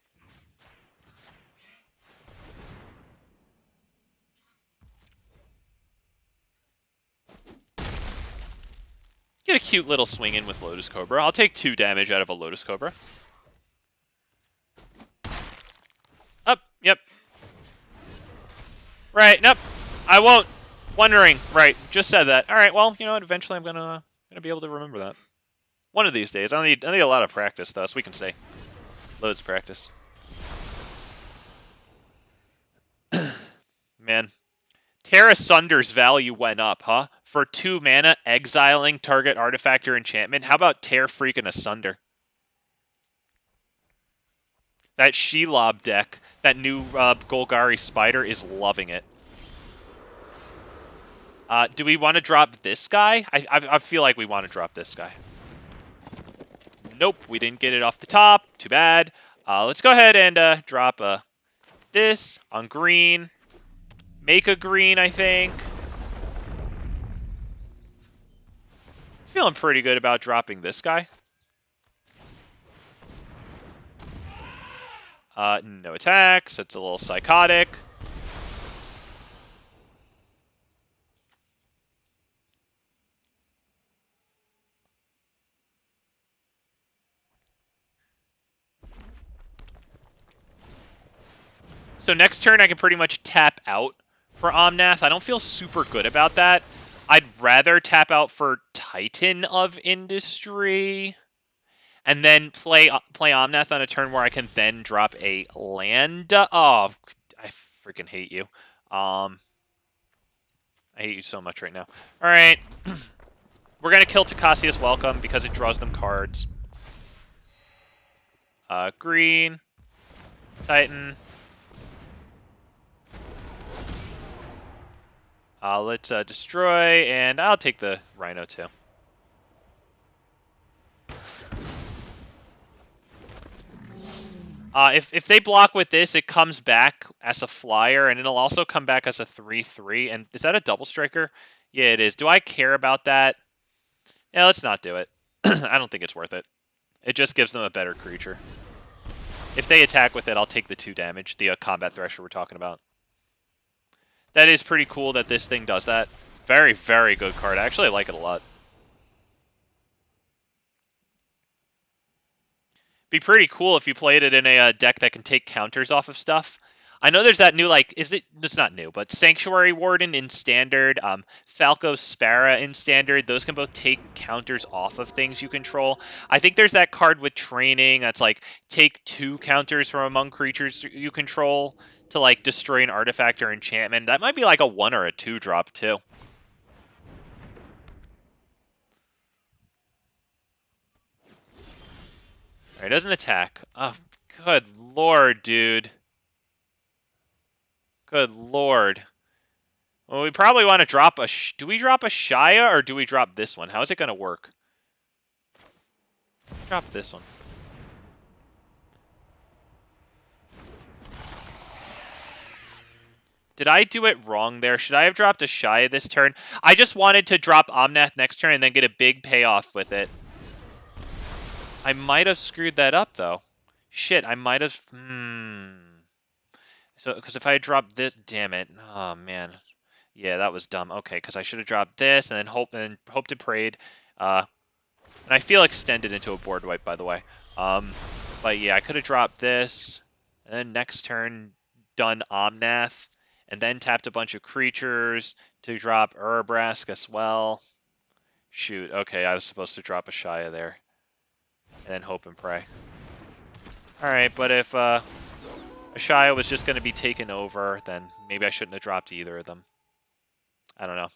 A: Get a cute little swing in with Lotus Cobra. I'll take 2 damage out of a Lotus Cobra. Up, yep. Right, nope. I won't. Wondering. Right, just said that. All right, well, you know what? Eventually I'm gonna be able to remember that. One of these days. I need a lot of practice, though, so we can say. Loads of practice. Man. Terra Sunder's value went up, huh? For 2 mana, exiling target artifact or enchantment. How about Tear freaking Asunder? That Shelob deck, that new Golgari Spider, is loving it. Do we want to drop this guy? I feel like we want to drop this guy. Nope, we didn't get it off the top. Too bad. Let's go ahead and drop this on green. Make a green, I think. Feeling pretty good about dropping this guy. No attacks. It's a little psychotic. So next turn I can pretty much tap out for Omnath. I don't feel super good about that. I'd rather tap out for Titan of Industry and then play Omnath on a turn where I can then drop a land. Oh, I freaking hate you. I hate you so much right now. All right. We're going to kill Takasia's Welcome because it draws them cards. Green. Titan. Let's destroy, and I'll take the Rhino too. If they block with this, it comes back as a flyer, and it'll also come back as a 3/3. And is that a double striker? Yeah, it is. Do I care about that? Yeah, let's not do it. I don't think it's worth it. It just gives them a better creature. If they attack with it, I'll take the 2 damage, the Combat Thresher we're talking about. That is pretty cool that this thing does that. Very, very good card. I actually like it a lot. Be pretty cool if you played it in a deck that can take counters off of stuff. I know there's that new, like, it's not new, but Sanctuary Warden in Standard, Falco Spara in Standard, those can both take counters off of things you control. I think there's that card with Training that's like, take 2 counters from among creatures you control to, like, destroy an artifact or enchantment. That might be like a 1 or a 2 drop, too. Alright, doesn't attack. Oh, good lord, dude. Good lord. Well, we probably want to drop a... do we drop a Shia, or do we drop this one? How is it going to work? Drop this one. Did I do it wrong there? Should I have dropped a Shia this turn? I just wanted to drop Omnath next turn and then get a big payoff with it. I might have screwed that up, though. Shit, I might have... So, because if I had dropped this... Damn it. Oh, man. Yeah, that was dumb. Okay, because I should have dropped this and then hoped and prayed. And I feel extended into a board wipe, by the way. But yeah, I could have dropped this, and then next turn done Omnath, and then tapped a bunch of creatures to drop Urabrask as well. Shoot, okay, I was supposed to drop a Shia there. And then hope and pray. Alright, but if a Shia was just going to be taken over, then maybe I shouldn't have dropped either of them. I don't know.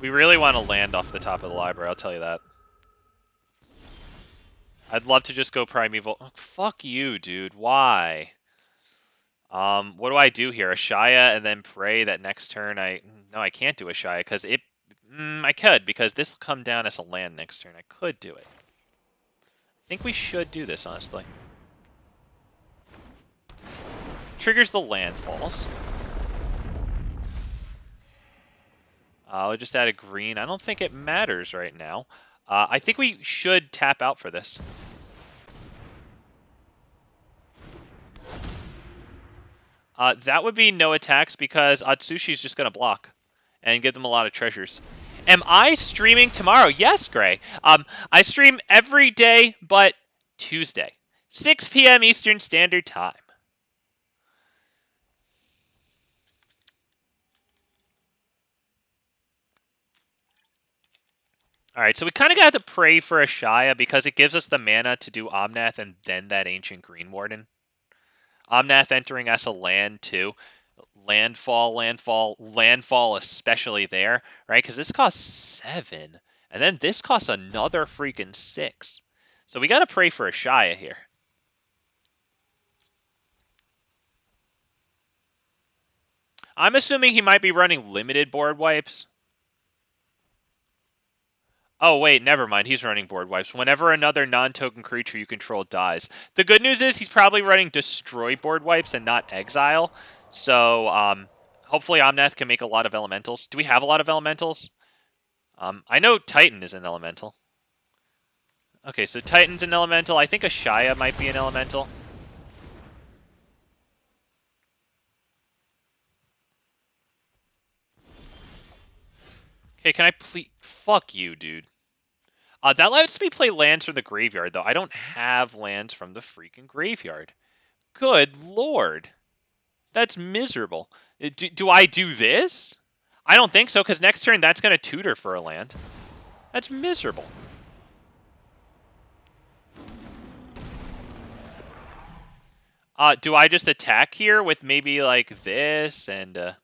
A: We really want to land off the top of the library, I'll tell you that. I'd love to just go Primeval. Oh, fuck you, dude. Why? What do I do here? Ashaya and then pray that next turn No, I can't do Ashaya because it... I could, because this will come down as a land next turn. I could do it. I think we should do this, honestly. Triggers the landfalls. I'll just add a green. I don't think it matters right now. I think we should tap out for this. That would be no attacks because Atsushi's just going to block and give them a lot of treasures. Am I streaming tomorrow? Yes, Gray. I stream every day but Tuesday, 6 p.m. Eastern Standard Time. All right, so we kind of got to pray for Ashaya because it gives us the mana to do Omnath and then that Ancient Green Warden. Omnath entering as a land too. Landfall especially there, right? Because this costs 7, and then this costs another freaking 6. So we got to pray for Ashaya here. I'm assuming he might be running limited board wipes. Oh, wait, never mind. He's running board wipes. Whenever another non-token creature you control dies. The good news is he's probably running destroy board wipes and not exile. So, hopefully Omnath can make a lot of elementals. Do we have a lot of elementals? I know Titan is an elemental. Okay, so Titan's an elemental. I think Ashaya might be an elemental. Okay, can I please... Fuck you, dude. That lets me play lands from the graveyard, though. I don't have lands from the freaking graveyard. Good lord. That's miserable. Do I do this? I don't think so, because next turn that's going to tutor for a land. That's miserable. Do I just attack here with maybe like this and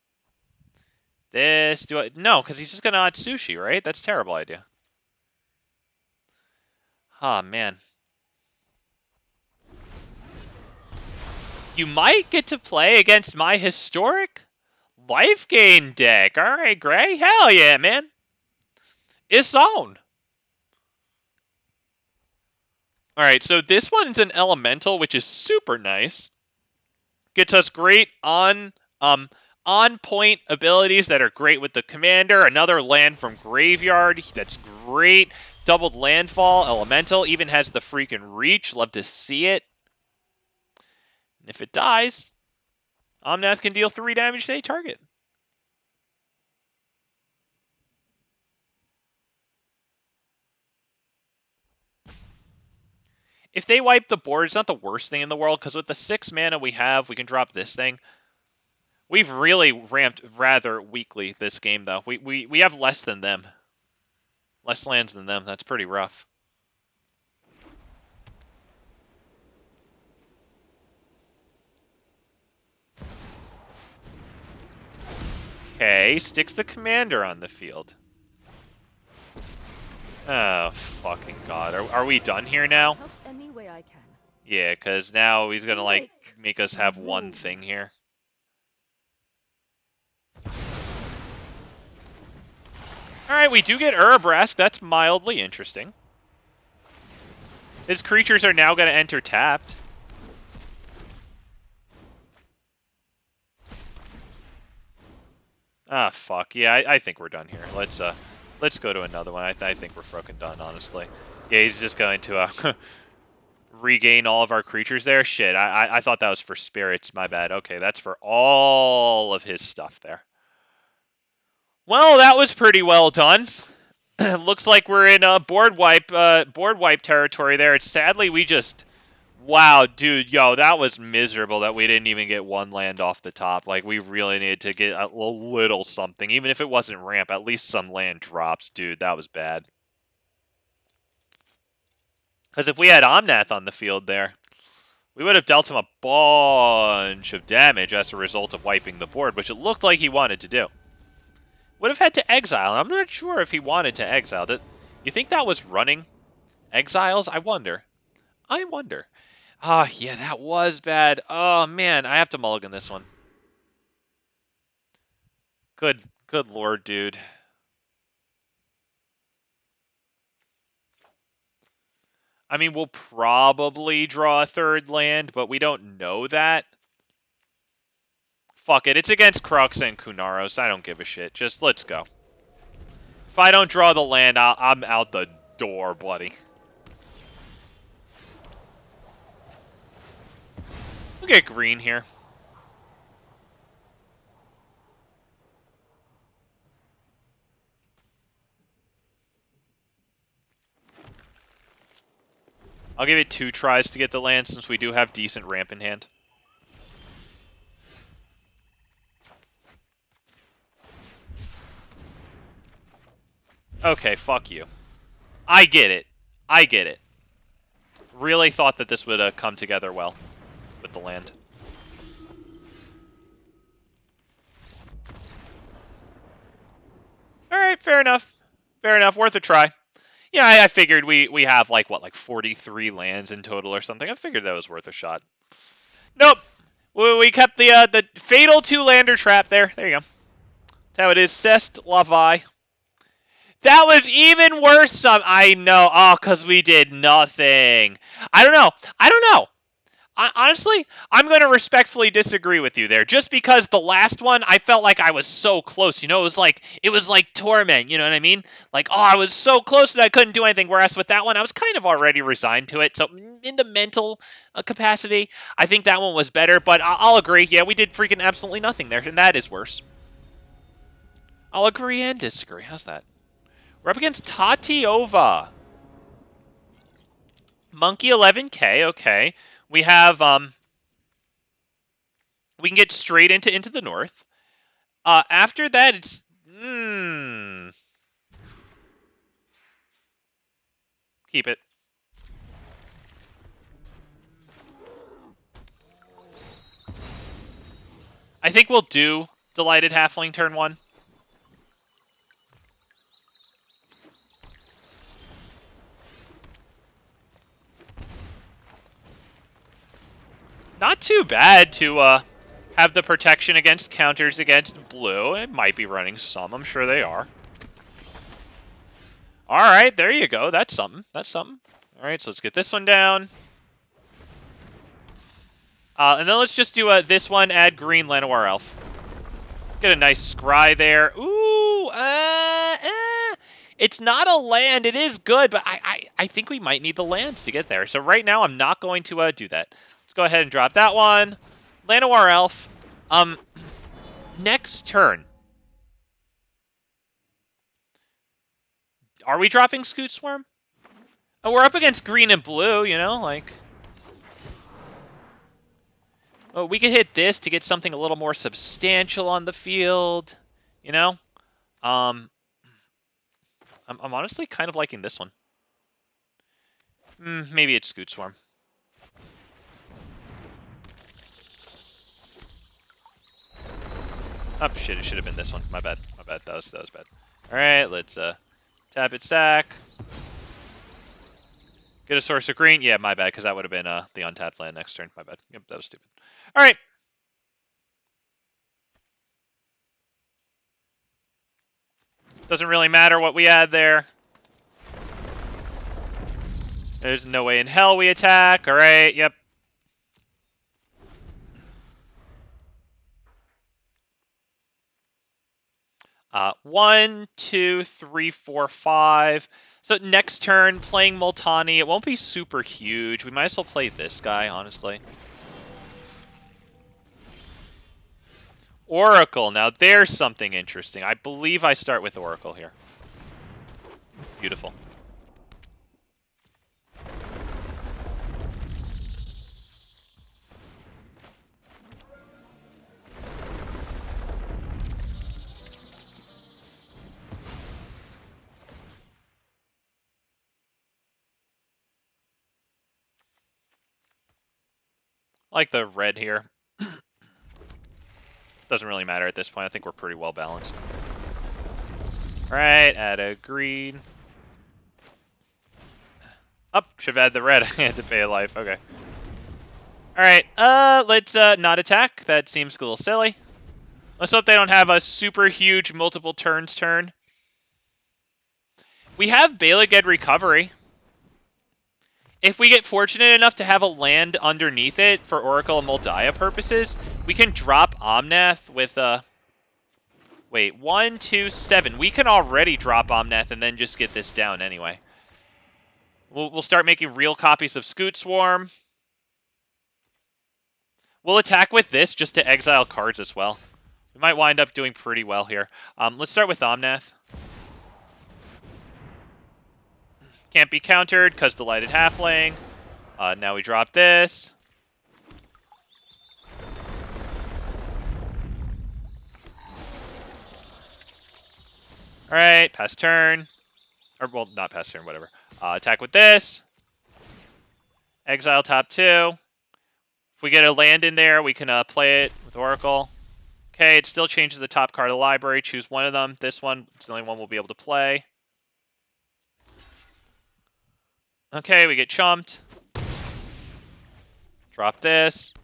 A: this? No, because he's just going to Atsushi, right? That's a terrible idea. Oh, man. You might get to play against my historic life gain deck. All right, Gray. Hell yeah, man. It's on. All right, so this one's an elemental, which is super nice. Gets us great on-point abilities that are great with the commander. Another land from graveyard. That's great. Doubled landfall. Elemental even has the freaking reach. Love to see it. And if it dies, Omnath can deal 3 damage to any target. If they wipe the board, it's not the worst thing in the world, because with the 6 mana we have, we can drop this thing. We've really ramped rather weakly this game, though. We have less than them. Less lands than them. That's pretty rough. Okay, sticks the commander on the field. Oh, fucking God. Are we done here now?
B: Help any way I can.
A: Yeah, because now he's going to, like, make us have one thing here. Alright, we do get Urabrask. That's mildly interesting. His creatures are now going to enter tapped. Ah, fuck. Yeah, I think we're done here. Let's go to another one. I think we're fucking done, honestly. Yeah, he's just going to regain all of our creatures there. Shit, I thought that was for spirits. My bad. Okay, that's for all of his stuff there. Well, that was pretty well done. Looks like we're in board wipe territory there. Sadly, we just... Wow, dude, yo, that was miserable that we didn't even get one land off the top. Like, we really needed to get a little something. Even if it wasn't ramp, at least some land drops. Dude, that was bad. Because if we had Omnath on the field there, we would have dealt him a bunch of damage as a result of wiping the board, which it looked like he wanted to do. Would have had to exile. I'm not sure if he wanted to exile. You think that was running exiles? I wonder. I wonder. Ah, yeah, that was bad. Oh, man, I have to mulligan this one. Good lord, dude. I mean, we'll probably draw a third land, but we don't know that. Fuck it. It's against Crux and Kunaros. I don't give a shit. Just let's go. If I don't draw the land, I'm out the door, buddy. We'll get green here. I'll give it 2 tries to get the land since we do have decent ramp in hand. Okay, fuck you. I get it. I get it. Really thought that this would come together well with the land. Alright, fair enough. Fair enough. Worth a try. Yeah, I figured we have like 43 lands in total or something. I figured that was worth a shot. Nope. We kept the fatal 2-lander trap there. There you go. That's how it is. Cest Lavai. That was even worse. I know. Oh, because we did nothing. I don't know. Honestly, I'm going to respectfully disagree with you there. Just because the last one, I felt like I was so close. You know, it was like torment. You know what I mean? Like, oh, I was so close that I couldn't do anything. Whereas with that one, I was kind of already resigned to it. So in the mental capacity, I think that one was better. But I'll agree. Yeah, we did freaking absolutely nothing there, and that is worse. I'll agree and disagree. How's that? We're up against Tatiova. Monkey 11k. Okay. We have, we can get straight into the north. After that, it's, keep it. I think we'll do Delighted Halfling turn 1. Not too bad to have the protection against counters against blue. It might be running some. I'm sure they are. All right, there you go. That's something. That's something. All right, so let's get this one down. And then let's just do this one, add green Llanowar Elf. Get a nice scry there. Ooh, it's not a land. It is good, but I think we might need the lands to get there. So right now, I'm not going to do that. Let's go ahead and drop that one. Llanowar Elf. Next turn. Are we dropping Scute Swarm? Oh, we're up against green and blue, you know, like... Oh, we could hit this to get something a little more substantial on the field, you know? I'm honestly kind of liking this one. Maybe it's Scute Swarm. Oh, shit, it should have been this one. My bad. My bad. That was bad. Alright, let's tap it stack. Get a source of green. Yeah, my bad, because that would have been the untapped land next turn. My bad. Yep, that was stupid. Alright. Doesn't really matter what we add there. There's no way in hell we attack. Alright, yep. One, two, three, four, five. So next turn, playing Multani. It won't be super huge. We might as well play this guy, honestly. Oracle. Now, there's something interesting. I believe I start with Oracle here. Beautiful. I like the red here. Doesn't really matter at this point. I think we're pretty well balanced. Right, add a green. Up, should have had the red. I had to pay a life. Okay. Alright, let's not attack. That seems a little silly. Let's hope they don't have a super huge multiple turns turn. We have Balaged Recovery. If we get fortunate enough to have a land underneath it for Oracle and Moldiah purposes, we can drop Omnath with a... Wait, 1, 2, 7. We can already drop Omnath and then just get this down anyway. We'll start making real copies of Scute Swarm. We'll attack with this just to exile cards as well. We might wind up doing pretty well here. Let's start with Omnath. Can't be countered because Delighted Halfling. Now we drop this. Alright, pass turn. Or, well, not pass turn, whatever. Attack with this. Exile top 2. If we get a land in there, we can play it with Oracle. Okay, it still changes the top card of the library. Choose one of them. This one, it's the only one we'll be able to play. Okay, we get chumped. Drop this.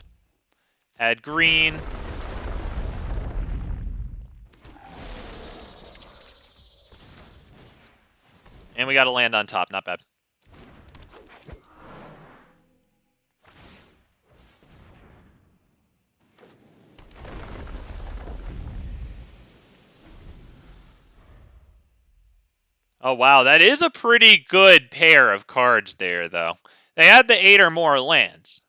A: Add green. And we got to land on top. Not bad. Oh, wow. That is a pretty good pair of cards there, though. They had the 8 or more lands.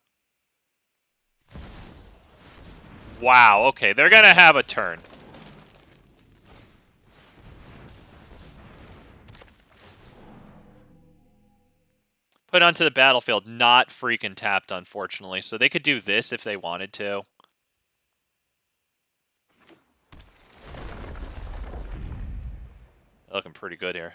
A: Wow, okay. They're going to have a turn. Put onto the battlefield. Not freaking tapped, unfortunately. So they could do this if they wanted to. They're looking pretty good here.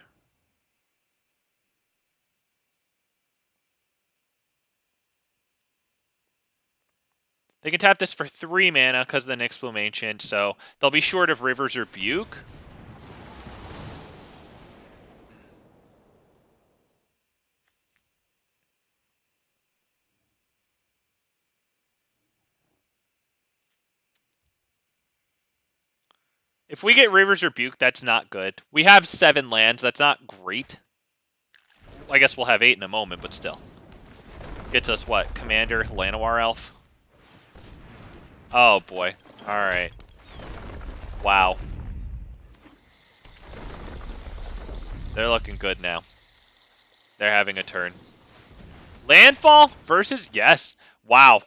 A: They can tap this for 3 mana because of the Nyxbloom Ancient, so they'll be short of River's Rebuke. If we get River's Rebuke, that's not good. We have 7 lands. That's not great. I guess we'll have 8 in a moment, but still. Gets us what? Commander, Llanowar Elf? Oh, boy. Alright. Wow. They're looking good now. They're having a turn. Landfall versus... Yes. Wow.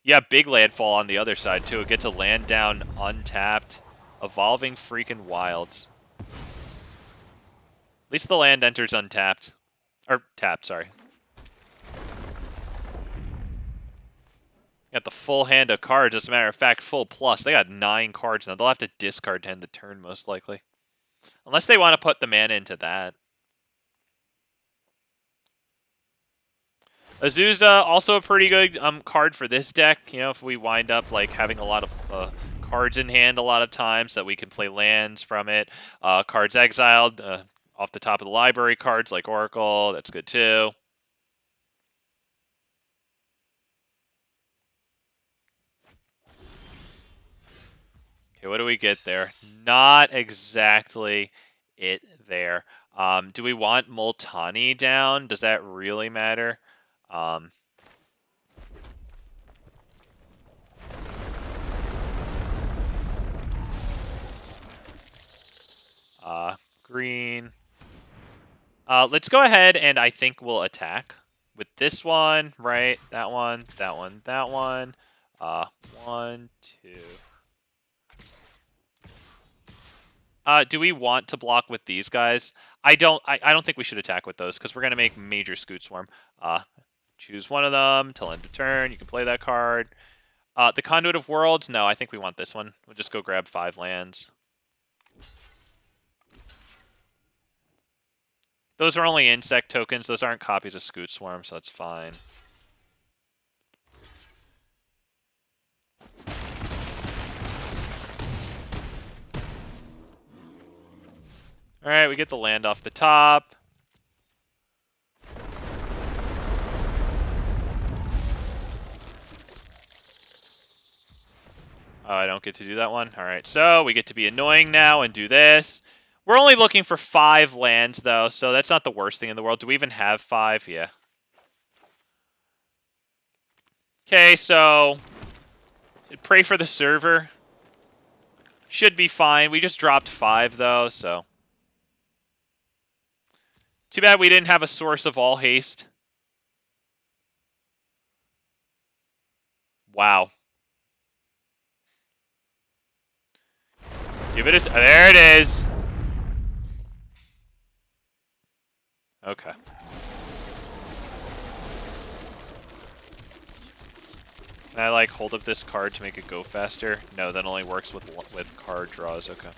A: Yeah, big landfall on the other side, too. It gets a land down untapped. Evolving freaking Wilds. At least the land enters untapped. Or tapped, sorry. Got the full hand of cards. As a matter of fact, full plus. They got 9 cards now. They'll have to discard to end the turn, most likely. Unless they want to put the mana into that. Azusa, also a pretty good card for this deck. You know, if we wind up like having a lot of cards in hand a lot of times that we can play lands from it. Cards exiled off the top of the library cards like Oracle. That's good too. Okay, what do we get there? Not exactly it there. Do we want Multani down? Does that really matter? Green. Let's go ahead and I think we'll attack with this one, right? That one, that one, that one. 1, 2. Do we want to block with these guys? I don't think we should attack with those because we're gonna make major Scute Swarm. Choose one of them till end of turn. You can play that card. The Conduit of Worlds. No, I think we want this one. We'll just go grab 5 lands. Those are only insect tokens. Those aren't copies of Scute Swarm, so that's fine. Alright, we get the land off the top. Oh, I don't get to do that one? Alright, so we get to be annoying now and do this. We're only looking for 5 lands, though, so that's not the worst thing in the world. Do we even have 5? Yeah. Okay, so pray for the server. Should be fine. We just dropped 5, though, so. Too bad we didn't have a source of all haste. Wow. Give it a... There it is! Okay. Can I, like, hold up this card to make it go faster? No, that only works with card draws. Okay.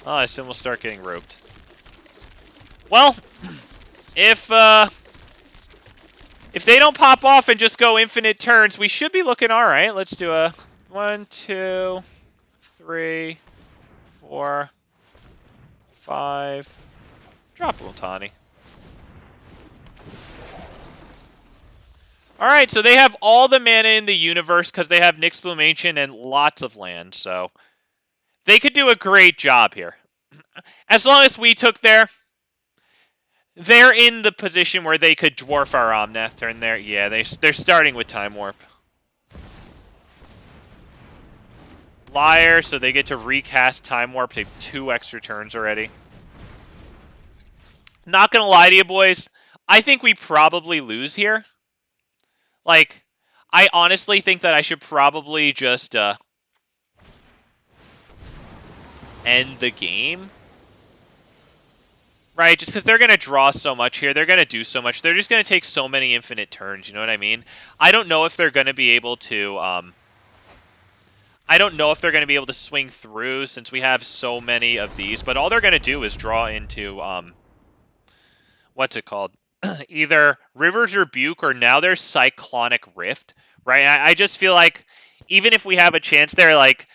A: Oh, I assume we'll start getting roped. Well, if they don't pop off and just go infinite turns, we should be looking all right. Let's do a 1, 2, 3, 4, 5. Drop Ultani. All right, so they have all the mana in the universe because they have Nyxbloom and lots of land, so they could do a great job here. As long as we took they're in the position where they could dwarf our Omnath turn there. Yeah, they're starting with Time Warp. Liar, so they get to recast Time Warp, take 2 extra turns already. Not gonna lie to you, boys. I think we probably lose here. Like, I honestly think that I should probably just end the game. Right, just because they're going to draw so much here. They're going to do so much. They're just going to take so many infinite turns, you know what I mean? I don't know if they're going to be able to... I don't know if they're going to be able to swing through since we have so many of these. But all they're going to do is draw into... what's it called? Either River's Rebuke or now there's Cyclonic Rift, right? I just feel like even if we have a chance there, like...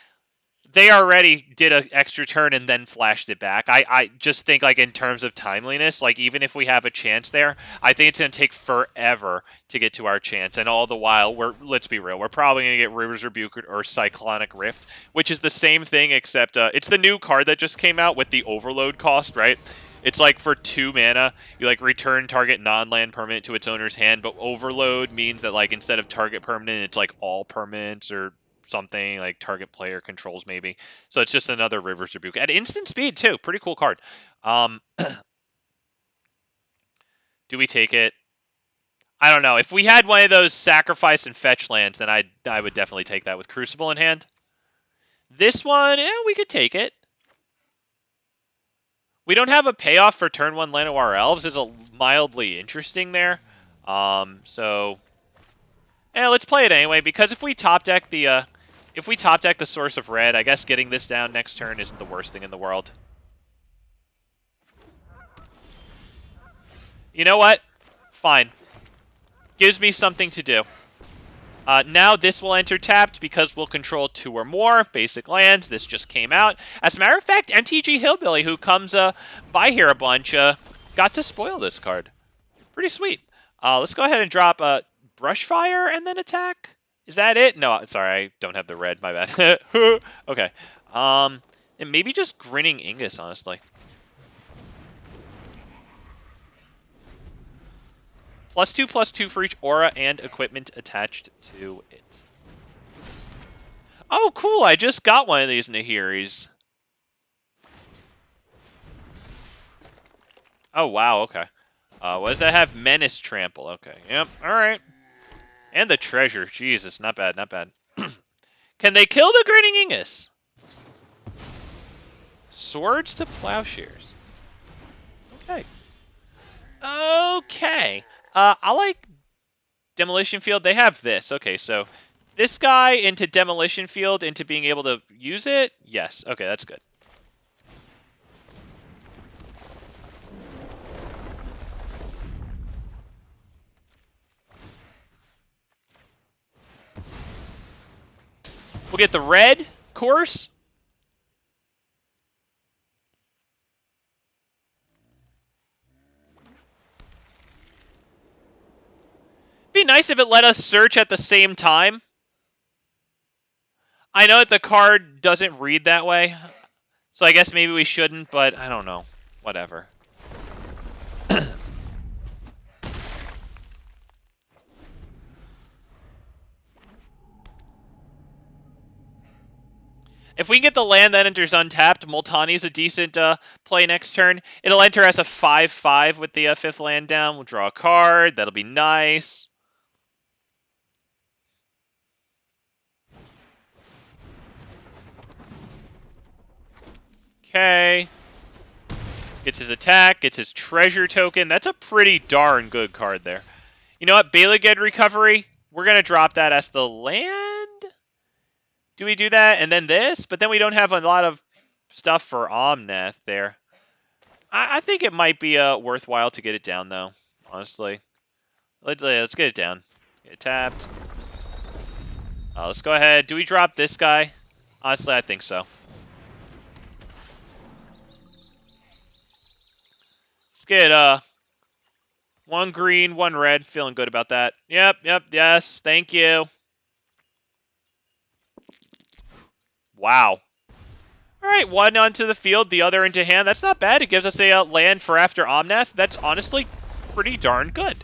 A: They already did an extra turn and then flashed it back. I just think, like, in terms of timeliness, like, even if we have a chance there, I think it's going to take forever to get to our chance. And all the while, let's be real, we're probably going to get River's Rebuke or Cyclonic Rift, which is the same thing, except it's the new card that just came out with the overload cost, right? It's like for 2 mana, you like return target non-land permanent to its owner's hand, but overload means that, like, instead of target permanent, it's like all permanents or something like target player controls maybe. So it's just another River's Rebuke at instant speed too. Pretty cool card. Do we take it? I don't know. If we had one of those sacrifice and fetch lands, then I would definitely take that with Crucible in hand. This one, yeah, we could take it. We don't have a payoff for turn 1 Llanowar Elves. It's a mildly interesting there. So yeah, let's play it anyway, because if we top deck the Source of Red, I guess getting this down next turn isn't the worst thing in the world. You know what? Fine. Gives me something to do. Now this will enter tapped because we'll control 2 or more basic lands. This just came out. As a matter of fact, MTG Hillbilly, who comes by here a bunch, got to spoil this card. Pretty sweet. Let's go ahead and drop Brushfire and then attack. Is that it? No, sorry, I don't have the red. My bad. Okay. And maybe just Grinning Ignus, honestly. +2/+2 for each aura and equipment attached to it. Oh, cool! I just got one of these Nahiris. Oh, wow, okay. What does that have? Menace Trample. Okay, yep, alright. And the treasure. Jesus, not bad, not bad. Can they kill the Grinning Ignus? Swords to Plowshares. Okay. Okay. I like Demolition Field. They have this. Okay, so this guy into Demolition Field into being able to use it? Yes. Okay, that's good. We'll get the red course. be nice if it let us search at the same time. I know that the card doesn't read that way, so I guess maybe we shouldn't, but I don't know. Whatever. If we can get the land that enters untapped, Multani's a decent play next turn. It'll enter as a 5/5 with the 5th land down. We'll draw a card. That'll be nice. Okay. Gets his attack, gets his treasure token. That's a pretty darn good card there. You know what? Baliged Recovery. We're going to drop that as the land. Do we do that and then this? But then we don't have a lot of stuff for Omnath there. I think it might be worthwhile to get it down, though, honestly. Let's get it down. Get it tapped. Let's go ahead. Do we drop this guy? Honestly, I think so. Let's get 1 green, 1 red. Feeling good about that. Yep, yes. Thank you. Wow. All right, 1 onto the field, the other into hand. That's not bad. It gives us a land for after Omnath. That's honestly pretty darn good.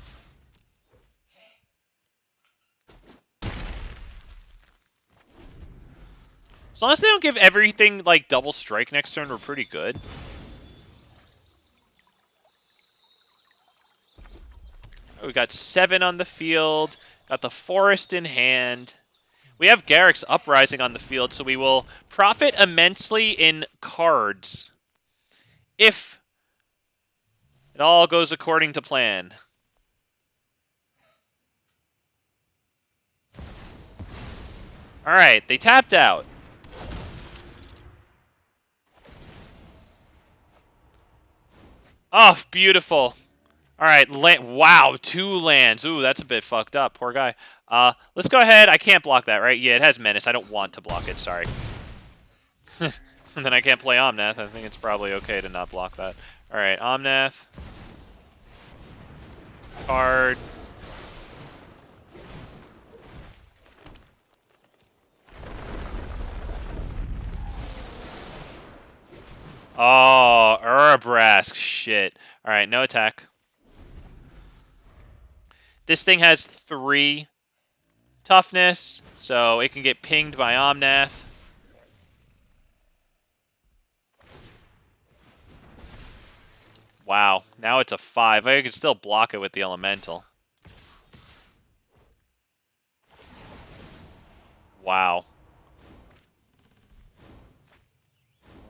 A: As long as they don't give everything like double strike next turn, we're pretty good. We got 7 on the field. Got the Forest in hand. We have Garruk's Uprising on the field, so we will profit immensely in cards if it all goes according to plan. All right, they tapped out. Oh, beautiful. All right, wow, 2 lands. Ooh, that's a bit fucked up. Poor guy. Let's go ahead. I can't block that, right? Yeah, it has Menace. I don't want to block it. Sorry. And then I can't play Omnath. I think it's probably okay to not block that. All right, Omnath. Card. Oh, Urabrask. Shit. All right, no attack. This thing has 3 toughness, so it can get pinged by Omnath. Wow, now it's a 5. I can still block it with the Elemental. Wow.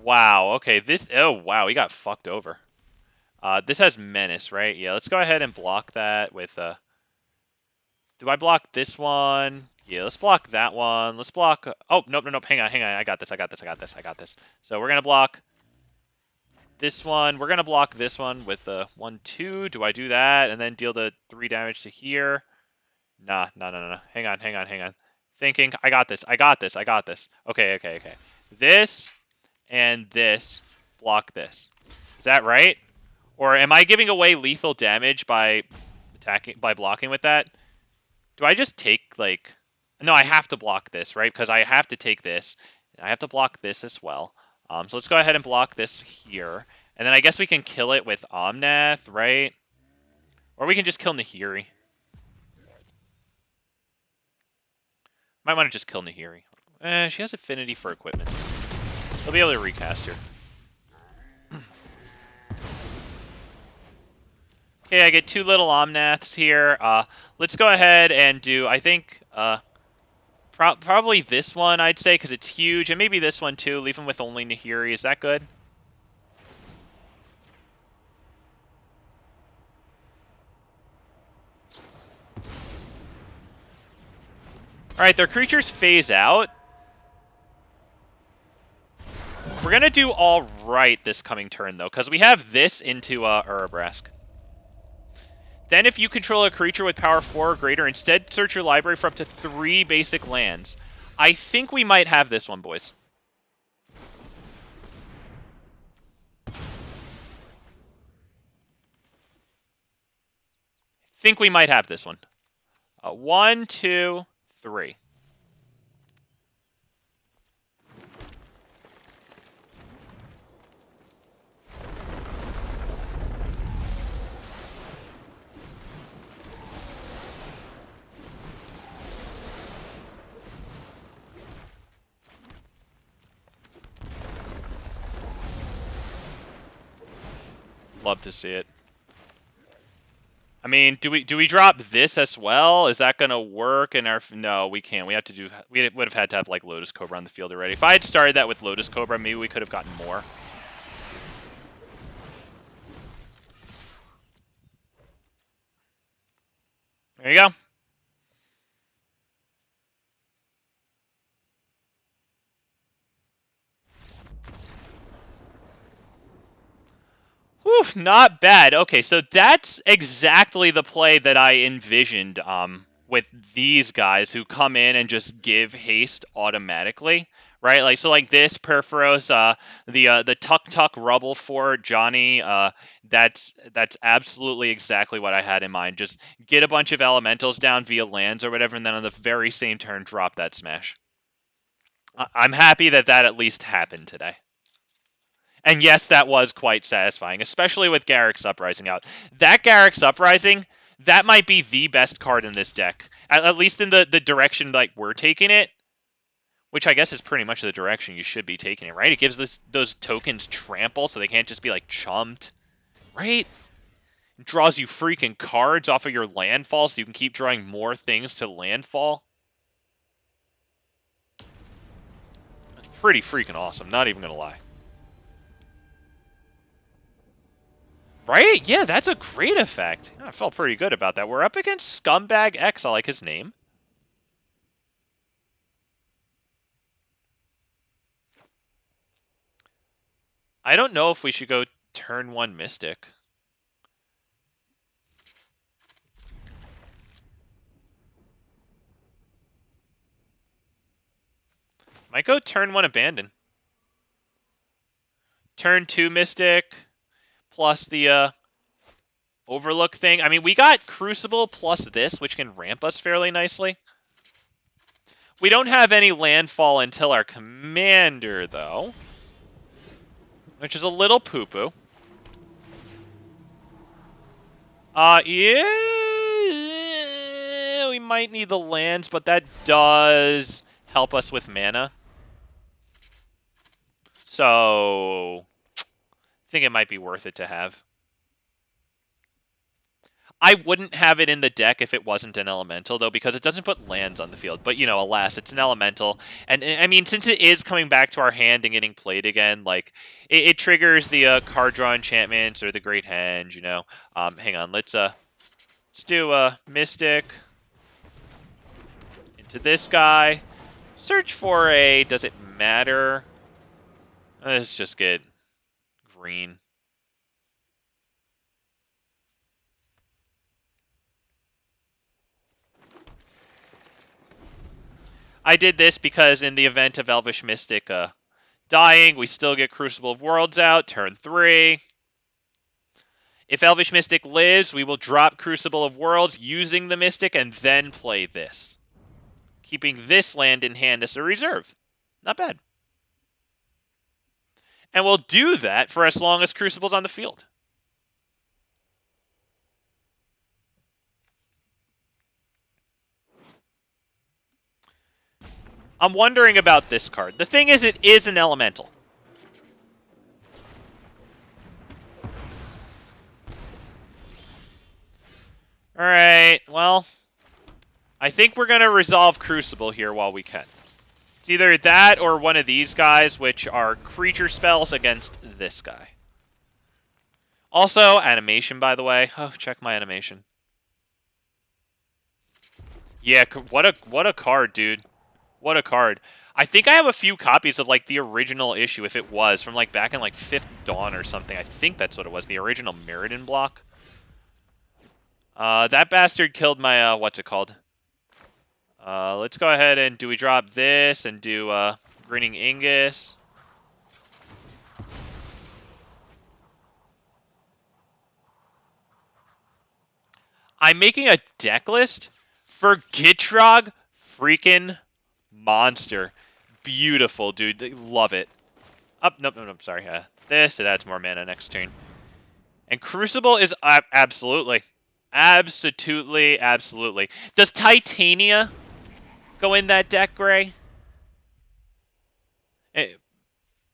A: Wow, okay, this... Oh, wow, he got fucked over. This has Menace, right? Yeah, let's go ahead and block that with... Do I block this one? Yeah, let's block that one. Let's block... Oh, nope. Hang on. I got this. So we're going to block this one. We're going to block this one with the 1/2. Do I do that and then deal the 3 damage to here? Nah. Hang on. Thinking. I got this. Okay. This and this block this. Is that right? Or am I giving away lethal damage by blocking with that? Do I just take, like... No, I have to block this, right? Because I have to take this. I have to block this as well. So let's go ahead and block this here. And then I guess we can kill it with Omnath, right? Or we can just kill Nahiri. Might want to just kill Nahiri. She has affinity for equipment. They'll be able to recast her. Okay, I get 2 little Omnaths here. Let's go ahead and do, I think, probably this one, I'd say, because it's huge. And maybe this one, too. Leave him with only Nahiri. Is that good? Alright, their creatures phase out. We're going to do all right this coming turn, though, because we have this into Urabrask. Then if you control a creature with power 4 or greater, instead search your library for up to 3 basic lands. I think we might have this one, boys. I think we might have this one. 1, 2, 3. Love to see it. I mean, do we drop this as well? Is that gonna work in our? No, we can't. We have to do. We would have had to have like Lotus Cobra on the field already. If I had started that with Lotus Cobra, maybe we could have gotten more. There you go. Whew, not bad. Okay, so that's exactly the play that I envisioned with these guys who come in and just give haste automatically, right? Like so, like this Perforos, the Tuktuk Rubblefort, Johnny. That's absolutely exactly what I had in mind. Just get a bunch of elementals down via lands or whatever, and then on the very same turn, drop that smash. I'm happy that that at least happened today. And yes, that was quite satisfying, especially with Garruk's Uprising out. That Garruk's Uprising, that might be the best card in this deck. At least in the direction like we're taking it, which I guess is pretty much the direction you should be taking it, right? It gives those tokens trample, so they can't just be like chumped, right? It draws you freaking cards off of your landfall, so you can keep drawing more things to landfall. It's pretty freaking awesome, not even gonna lie. Right? Yeah, that's a great effect. I felt pretty good about that. We're up against Scumbag X. I like his name. I don't know if we should go turn 1 Mystic. Might go turn 1 Abandon. Turn 2 Mystic plus the Overlook thing. I mean, we got Crucible plus this, which can ramp us fairly nicely. We don't have any landfall until our commander, though. Which is a little poo-poo. Yeah, we might need the lands, but that does help us with mana. So, I think it might be worth it to have. I wouldn't have it in the deck if it wasn't an elemental, though, because it doesn't put lands on the field. But, you know, alas, it's an elemental. And, I mean, since it is coming back to our hand and getting played again, like, it triggers the card draw enchantments or the Great Henge, you know. Hang on, let's do a Mystic into this guy. Search for a, does it matter? Let's just get green. I did this because in the event of Elvish Mystic dying, we still get Crucible of Worlds out, turn 3. If Elvish Mystic lives, we will drop Crucible of Worlds using the Mystic and then play this. Keeping this land in hand as a reserve. Not bad. And we'll do that for as long as Crucible's on the field. I'm wondering about this card. The thing is, it is an elemental. Alright, well, I think we're going to resolve Crucible here while we can. It's either that or one of these guys, which are creature spells against this guy. Also, animation, by the way. Oh, check my animation. Yeah, what a card, dude. What a card. I think I have a few copies of, like, the original issue, if it was, from, like, back in, like, 5th Dawn or something. I think that's what it was, the original Mirrodin block. That bastard killed my, what's it called? Let's go ahead and do we drop this and do, Grinning Ignus. I'm making a deck list For Gitrog, freaking monster. Beautiful, dude. They love it. Nope, sorry. This, it adds more mana next turn. And Crucible is absolutely. Absolutely. Does Titania go in that deck, Gray?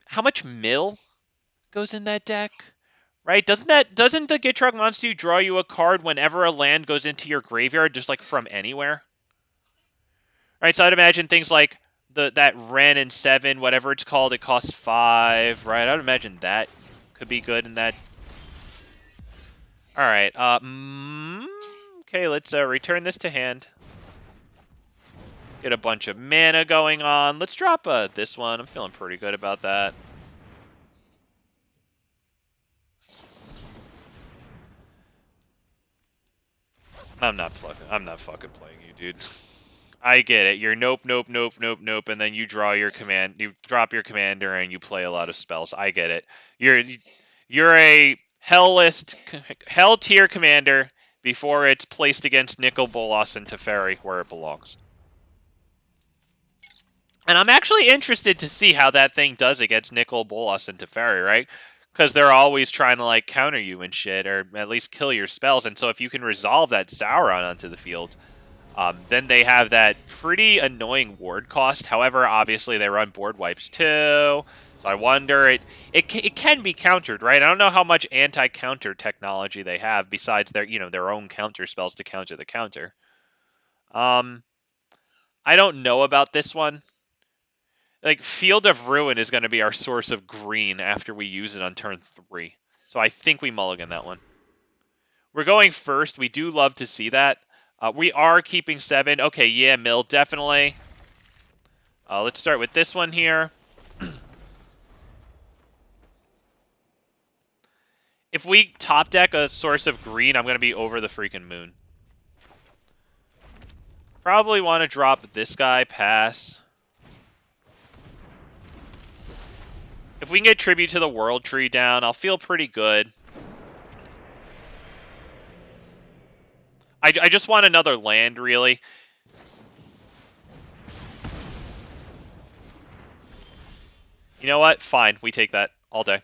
A: How much mill goes in that deck? Right? Doesn't the Gitrog monster draw you a card whenever a land goes into your graveyard, just like from anywhere? Right, so I'd imagine things like that Ren and 7, whatever it's called, it costs 5, right? I'd imagine that could be good in that. All right. Okay, let's return this to hand. Get a bunch of mana going on. Let's drop this one. I'm feeling pretty good about that. I'm not fucking playing you, dude. I get it. You're nope, and then you draw your command. You drop your commander and you play a lot of spells. I get it. You're a hell tier commander before it's placed against Nicol Bolas and Teferi where it belongs. And I'm actually interested to see how that thing does against Nicol Bolas and Teferi, right? Because they're always trying to like counter you and shit, or at least kill your spells. And so if you can resolve that Sauron onto the field, then they have that pretty annoying ward cost. However, obviously they run board wipes too. So I wonder, it can be countered, right? I don't know how much anti-counter technology they have besides their own counter spells to counter the counter. I don't know about this one. Like, Field of Ruin is going to be our source of green after we use it on turn 3. So I think we mulligan that one. We're going first. We do love to see that. We are keeping 7. Okay, yeah, mill, definitely. Let's start with this one here. If we top deck a source of green, I'm going to be over the freaking moon. Probably want to drop this guy, pass. If we can get Tribute to the World Tree down, I'll feel pretty good. I just want another land, really. You know what? Fine, we take that all day.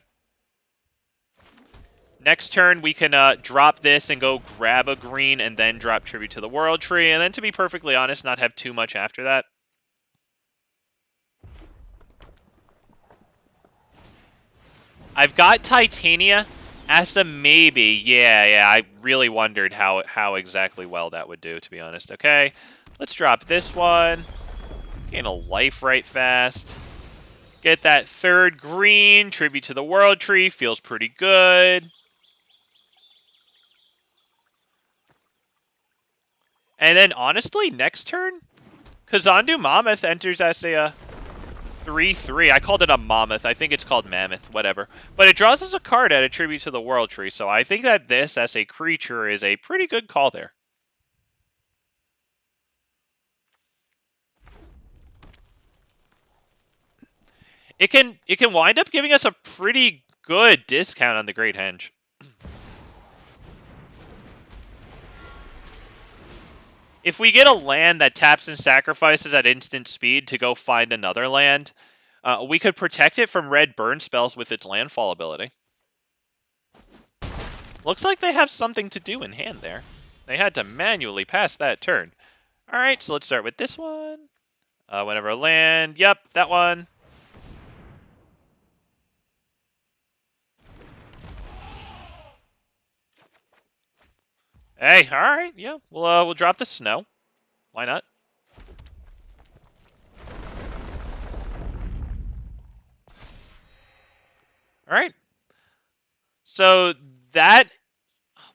A: Next turn, we can drop this and go grab a green and then drop Tribute to the World Tree. And then, to be perfectly honest, not have too much after that. I've got Titania as a maybe. Yeah, I really wondered how exactly well that would do, to be honest. Okay, let's drop this one. Gain a life right fast. Get that third green. Tribute to the World Tree. Feels pretty good. And then, honestly, next turn, Kazandu Mammoth enters as a 3/3. I called it a Mammoth. I think it's called Mammoth, whatever. But it draws us a card at a Tribute to the World Tree, so I think that this, as a creature, is a pretty good call there. It can wind up giving us a pretty good discount on the Great Henge. If we get a land that taps and sacrifices at instant speed to go find another land, we could protect it from red burn spells with its landfall ability. Looks like they have something to do in hand there. They had to manually pass that turn. Alright, so let's start with this one. Whenever land, yep, that one. Hey, alright, yeah, we'll drop the snow. Why not? Alright. So that,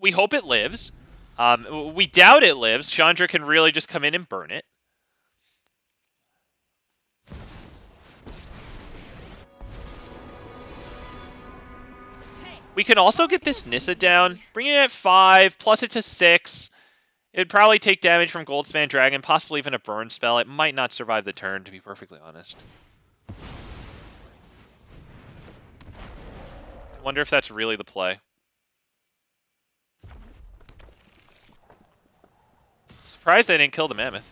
A: we hope it lives. We doubt it lives. Chandra can really just come in and burn it. We can also get this Nissa down, bring it at 5, plus it to 6. It'd probably take damage from Goldspan Dragon, possibly even a burn spell. It might not survive the turn, to be perfectly honest. I wonder if that's really the play. surprised they didn't kill the Mammoth.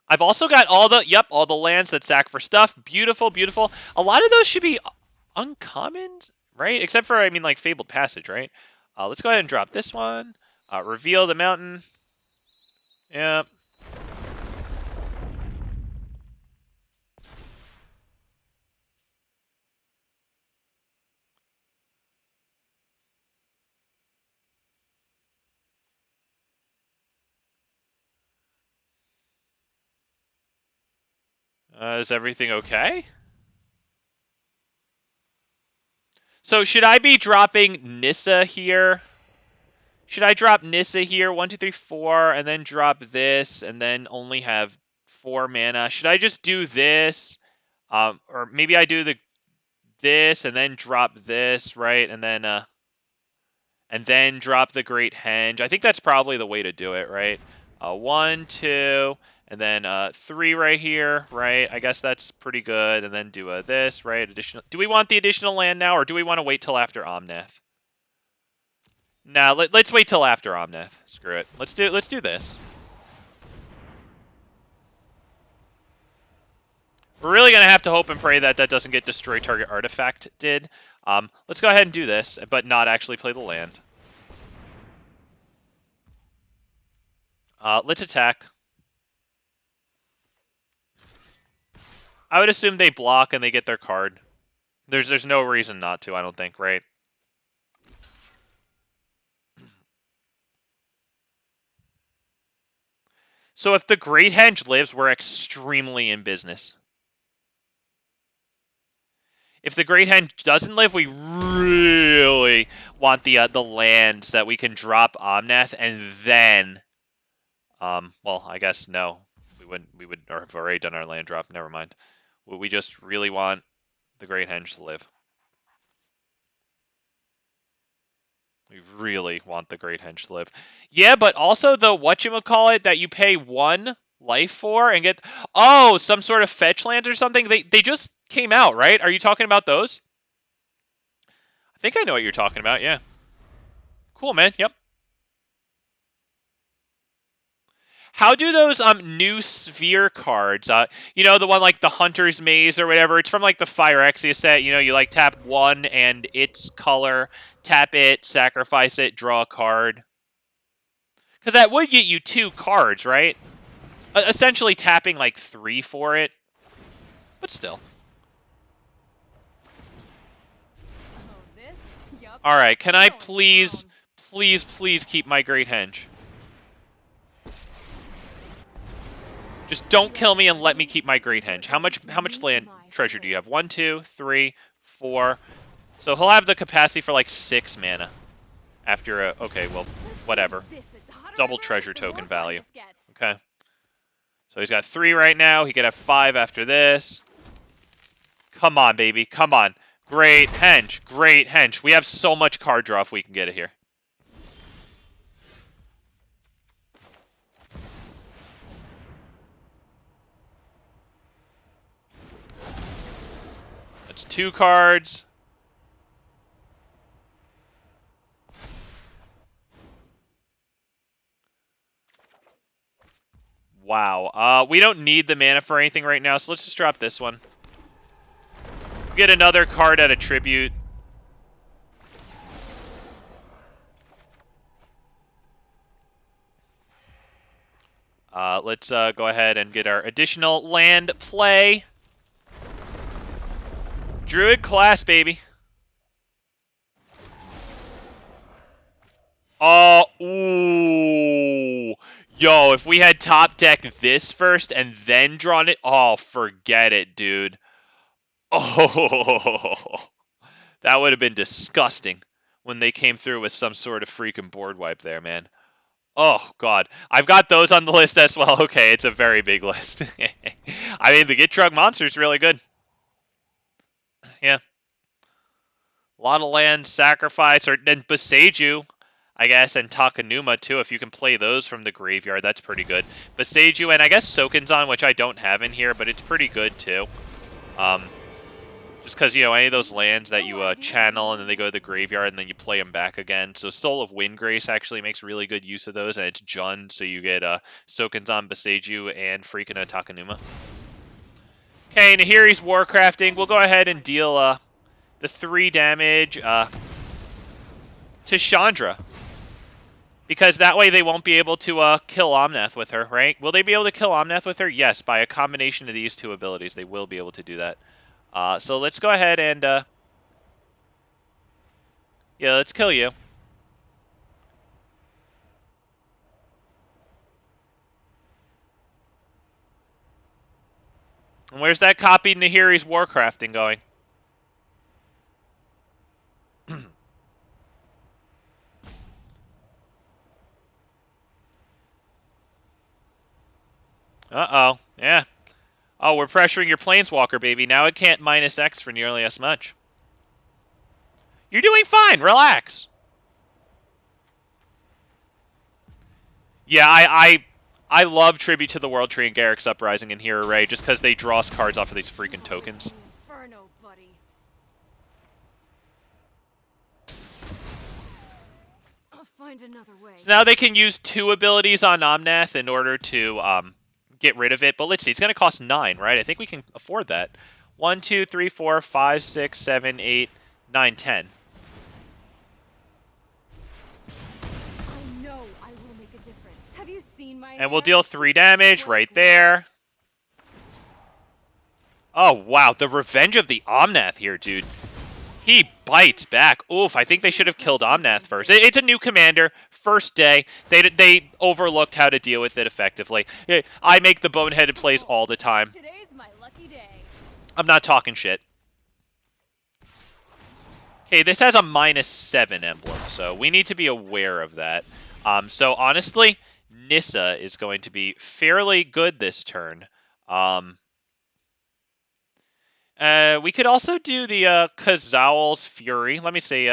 A: I've also got all the lands that sack for stuff. Beautiful, beautiful. A lot of those should be uncommon, right? Except for, I mean, like Fabled Passage, right? Let's go ahead and drop this one. Reveal the mountain. Yep. Is everything okay? So should I be dropping Nissa here? Should I drop Nissa here? 1, 2, 3, 4, and then drop this, and then only have 4 mana? Should I just do this? Or maybe I do this and then drop this, right? And then drop the Great Henge. I think that's probably the way to do it, right? 1, 2, and then 3 right here, right? I guess that's pretty good. And then do this, right? Additional. Do we want the additional land now, or do we want to wait till after Omnath? Nah, let's wait till after Omnath. Screw it. Let's do this. We're really gonna have to hope and pray that that doesn't get destroy target artifact did. Let's go ahead and do this, but not actually play the land. Let's attack. I would assume they block and they get their card. There's no reason not to, I don't think, right? So if the Great Henge lives, we're extremely in business. If the Great Henge doesn't live, we really want the lands that we can drop Omnath, and then, well, I guess no, we would have already done our land drop. Never mind. We just really want the Great Henge to live. We really want the Great Henge to live. Yeah, but also the whatchamacallit that you pay 1 life for and get, oh, some sort of fetch lands or something. They just came out, right? Are you talking about those? I think I know what you're talking about, yeah. Cool, man, yep. How do those new sphere cards, you know, the one like the Hunter's Maze or whatever, it's from like the Phyrexia set, you know, you like tap 1 and its color, tap it, sacrifice it, draw a card. Because that would get you 2 cards, right? Essentially tapping like 3 for it. But still. Alright, can I please keep my Great Henge? Just don't kill me and let me keep my Great Henge. How much land treasure do you have? 1, 2, 3, 4. So he'll have the capacity for like 6 mana. After a... Okay, well, whatever. Double treasure token value. Okay. So he's got 3 right now. He could have 5 after this. Come on, baby. Come on. Great Henge. Great Henge. We have so much card draw if we can get it here. That's 2 cards. Wow. We don't need the mana for anything right now, so let's just drop this one. Get another card at a tribute. Let's go ahead and get our additional land play. Druid Class, baby. Oh, ooh. Yo, if we had top deck this first and then drawn it, oh, forget it, dude. Oh, that would have been disgusting when they came through with some sort of freaking board wipe there, man. Oh, God. I've got those on the list as well. Okay, it's a very big list. I mean, the Get Drug Monster is really good. Yeah. A lot of land, sacrifice, or then Boseiju, I guess, and Takenuma, too. If you can play those from the graveyard, that's pretty good. Boseiju, and I guess Sokinzon, which I don't have in here, but it's pretty good, too. Just because, you know, any of those lands that you channel and then they go to the graveyard and then you play them back again. So Soul of Windgrace actually makes really good use of those, and it's Jund, so you get Sokenzan Boseiju and freaking Takanuma. Okay, Nahiri's Warcrafting. We'll go ahead and deal the 3 damage to Chandra. Because that way they won't be able to kill Omnath with her, right? Will they be able to kill Omnath with her? Yes, by a combination of these 2 abilities, they will be able to do that. So let's go ahead and, yeah, let's kill you. And where's that copied Nahiri's Warcrafting going? Uh-oh, yeah. Oh, we're pressuring your Planeswalker, baby. Now it can't -X for nearly as much. You're doing fine. Relax. Yeah, I love Tribute to the World Tree and Garruk's Uprising in here, Ray, just because they draw us cards off of these freaking tokens.
B: Inferno, buddy. I'll find another way.
A: So now they can use 2 abilities on Omnath in order to get rid of it. But let's see, it's going to cost 9, right? I think we can afford that. 1, 2, 3, 4, 5, 6, 7, 8, 9, 10.
B: I know I will make a difference. Have you seen my
A: And we'll deal 3 damage right there. Oh, wow. The Revenge of the Omnath here, dude. He bites back. Oof, I think they should have killed Omnath first. It's a new commander. First day. They overlooked how to deal with it effectively. I make the boneheaded plays all the time.
B: Today's my lucky day.
A: I'm not talking shit. Okay, this has a -7 emblem, so we need to be aware of that. So honestly, Nissa is going to be fairly good this turn. We could also do the Kazawl's Fury. Let me see.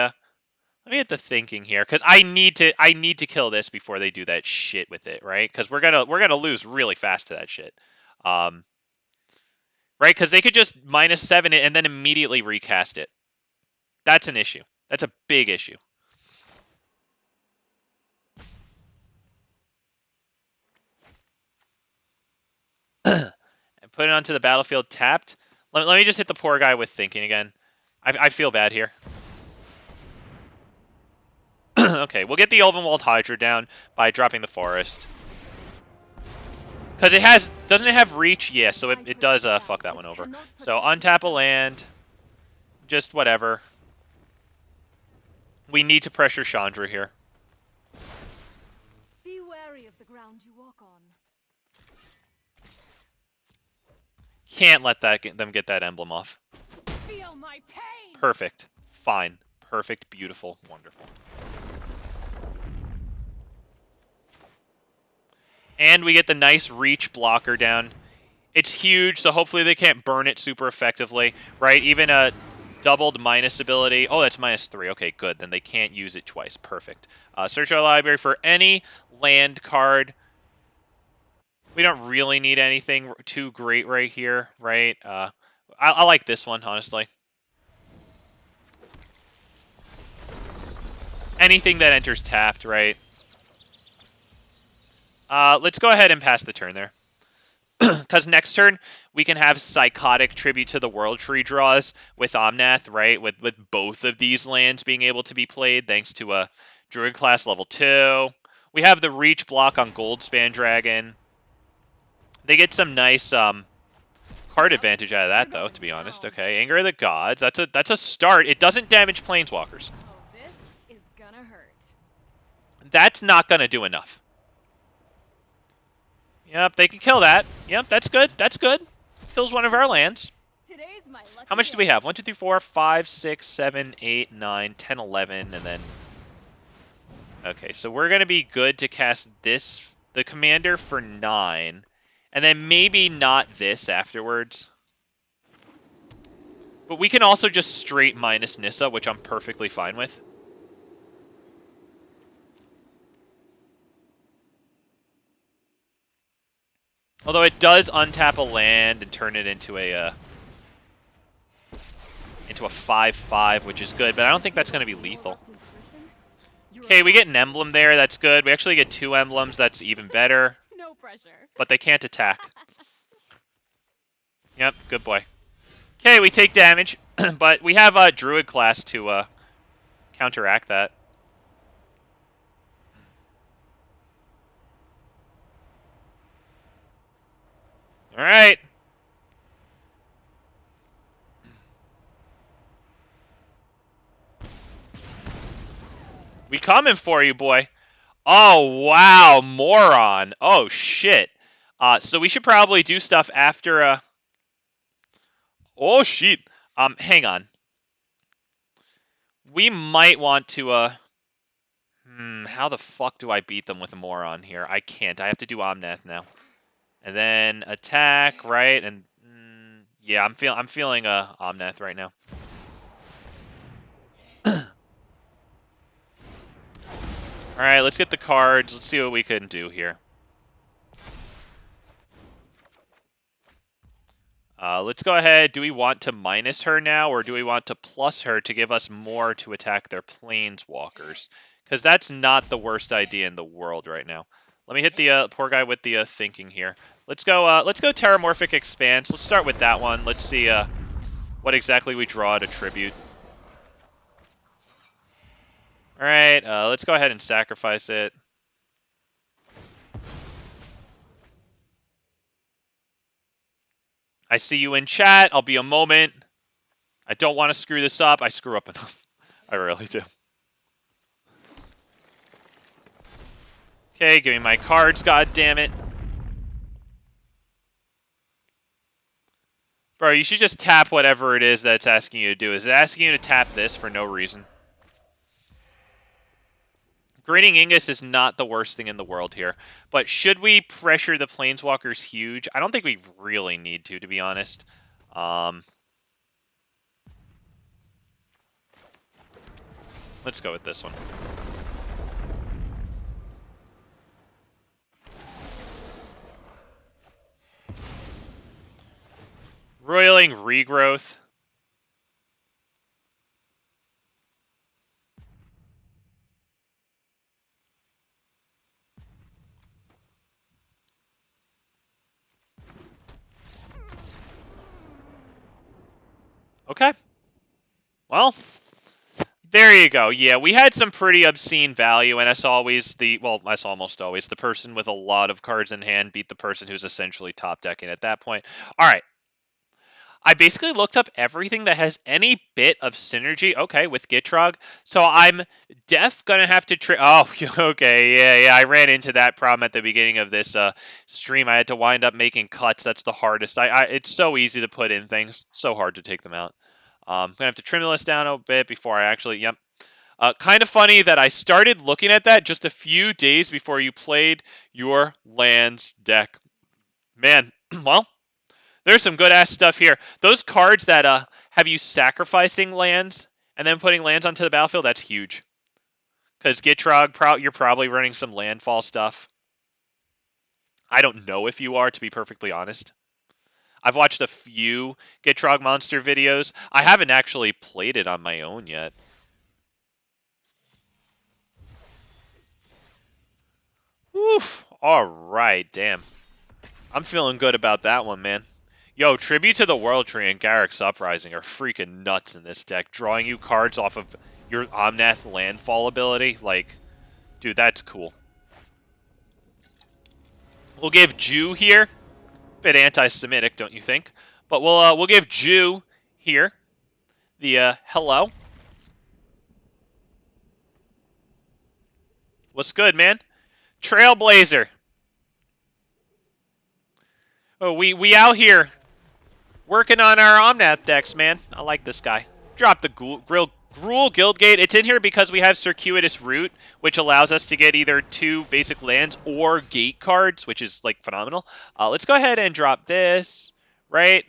A: Let me get the thinking here, because I need to kill this before they do that shit with it, right? Because we're gonna lose really fast to that shit. Right? Because they could just -7 it and then immediately recast it. That's an issue. That's a big issue. And put it onto the battlefield tapped. Let me just hit the poor guy with thinking again. I feel bad here. Okay, we'll get the Elvenwald Hydra down by dropping the Forest. Because it has... Doesn't it have reach? Yeah, so it does fuck that one over. So untap a land. Just whatever. We need to pressure Chandra here.
B: Be wary of the ground you walk on.
A: Can't let them get that emblem off.
B: Feel my pain.
A: Perfect. Fine. Perfect. Beautiful. Wonderful. And we get the nice reach blocker down. It's huge, so hopefully they can't burn it super effectively, right? Even a doubled minus ability. Oh, that's -3. Okay, good. Then they can't use it twice. Perfect. Search our library for any land card. We don't really need anything too great right here, right? I like this one, honestly. Anything that enters tapped, right? Let's go ahead and pass the turn there. Because next turn, we can have Psychotic Tribute to the World Tree draws with Omnath, right? With both of these lands being able to be played thanks to a Druid Class level 2. We have the Reach block on Goldspan Dragon. They get some nice card advantage out of that, though, to be honest. Okay, Anger of the Gods. That's a start. It doesn't damage Planeswalkers.
B: Oh, this is gonna hurt.
A: That's not going to do enough. Yep, they can kill that. Yep, that's good. That's good. Kills one of our lands.
B: Today's my lucky
A: How much do we have? 1, 2, 3, 4, 5, 6, 7, 8, 9, 10, 11, and then... Okay, so we're going to be good to cast this, the commander, for 9. And then maybe not this afterwards. But we can also just straight minus Nissa, which I'm perfectly fine with. Although it does untap a land and turn it into a into a 5/5, which is good, but I don't think that's going to be lethal. Okay, we get an emblem there. That's good. We actually get 2 emblems. That's even better.
B: No pressure.
A: But they can't attack. Yep, good boy. Okay, we take damage, but we have a Druid class to counteract that. All right. We coming for you, boy. Oh, wow, moron. Oh, shit. So we should probably do stuff after... Oh, shit. Hang on. We might want to... how the fuck do I beat them with a moron here? I can't. I have to do Omnath now. And then attack, right? And yeah, I'm feeling Omnath right now. All right, let's get the cards. Let's see what we can do here. Let's go ahead. Do we want to minus her now, or do we want to plus her to give us more to attack their planeswalkers? Because that's not the worst idea in the world right now. Let me hit the poor guy with the thinking here. Let's go Terramorphic Expanse. Let's start with that one. Let's see what exactly we draw to tribute. All right, let's go ahead and sacrifice it. I see you in chat. I'll be a moment. I don't want to screw this up. I screw up enough. I really do. Okay, give me my cards, god damn it. Bro, you should just tap whatever it is that's asking you to do. Is it asking you to tap this for no reason? Grinning Ignus is not the worst thing in the world here. But should we pressure the planeswalkers huge? I don't think we really need to be honest. Let's go with this one. Roiling Regrowth. Okay. Well, there you go. Yeah, we had some pretty obscene value, and as always, as almost always, the person with a lot of cards in hand beat the person who's essentially top decking at that point. All right. I basically looked up everything that has any bit of synergy, okay, with Gitrog. So I'm gonna have to oh, okay, yeah, I ran into that problem at the beginning of this stream. I had to wind up making cuts. That's the hardest. It's so easy to put in things, so hard to take them out. I'm gonna have to trim the list down a bit before I actually, yep. Kind of funny that I started looking at that just a few days before you played your lands deck. Man, well, there's some good-ass stuff here. Those cards that have you sacrificing lands and then putting lands onto the battlefield, that's huge. Because Gitrog, you're probably running some landfall stuff. I don't know if you are, to be perfectly honest. I've watched a few Gitrog monster videos. I haven't actually played it on my own yet. Oof. All right, damn. I'm feeling good about that one, man. Yo, Tribute to the World Tree and Garruk's Uprising are freaking nuts in this deck. Drawing you cards off of your Omnath landfall ability. Like, dude, that's cool. We'll give Jew here. Bit anti-Semitic, don't you think? But we'll give Jew here the hello. What's good, man? Trailblazer. Oh, we out here working on our Omnath decks, man. I like this guy. Drop the GRUUL Guildgate. It's in here because we have Circuitous Route, which allows us to get either 2 basic lands or gate cards, which is, like, phenomenal. Let's go ahead and drop this, right?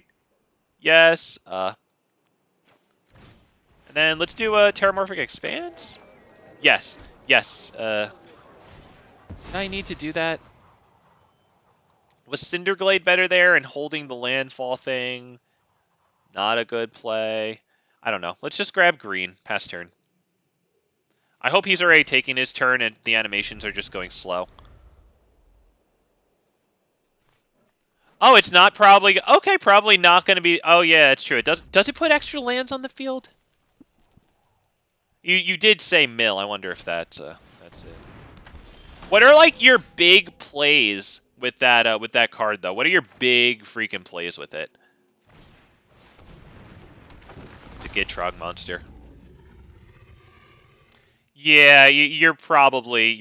A: Yes. And then let's do a Terramorphic Expanse. Yes. Yes. Did I need to do that? Was Cinderglade better there and holding the landfall thing? Not a good play. I don't know. Let's just grab green. Pass turn. I hope he's already taking his turn and the animations are just going slow. Oh, it's not probably... Okay, probably not going to be... Oh, yeah, it's true. Does it put extra lands on the field? You did say mill. I wonder if that's it. What are, like, your big plays with that card, though? What are your big freaking plays with it? The Gitrog monster. Yeah, you're probably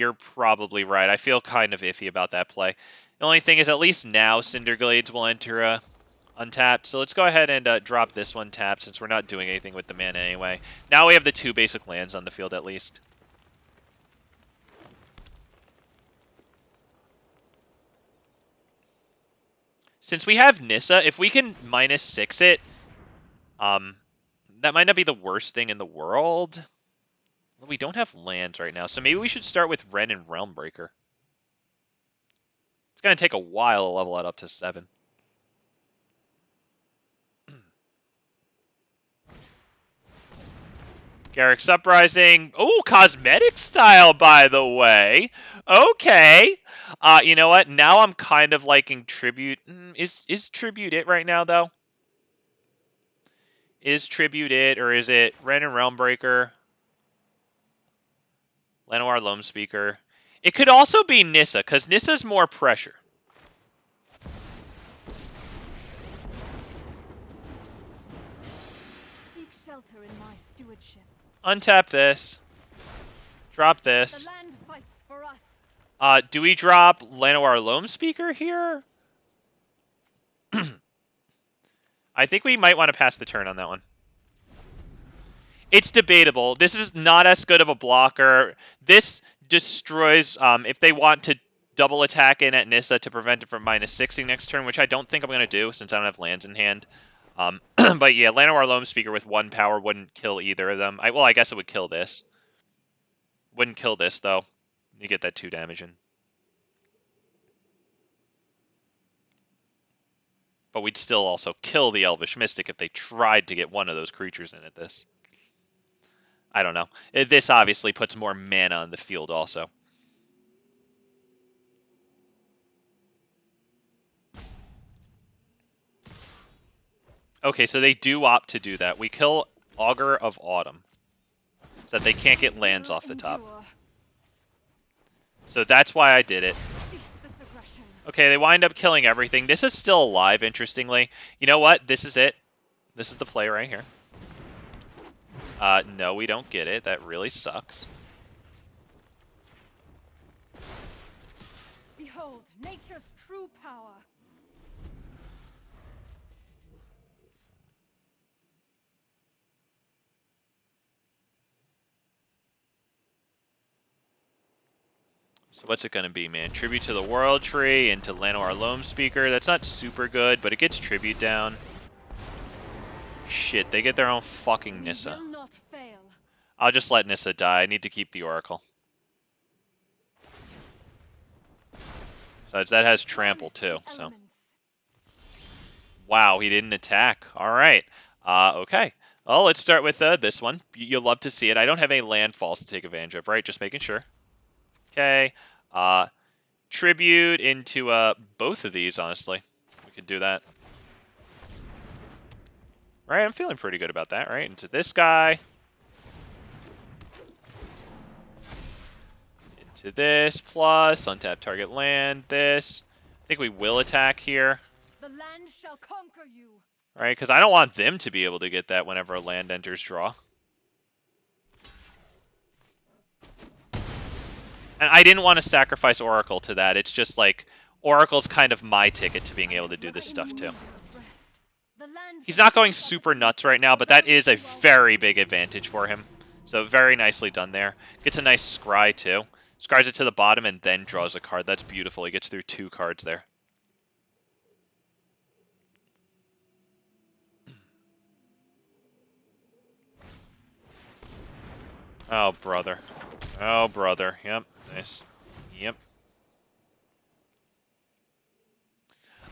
A: right. I feel kind of iffy about that play. The only thing is, at least now Cinderglades will enter untapped. So let's go ahead and drop this one tapped, since we're not doing anything with the mana anyway. Now we have the 2 basic lands on the field at least. Since we have Nissa, if we can -6 it, that might not be the worst thing in the world. We don't have lands right now, so maybe we should start with Ren and Realmbreaker. It's going to take a while to level it up to 7. Garrick's Uprising. Oh, cosmetic style, by the way. Okay. You know what? Now I'm kind of liking Tribute. Is Tribute it right now, though? Is Tribute it, or is it Ren and Realmbreaker? Llanowar Loamspeaker. It could also be Nissa, because Nissa's more pressure.
B: Seek shelter in my stewardship.
A: Untap this. Drop this.
B: The land fights for us.
A: Do we drop Llanowar Loamspeaker here? I think we might want to pass the turn on that one. It's debatable. This is not as good of a blocker. This destroys, if they want to double attack in at Nissa to prevent it from -6ing next turn, which I don't think I'm going to do since I don't have lands in hand. But yeah, Llanowar Loamspeaker with 1 power wouldn't kill either of them. Well, I guess it would kill this. Wouldn't kill this, though. You get that 2 damage in. But we'd still also kill the Elvish Mystic if they tried to get one of those creatures in at this. I don't know. This obviously puts more mana on the field also. Okay, so they do opt to do that. We kill Augur of Autumn, so that they can't get lands off the top. So that's why I did it. Okay, they wind up killing everything. This is still alive, interestingly. You know what? This is it. This is the play right here. No, we don't get it. That really sucks.
B: Behold, nature's true power.
A: So what's it going to be, man? Tribute to the World Tree into Llanowar Loamspeaker. That's not super good, but it gets tribute down. Shit, they get their own fucking Nissa. I'll just let Nissa die. I need to keep the Oracle. So that has Trample too, so. Wow, he didn't attack. Alright. Okay. Well, let's start with this one. You'll love to see it. I don't have any landfalls to take advantage of, right? Just making sure. Okay. Tribute into both of these, honestly. We could do that. Right, I'm feeling pretty good about that, right? Into this guy. Into this, plus untap target land, this. I think we will attack here.
B: The land shall conquer you.
A: Right, because I don't want them to be able to get that whenever a land enters draw. And I didn't want to sacrifice Oracle to that. It's just like, Oracle's kind of my ticket to being able to do this stuff too. He's not going super nuts right now, but that is a very big advantage for him. So very nicely done there. Gets a nice scry too. Scries it to the bottom and then draws a card. That's beautiful. He gets through 2 cards there. Oh, brother. Oh, brother. Yep. Nice. Yep.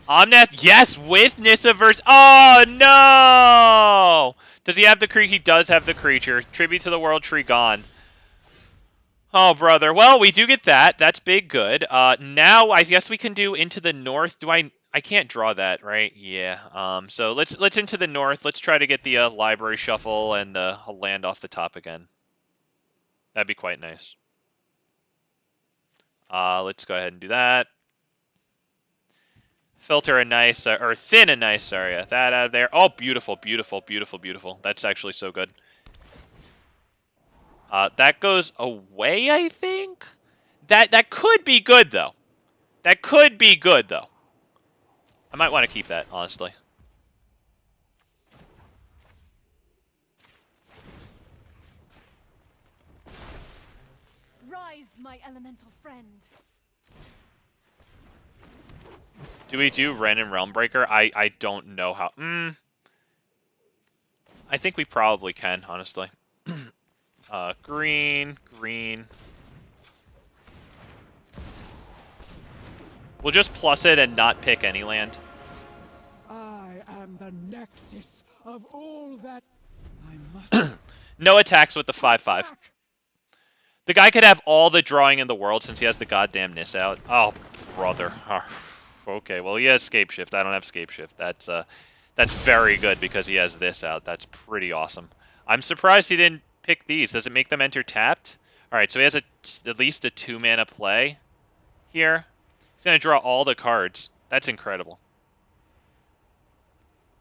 A: Omnath, yes, with Nissa versus... Oh, no! Does he have the creature? He does have the creature. Tribute to the World Tree gone. Oh, brother. Well, we do get that. That's big good. Now I guess we can do Into the North. I can't draw that, right? Yeah. So let's Into the North. Let's try to get the Library Shuffle and a land off the top again. That'd be quite nice. Let's go ahead and do that. Filter a nice, or thin a nice, sorry. That out of there. Oh, beautiful, beautiful, beautiful, beautiful. That's actually so good. That goes away, I think? That could be good, though. That could be good, though. I might want to keep that, honestly.
B: Rise, my elemental friend.
A: Do we do Ren and Realmbreaker? I don't know how. I think we probably can, honestly. Green, green. We'll just plus it and not pick any land.
C: I am the nexus of all that I must.
A: No attacks with the 5/5. The guy could have all the drawing in the world since he has the goddamn Nissa out. Oh, brother. Okay, well, he has Scape Shift. I don't have Scape Shift. That's very good because he has this out. That's pretty awesome. I'm surprised he didn't pick these. Does it make them enter tapped? All right, so he has at least a 2-mana play here. He's going to draw all the cards. That's incredible.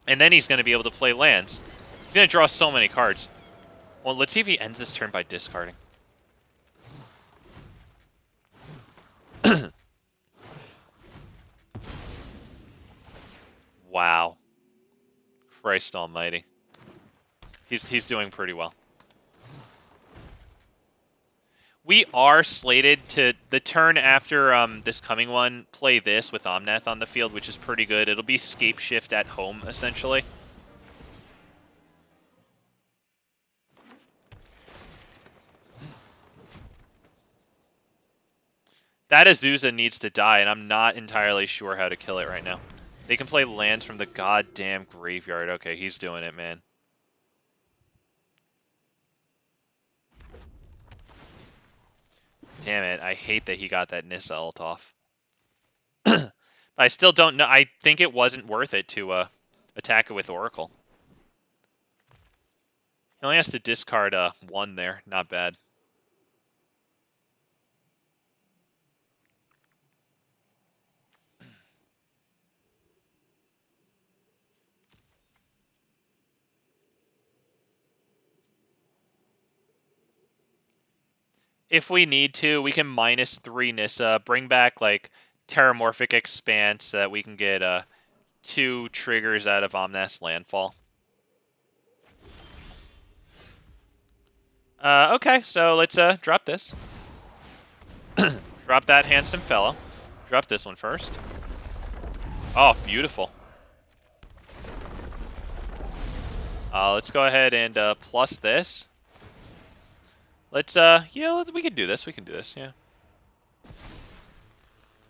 A: And then he's going to be able to play lands. He's going to draw so many cards. Well, let's see if he ends this turn by discarding. Wow. Christ almighty. He's doing pretty well. We are slated to, the turn after this coming one, play this with Omnath on the field, which is pretty good. It'll be Scape Shift at home, essentially. That Azusa needs to die, and I'm not entirely sure how to kill it right now. They can play lands from the goddamn graveyard. Okay, he's doing it, man. Damn it, I hate that he got that Nissa ult off. I still don't know. I think it wasn't worth it to attack it with Oracle. He only has to discard 1 there. Not bad. If we need to, we can -3 Nissa, bring back like Terramorphic Expanse so that we can get 2 triggers out of Omnath's Landfall. Okay, so let's drop this. Drop that handsome fellow. Drop this one first. Oh, beautiful. Let's go ahead and plus this. Let's, yeah, we can do this. We can do this, yeah.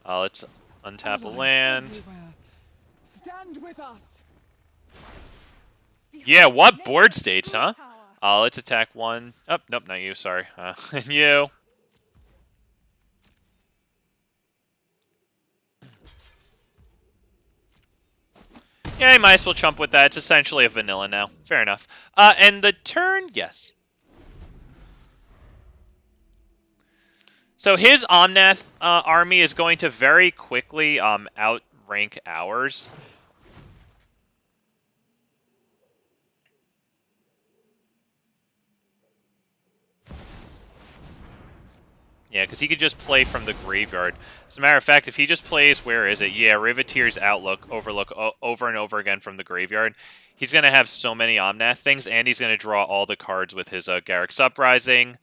A: Let's untap a land.
C: Stand with us.
A: Yeah, what board states, huh? Let's attack 1. Oh, nope, not you, sorry. And you. Yeah, I might as well chump with that. It's essentially a vanilla now. Fair enough. And the turn, yes. So his Omnath army is going to very quickly outrank ours. Yeah, because he could just play from the graveyard. As a matter of fact, if he just plays, where is it? Yeah, Riveteer's Overlook over and over again from the graveyard. He's going to have so many Omnath things, and he's going to draw all the cards with his Garruk's Uprising.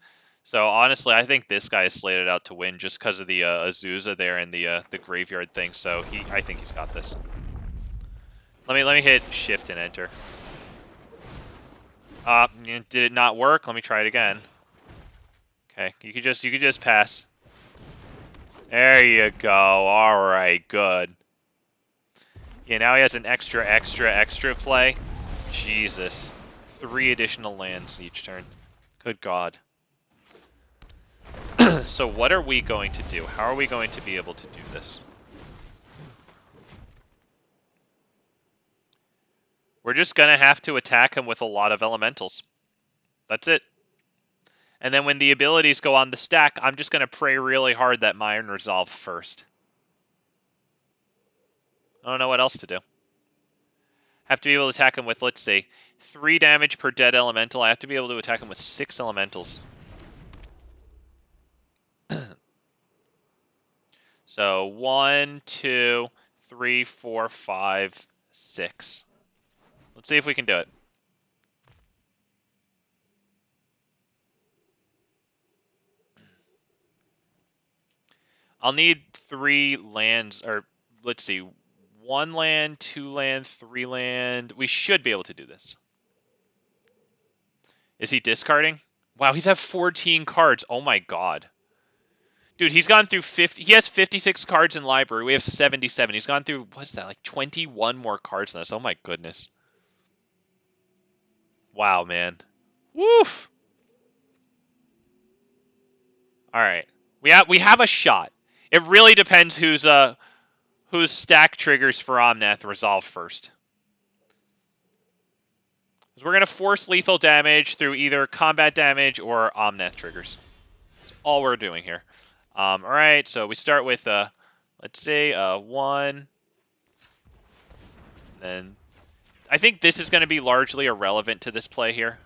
A: So honestly, I think this guy is slated out to win just because of the Azusa there and the graveyard thing. So I think he's got this. Let me hit Shift and Enter. Did it not work? Let me try it again. Okay, you could just pass. There you go. All right, good. Yeah, now he has an extra play. Jesus. 3 additional lands each turn. Good God. So what are we going to do? How are we going to be able to do this? We're just going to have to attack him with a lot of elementals. That's it. And then when the abilities go on the stack, I'm just going to pray really hard that mine resolve first. I don't know what else to do. Have to be able to attack him with, let's see, 3 damage per dead elemental. I have to be able to attack him with 6 elementals. So 1, 2, 3, 4, 5, 6. Let's see if we can do it. I'll need 3 lands, or let's see, 1 land, 2 land, 3 land. We should be able to do this. Is he discarding? Wow, he's have 14 cards. Oh my God. Dude, he's gone through 50. He has 56 cards in library. We have 77. He's gone through, what's that, like 21 more cards than us. Oh my goodness. Wow, man. Woof. All right. We have a shot. It really depends whose stack triggers for Omnath resolve first. Because we're going to force lethal damage through either combat damage or Omnath triggers. That's all we're doing here. All right, so we start with, let's say, 1. Then I think this is going to be largely irrelevant to this play here.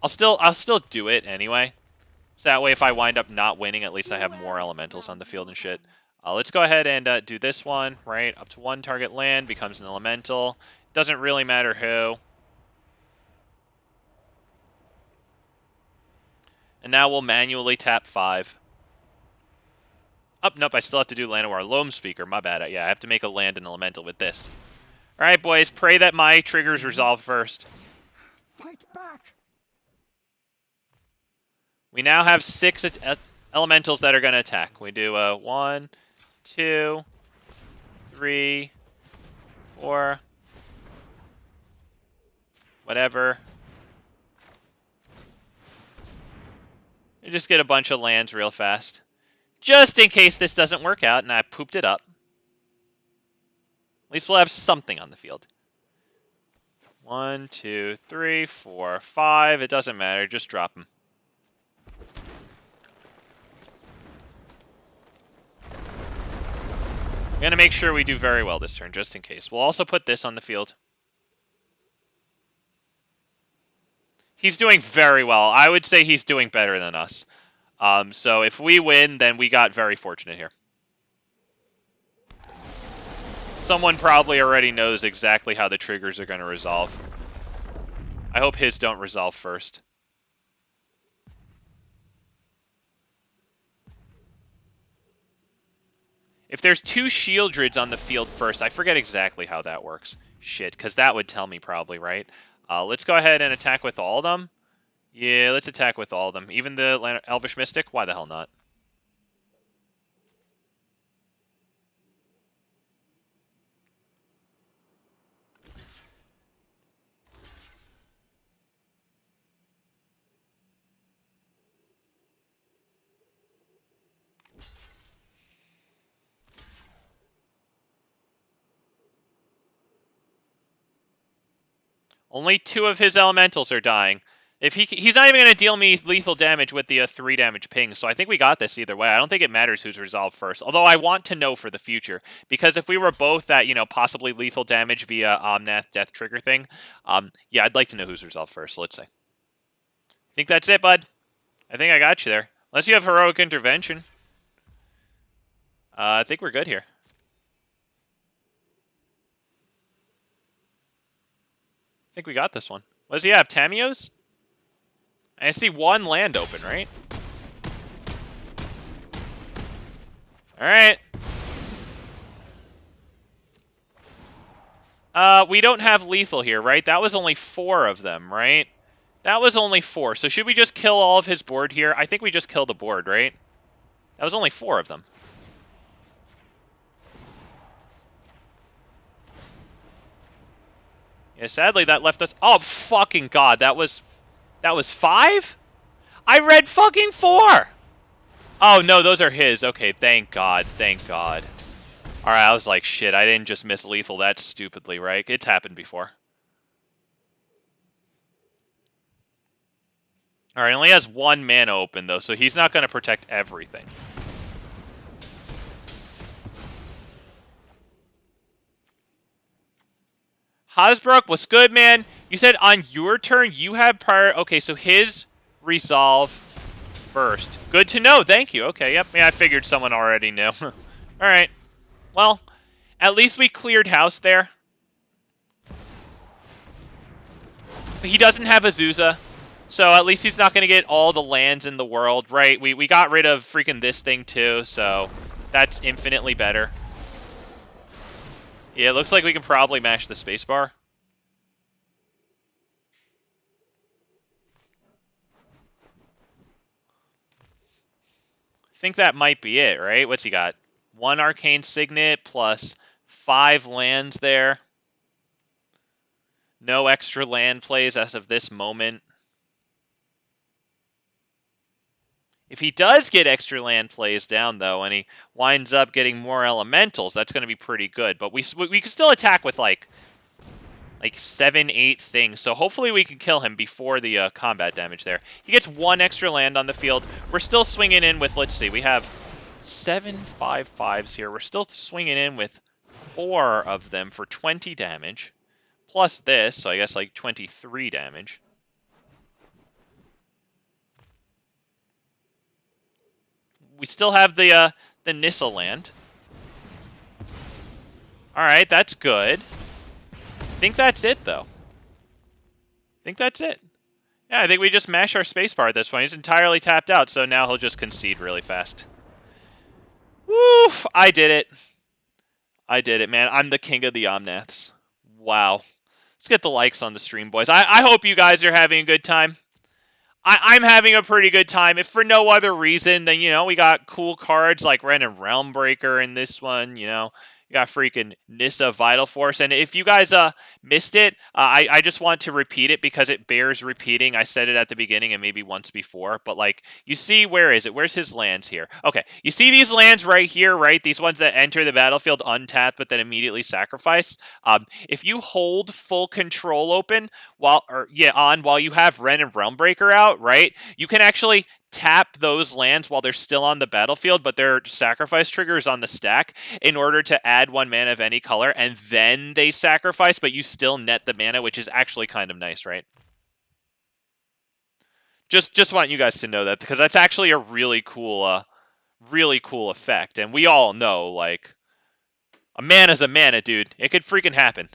A: I'll still do it anyway. So that way, if I wind up not winning, at least I have more elementals on the field and shit. Let's go ahead and do this one, right? Up to 1 target land becomes an elemental. Doesn't really matter who. And now we'll manually tap 5. Oh, nope, I still have to do Llanowar Loam Speaker. My bad. Yeah, I have to make a land and elemental with this. All right, boys, pray that my triggers resolve first.
C: Fight back!
A: We now have 6 elementals that are going to attack. We do 1, 2, 3, 4, whatever. You just get a bunch of lands real fast. Just in case this doesn't work out and I pooped it up. At least we'll have something on the field. 1, 2, 3, 4, 5. It doesn't matter. Just drop them. I'm going to make sure we do very well this turn, just in case. We'll also put this on the field. He's doing very well. I would say he's doing better than us. So if we win, then we got very fortunate here. Someone probably already knows exactly how the triggers are going to resolve. I hope his don't resolve first. If there's 2 Shieldrids on the field first, I forget exactly how that works. Shit, because that would tell me probably, right? Let's go ahead and attack with all of them. Yeah, let's attack with all of them. Even the Elvish Mystic? Why the hell not? Only 2 of his elementals are dying. If he's not even going to deal me lethal damage with the 3 damage ping, so I think we got this either way. I don't think it matters who's resolved first, although I want to know for the future, because if we were both at, possibly lethal damage via Omnath death trigger thing, yeah, I'd like to know who's resolved first, so let's see. I think that's it, bud. I think I got you there. Unless you have Heroic Intervention. I think we're good here. I think we got this one. What does he have? Tamios? I see 1 land open, right? Alright. We don't have lethal here, right? That was only 4 of them, right? That was only 4. So should we just kill all of his board here? I think we just kill the board, right? That was only 4 of them. Yeah, sadly that left us... Oh, fucking God, that was 5? I read fucking 4! Oh, no, those are his. Okay, thank God, thank God. Alright, I was like, shit, I didn't just miss lethal that stupidly, right? It's happened before. Alright, he only has 1 mana open, though, so he's not going to protect everything. Hasbrook, what's good, man? You said on your turn you have prior... Okay, so his resolve first. Good to know, thank you. Okay, yep, yeah, I figured someone already knew. Alright, well, at least we cleared house there. But he doesn't have Azusa, so at least he's not going to get all the lands in the world, right? We got rid of freaking this thing too, so that's infinitely better. Yeah, it looks like we can probably mash the spacebar. I think that might be it, right? What's he got? 1 Arcane Signet plus 5 lands there. No extra land plays as of this moment. If he does get extra land plays down, though, and he winds up getting more elementals, that's going to be pretty good. But we can still attack with, like 7, 8 things. So hopefully we can kill him before the combat damage there. He gets 1 extra land on the field. We're still swinging in with, let's see, we have 7 5/5s here. We're still swinging in with 4 of them for 20 damage. Plus this, so I guess like 23 damage. We still have the Nissa land. Alright, that's good. I think that's it, though. I think that's it. Yeah, I think we just mash our spacebar at this point. He's entirely tapped out, so now he'll just concede really fast. Woof! I did it. I did it, man. I'm the king of the Omnaths. Wow. Let's get the likes on the stream, boys. I hope you guys are having a good time. I'm having a pretty good time, if for no other reason than, you know, we got cool cards like Ren and Realmbreaker in this one, you know. You got freaking Nissa Vital Force. And if you guys missed it, I just want to repeat it because it bears repeating. I said it at the beginning and maybe once before. But, like, you see, where is it? Where's his lands here? Okay, you see these lands right here, right? These ones that enter the battlefield untapped but then immediately sacrifice. If you hold full control open while you have Ren and Realmbreaker out, right? You can actually tap those lands while they're still on the battlefield, but their sacrifice trigger is on the stack in order to add 1 mana of any color, and then they sacrifice, but you still net the mana, which is actually kind of nice, right? Just want you guys to know that, because that's actually a really cool effect, and we all know, like, a mana's a mana, dude. It could freaking happen.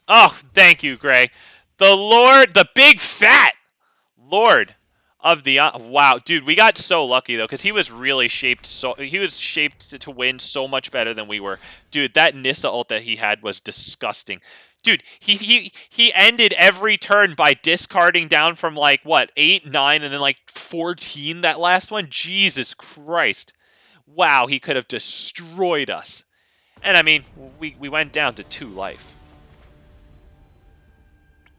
A: Oh, thank you, Gray. The Lord, the big fat Lord of the... wow, dude, we got so lucky, though, because he was really shaped to win so much better than we were. Dude, that Nissa ult that he had was disgusting. Dude, he ended every turn by discarding down from, like, what, 8, 9, and then, like, 14, that last one? Jesus Christ. Wow, he could have destroyed us. And, I mean, we went down to 2 life.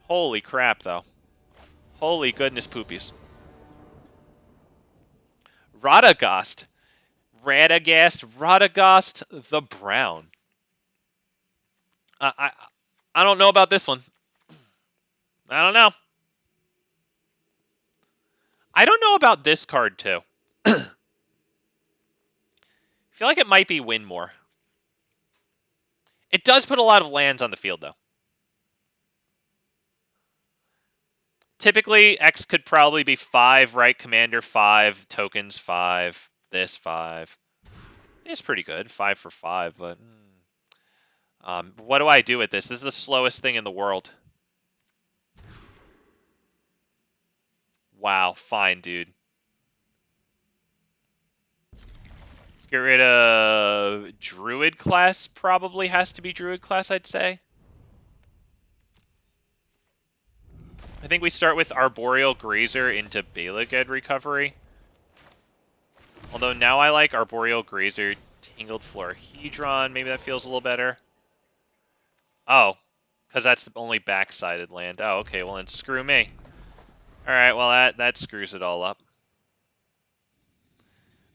A: Holy crap, though. Holy goodness poopies. Radagast the Brown. I don't know about this one. I don't know. I don't know about this card, too. I feel like it might be win more. It does put a lot of lands on the field, though. Typically, X could probably be 5, right? Commander 5, tokens 5, this 5. It's pretty good, 5 for 5, but... what do I do with this? This is the slowest thing in the world. Wow, fine, dude. Get rid of Druid Class, probably has to be Druid Class, I'd say. I think we start with Arboreal Grazer into Balaged Recovery. Although now I like Arboreal Grazer, Tangled Florahedron. Maybe that feels a little better. Oh. Because that's the only backsided land. Oh, okay, well then screw me. Alright, well that screws it all up.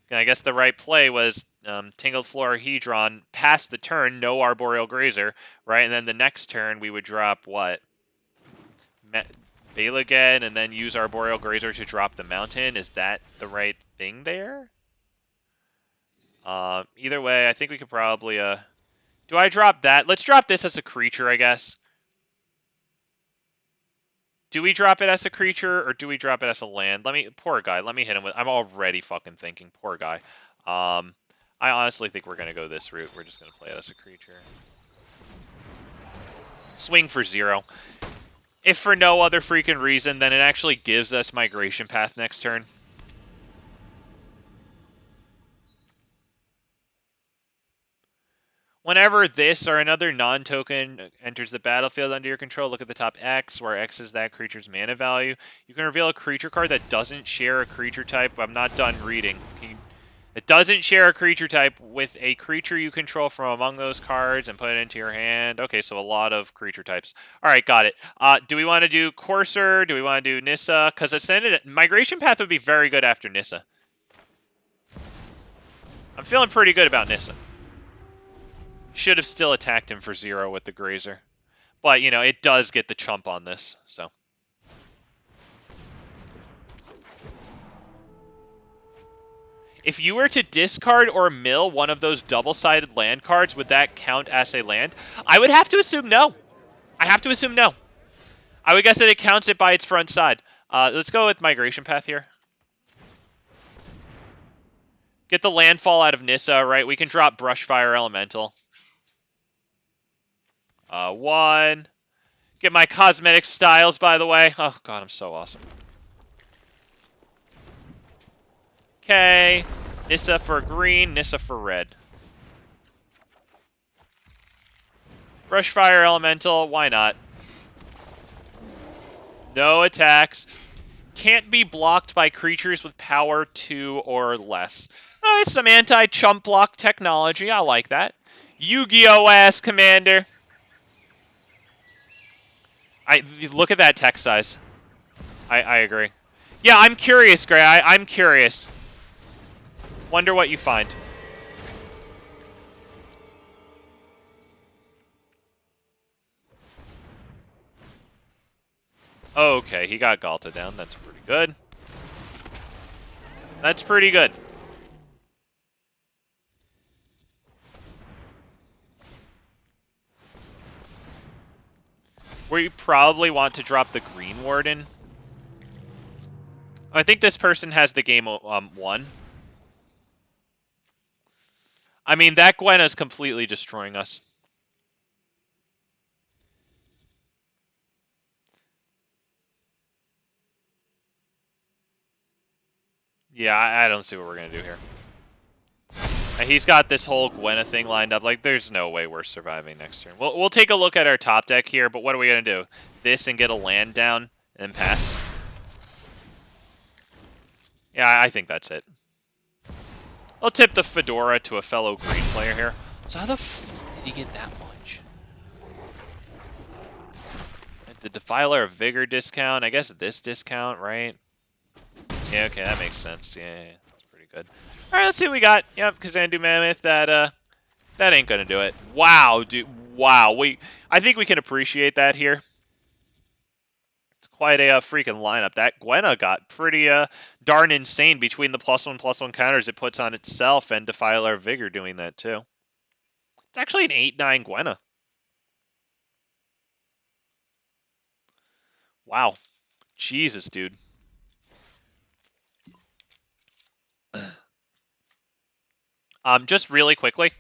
A: And I guess the right play was Tingled Florahedron past the turn, no Arboreal Grazer, right? And then the next turn we would drop what? Balagan, and then use Arboreal Grazer to drop the mountain. Is that the right thing there? Either way, I think we could probably... Do I drop that? Let's drop this as a creature, I guess. Do we drop it as a creature, or do we drop it as a land? Poor guy, let me hit him with... I'm already fucking thinking, poor guy. I honestly think we're going to go this route. We're just going to play it as a creature. Swing for 0. If for no other freaking reason, then it actually gives us Migration Path next turn. Whenever this or another non-token enters the battlefield under your control, look at the top X, where X is that creature's mana value. You can reveal a creature card that doesn't share a creature type. I'm not done reading. It doesn't share a creature type with a creature you control from among those cards and put it into your hand. Okay, so a lot of creature types. All right, got it. Do we want to do Courser? Do we want to do Nissa? Because Migration Path would be very good after Nissa. I'm feeling pretty good about Nissa. Should have still attacked him for 0 with the Grazer. But, you know, it does get the chump on this, so. If you were to discard or mill one of those double-sided land cards, would that count as a land? I would have to assume no. I have to assume no. I would guess that it counts it by its front side. Let's go with Migration Path here. Get the landfall out of Nissa, right? We can drop Brushfire Elemental. 1. Get my cosmetic styles, by the way. Oh, God, I'm so awesome. Okay. Nissa for green, Nissa for red. Brushfire Elemental, why not? No attacks. Can't be blocked by creatures with power 2 or less. Oh, it's some anti-chump block technology. I like that. Yu-Gi-Oh! Ass Commander. Look at that text size. I agree. Yeah, I'm curious, Gray. I'm curious. Wonder what you find. Okay, he got Galta down. That's pretty good. That's pretty good. We probably want to drop the Green Warden. I think this person has the game won. I mean, that Gwena's completely destroying us. Yeah, I don't see what we're going to do here. He's got this whole Gwena thing lined up. Like, there's no way we're surviving next turn. We'll take a look at our top deck here, but what are we going to do? This and get a land down and pass? Yeah, I think that's it. I'll tip the Fedora to a fellow green player here. So how the f did he get that much? The Defiler of Vigor discount. I guess this discount, right? Yeah, okay, that makes sense. Yeah, that's pretty good. All right, let's see what we got. Yep, Kazandu Mammoth. That ain't gonna do it. Wow, dude. Wow. I think we can appreciate that here. It's quite a freaking lineup. That Gwena got pretty darn insane between the +1/+1 counters it puts on itself and Defiler of Vigor doing that too. It's actually an 8/9 Gwena. Wow. Jesus, dude. Just really quickly,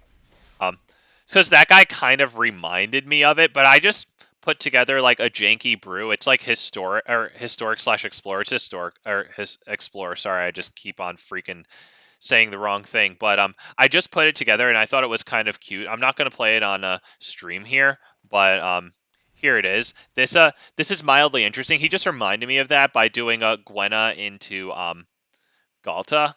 A: because that guy kind of reminded me of it, but I just put together like a janky brew. It's like historic / explorer. It's historic or his explorer. Sorry, I just keep on freaking saying the wrong thing. But I just put it together and I thought it was kind of cute. I'm not gonna play it on a stream here, but here it is. This is mildly interesting. He just reminded me of that by doing a Gwena into Galta.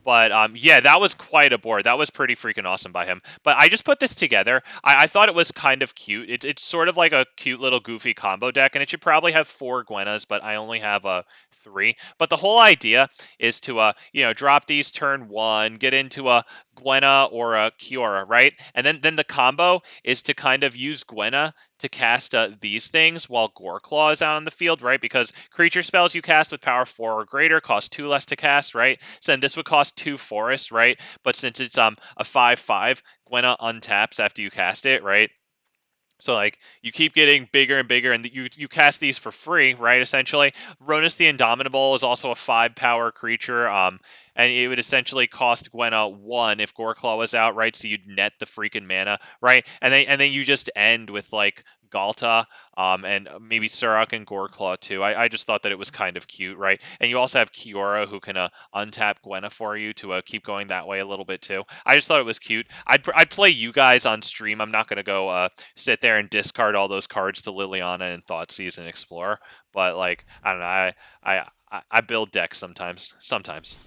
A: But yeah, that was quite a board. That was pretty freaking awesome by him. But I just put this together. I thought it was kind of cute. It's sort of like a cute little goofy combo deck, and it should probably have 4 Gwenas, but I only have 3. But the whole idea is to drop these turn 1, get into a Gwena or a Kiora, right? And then the combo is to kind of use Gwena to cast these things while Goreclaw is out on the field, right? Because creature spells you cast with power 4 or greater cost 2 less to cast, right? So then this would cost 2 forests, right? But since it's a 5/5, Gwena untaps after you cast it, right? So like you keep getting bigger and bigger, and you cast these for free, right? Essentially, Ronus the Indomitable is also a 5 power creature, and it would essentially cost Gwena 1 if Goreclaw was out, right? So you'd net the freaking mana, right? And then you just end with like Galta, and maybe Surak and Goreclaw too. I just thought that it was kind of cute, right? And you also have Kiora who can untap Gwena for you to keep going that way a little bit too. I just thought it was cute. I'd play you guys on stream. I'm not gonna go sit there and discard all those cards to Liliana and Thoughtseize and Explorer. But like I don't know, I build decks sometimes.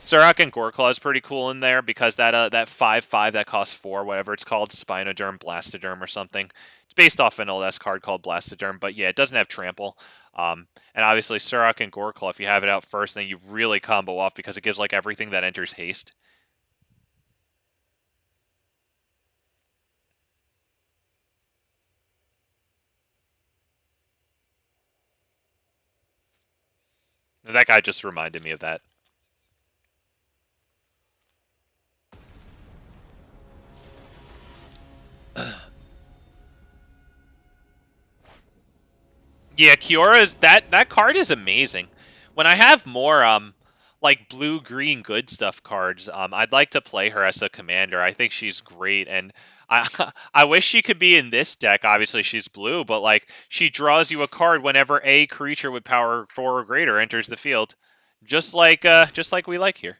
A: Surak and Goreclaw is pretty cool in there because that 5/5 that costs 4, whatever it's called, Spinoderm, Blastoderm, or something. It's based off an old S card called Blastoderm, but yeah, it doesn't have trample. And obviously Surak and Goreclaw, if you have it out first, then you really combo off because it gives like everything that enters haste. That guy just reminded me of that. Yeah, Kiora's that card is amazing. When I have more like blue green good stuff cards, I'd like to play her as a commander. I think she's great, and I I wish she could be in this deck. Obviously she's blue, but like she draws you a card whenever a creature with power 4 or greater enters the field. Just like we like here.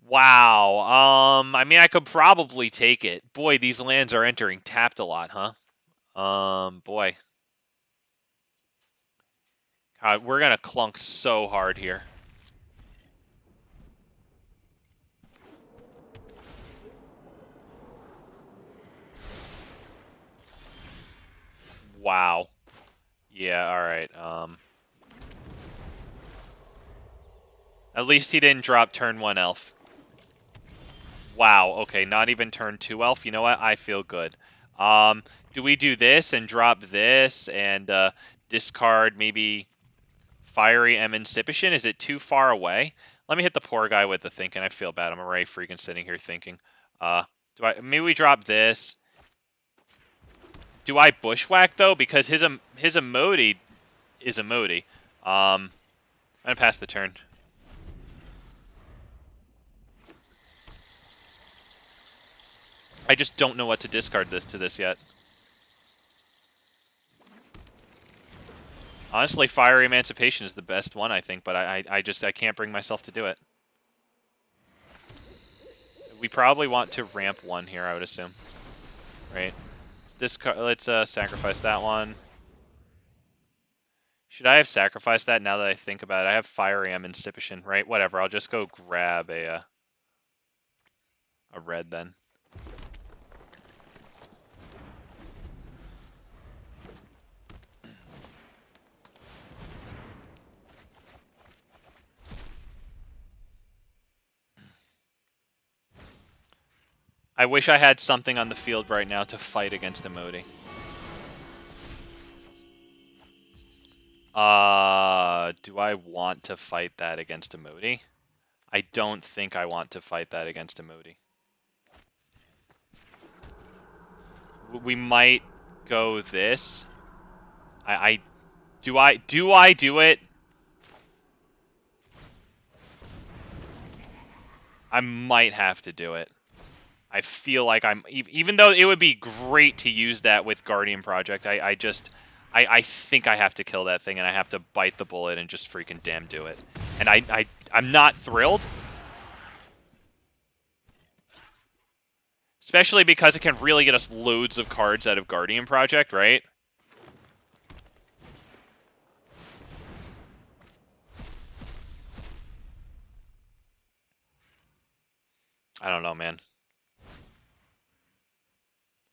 A: Wow. I mean I could probably take it. Boy, these lands are entering tapped a lot, huh? Boy. We're going to clunk so hard here. Wow. Yeah, alright. At least he didn't drop turn 1 elf. Wow, okay, not even turn 2 elf. You know what? I feel good. Do we do this and drop this and discard maybe Fiery Emancipation? Is it too far away? Let me hit the poor guy with the thinking. I feel bad. I'm already freaking sitting here thinking. Maybe we drop this. Do I bushwhack though? Because his emote is emote. I'm gonna pass the turn. I just don't know what to discard this yet. Honestly, Fiery Emancipation is the best one, I think, but I can't bring myself to do it. We probably want to ramp 1 here, I would assume. Right? Let's sacrifice that one. Should I have sacrificed that now that I think about it? I have Fiery Emancipation, right? Whatever, I'll just go grab a red then. I wish I had something on the field right now to fight against Emoti. Do I want to fight that against Emoti? I don't think I want to fight that against Emoti. We might go this. Do I do it? I might have to do it. I feel like even though it would be great to use that with Guardian Project, I think I have to kill that thing and I have to bite the bullet and just freaking damn do it. And I'm not thrilled. Especially because it can really get us loads of cards out of Guardian Project, right? I don't know, man. I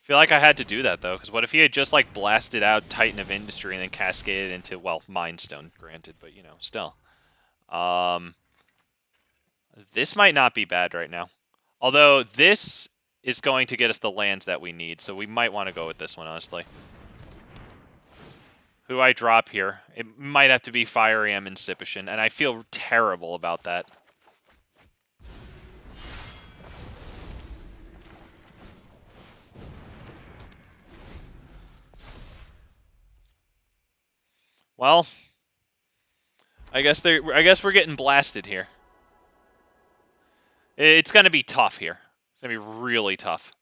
A: feel like I had to do that, though, because what if he had just, like, blasted out Titan of Industry and then cascaded into, well, Mind Stone, granted, but, you know, still. This might not be bad right now. Although, this is going to get us the lands that we need, so we might want to go with this one, honestly. Who do I drop here? It might have to be Fiery Emancipation, and I feel terrible about that. Well, I guess we're getting blasted here. It's going to be tough here. It's going to be really tough.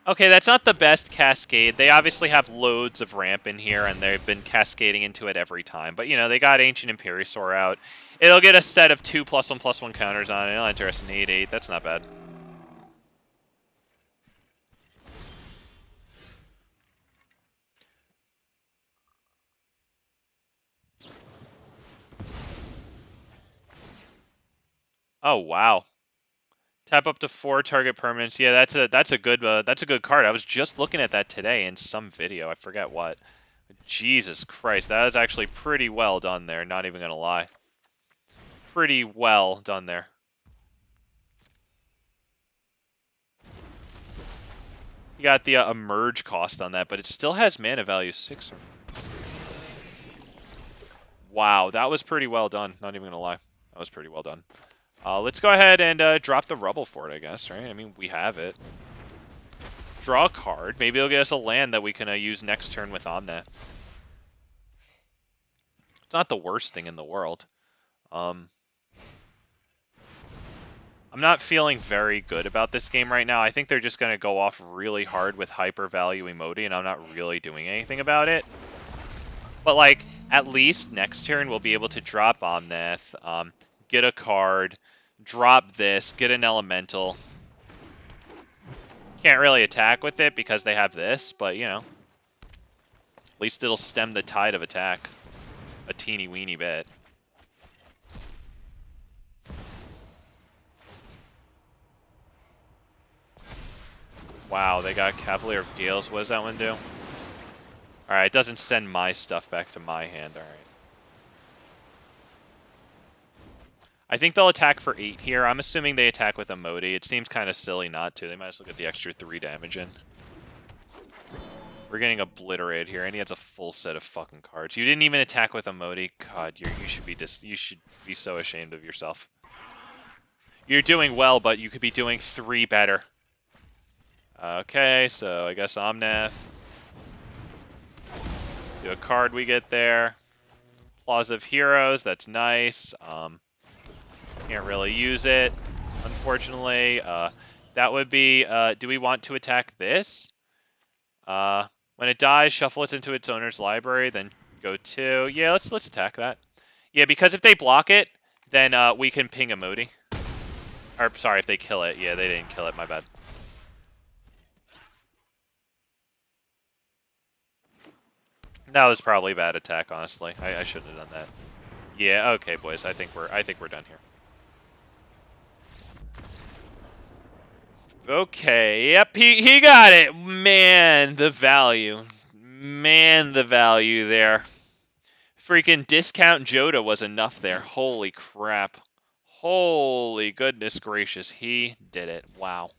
A: Okay, that's not the best cascade. They obviously have loads of ramp in here, and they've been cascading into it every time. But, you know, they got Ancient Imperiosaur out. It'll get a set of 2+1/+1 counters on it. It'll enter us in 8/8. That's not bad. Oh, wow. Tap up to 4 target permanents. Yeah, that's a good card. I was just looking at that today in some video. I forget what. Jesus Christ, that was actually pretty well done there. Not even gonna lie. Pretty well done there. You got the emerge cost on that, but it still has mana value 6. Wow, that was pretty well done. Not even gonna lie, that was pretty well done. Let's go ahead and drop the Rubblefort, I guess, right? I mean, we have it. Draw a card. Maybe it'll get us a land that we can use next turn with Omnath. It's not the worst thing in the world. I'm not feeling very good about this game right now. I think they're just going to go off really hard with hyper value Emoti, and I'm not really doing anything about it. But, like, at least next turn we'll be able to drop Omnath, get a card, drop this, get an Elemental. Can't really attack with it because they have this, but, you know. At least it'll stem the tide of attack a teeny weeny bit. Wow, they got Cavalier of Gales. What does that one do? Alright, it doesn't send my stuff back to my hand. Alright. I think they'll attack for 8 here. I'm assuming they attack with Emoti. It seems kind of silly not to. They might as well get the extra 3 damage in. We're getting obliterated here, and he has a full set of fucking cards. You didn't even attack with Emoti. God, you should be so ashamed of yourself. You're doing well, but you could be doing 3 better. Okay, so I guess Omnath. See what card we get there. Plaza of Heroes, that's nice. Can't really use it, unfortunately. That would be, do we want to attack this? When it dies, shuffle it into its owner's library, then go 2. Yeah, let's attack that. Yeah, because if they block it, then we can ping Emoti. Or, sorry, if they kill it. Yeah, they didn't kill it, my bad. That was probably a bad attack, honestly. I shouldn't have done that. Yeah, okay, boys. I think we're done here. Okay, yep, he got it. Man, the value. Man, the value there. Freaking discount Joda was enough there. Holy crap. Holy goodness gracious, he did it. Wow.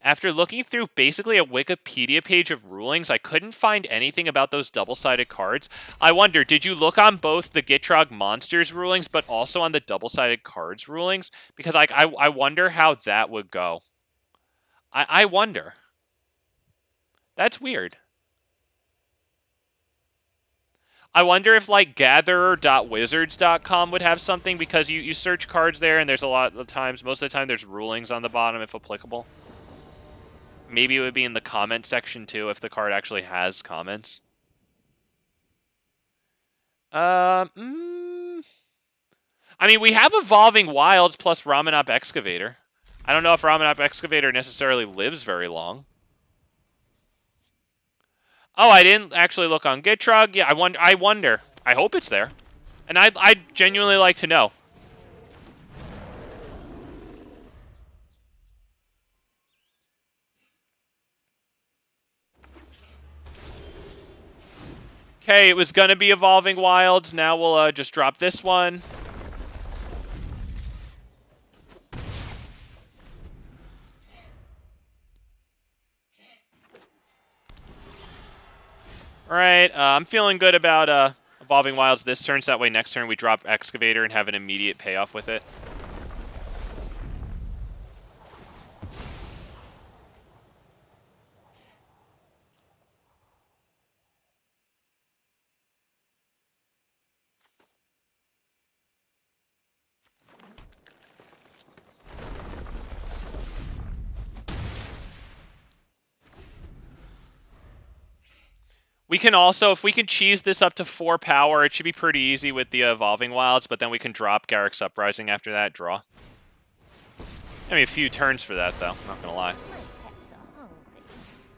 A: After looking through basically a Wikipedia page of rulings, I couldn't find anything about those double-sided cards. I wonder, did you look on both the Gitrog Monsters rulings, but also on the double-sided cards rulings? Because I wonder how that would go. I wonder. That's weird. I wonder if, like, gatherer.wizards.com would have something, because you search cards there, and there's a lot of times, most of the time, there's rulings on the bottom, if applicable. Maybe it would be in the comment section, too, if the card actually has comments. I mean, we have Evolving Wilds plus Ramanop Excavator. I don't know if Ramanop Excavator necessarily lives very long. Oh, I didn't actually look on Gitrog. Yeah, I wonder. I hope it's there. And I'd genuinely like to know. Okay, it was going to be Evolving Wilds. Now we'll just drop this one. Alright, I'm feeling good about Evolving Wilds this turn, so that way next turn we drop Excavator and have an immediate payoff with it. We can also, if we can cheese this up to 4 power, it should be pretty easy with the Evolving Wilds, but then we can drop Garruk's Uprising after that, draw. I mean, a few turns for that, though, not gonna lie.
B: My pets are hungry.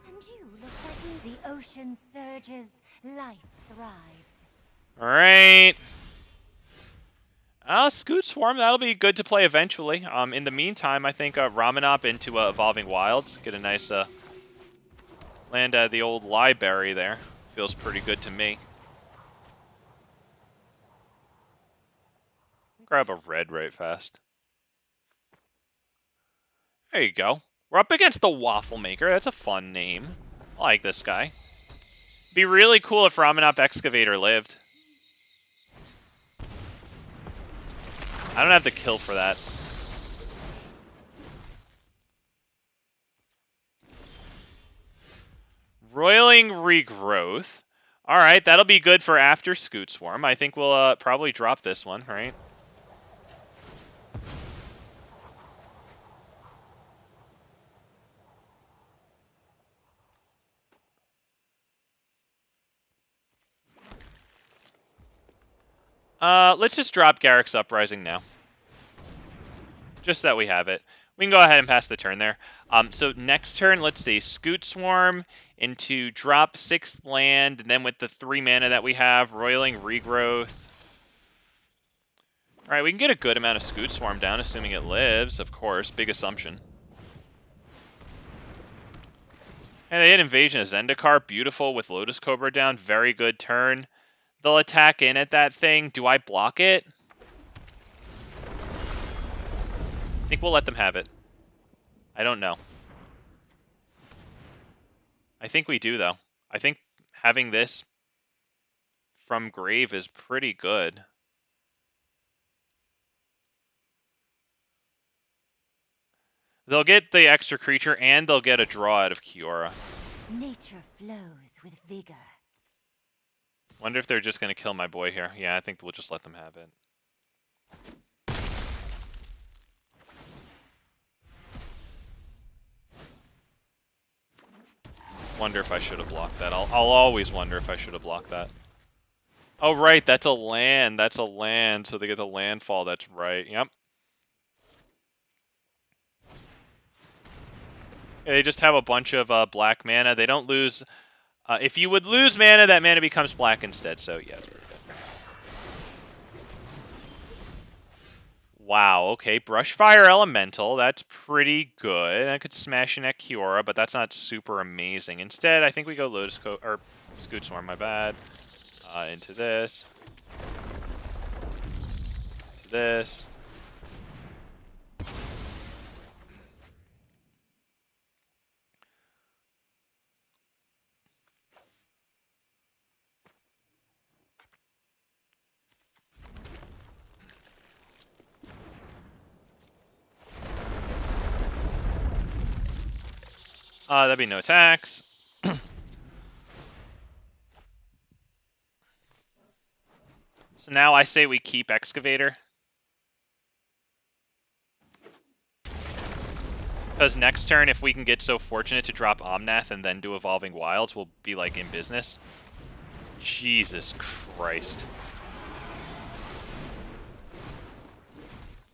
B: And you look like the ocean surges, life thrives.
A: Alright. Scute Swarm, that'll be good to play eventually. In the meantime, I think Ramanop into Evolving Wilds. Get a nice land at the old library there. Feels pretty good to me. Grab a red right fast. There you go. We're up against the Waffle Maker. That's a fun name. I like this guy. Be really cool if Ramanop Excavator lived. I don't have the kill for that. Roiling Regrowth. Alright, that'll be good for after Scute Swarm. I think we'll probably drop this one, right? Let's just drop Garruk's Uprising now. Just so that we have it. We can go ahead and pass the turn there. So next turn, let's see. Scute Swarm into drop 6th land, and then with the 3 mana that we have, Roiling Regrowth. Alright, we can get a good amount of Scute Swarm down, assuming it lives, of course. Big assumption. And they hit Invasion of Zendikar. Beautiful with Lotus Cobra down. Very good turn. They'll attack in at that thing. Do I block it? I think we'll let them have it. I don't know. I think we do, though. I think having this from grave is pretty good. They'll get the extra creature, and they'll get a draw out of Kiora.
B: Nature flows with vigor.
A: Wonder if they're just going to kill my boy here. Yeah, I think we'll just let them have it. Wonder if I should have blocked that. I'll always wonder if I should have blocked that. Oh, right, that's a land. That's a land, so they get the landfall. That's right. Yep. Yeah, they just have a bunch of black mana. They don't lose... if you would lose mana, that mana becomes black instead, so yeah, it's very good. Wow, okay, Brushfire Elemental, that's pretty good. I could smash in at Kiora, but that's not super amazing. Instead, I think we go Lotus Cobra, or Scute Swarm, my bad. Into this. To this. That'd be no attacks. So now I say we keep Excavator. Because next turn, if we can get so fortunate to drop Omnath and then do Evolving Wilds, we'll be, like, in business. Jesus Christ.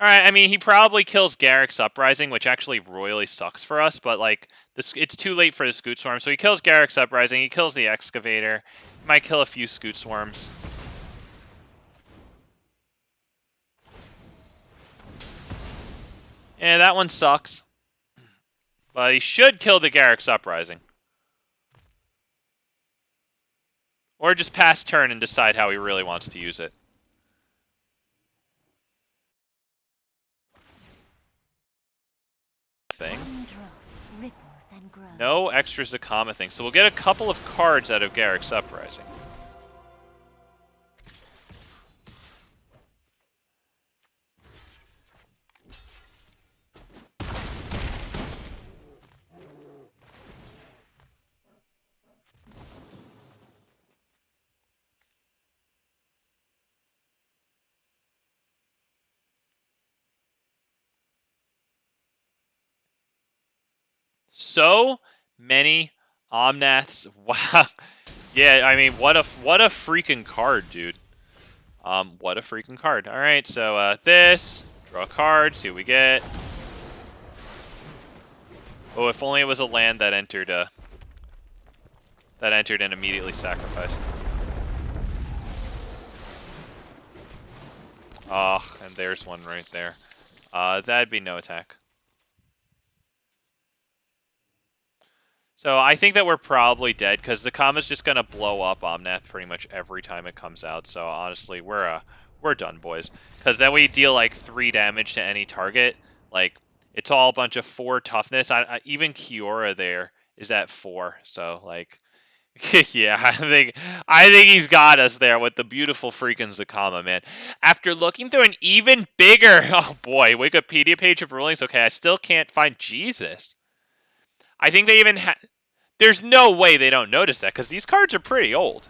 A: Alright, I mean, he probably kills Garruk's Uprising, which actually royally sucks for us, but, like, It's too late for the Scute Swarm, so he kills Garruk's Uprising, he kills the Excavator, might kill a few Scute Swarms. Yeah, that one sucks. But he should kill the Garruk's Uprising. Or just pass turn and decide how he really wants to use it. Thing. No extra Zakama thing. So we'll get a couple of cards out of Garruk's Uprising. So many Omnaths. Wow. Yeah, I mean, what a freaking card, dude. What a freaking card. All right, so this, draw a card, see what we get. Oh, if only it was a land that entered and immediately sacrificed. Oh, and there's one right there. That'd be no attack. So I think that we're probably dead because the Kama's just gonna blow up Omnath pretty much every time it comes out. So honestly, we're done, boys. Because then we deal like 3 damage to any target. Like it's all a bunch of 4 toughness. Even Kiora there is at 4. So like, yeah, I think he's got us there with the beautiful freaking Zakama, man. After looking through an even bigger, oh boy, Wikipedia page of rulings. Okay, I still can't find Jesus. I think they even there's no way they don't notice that because these cards are pretty old,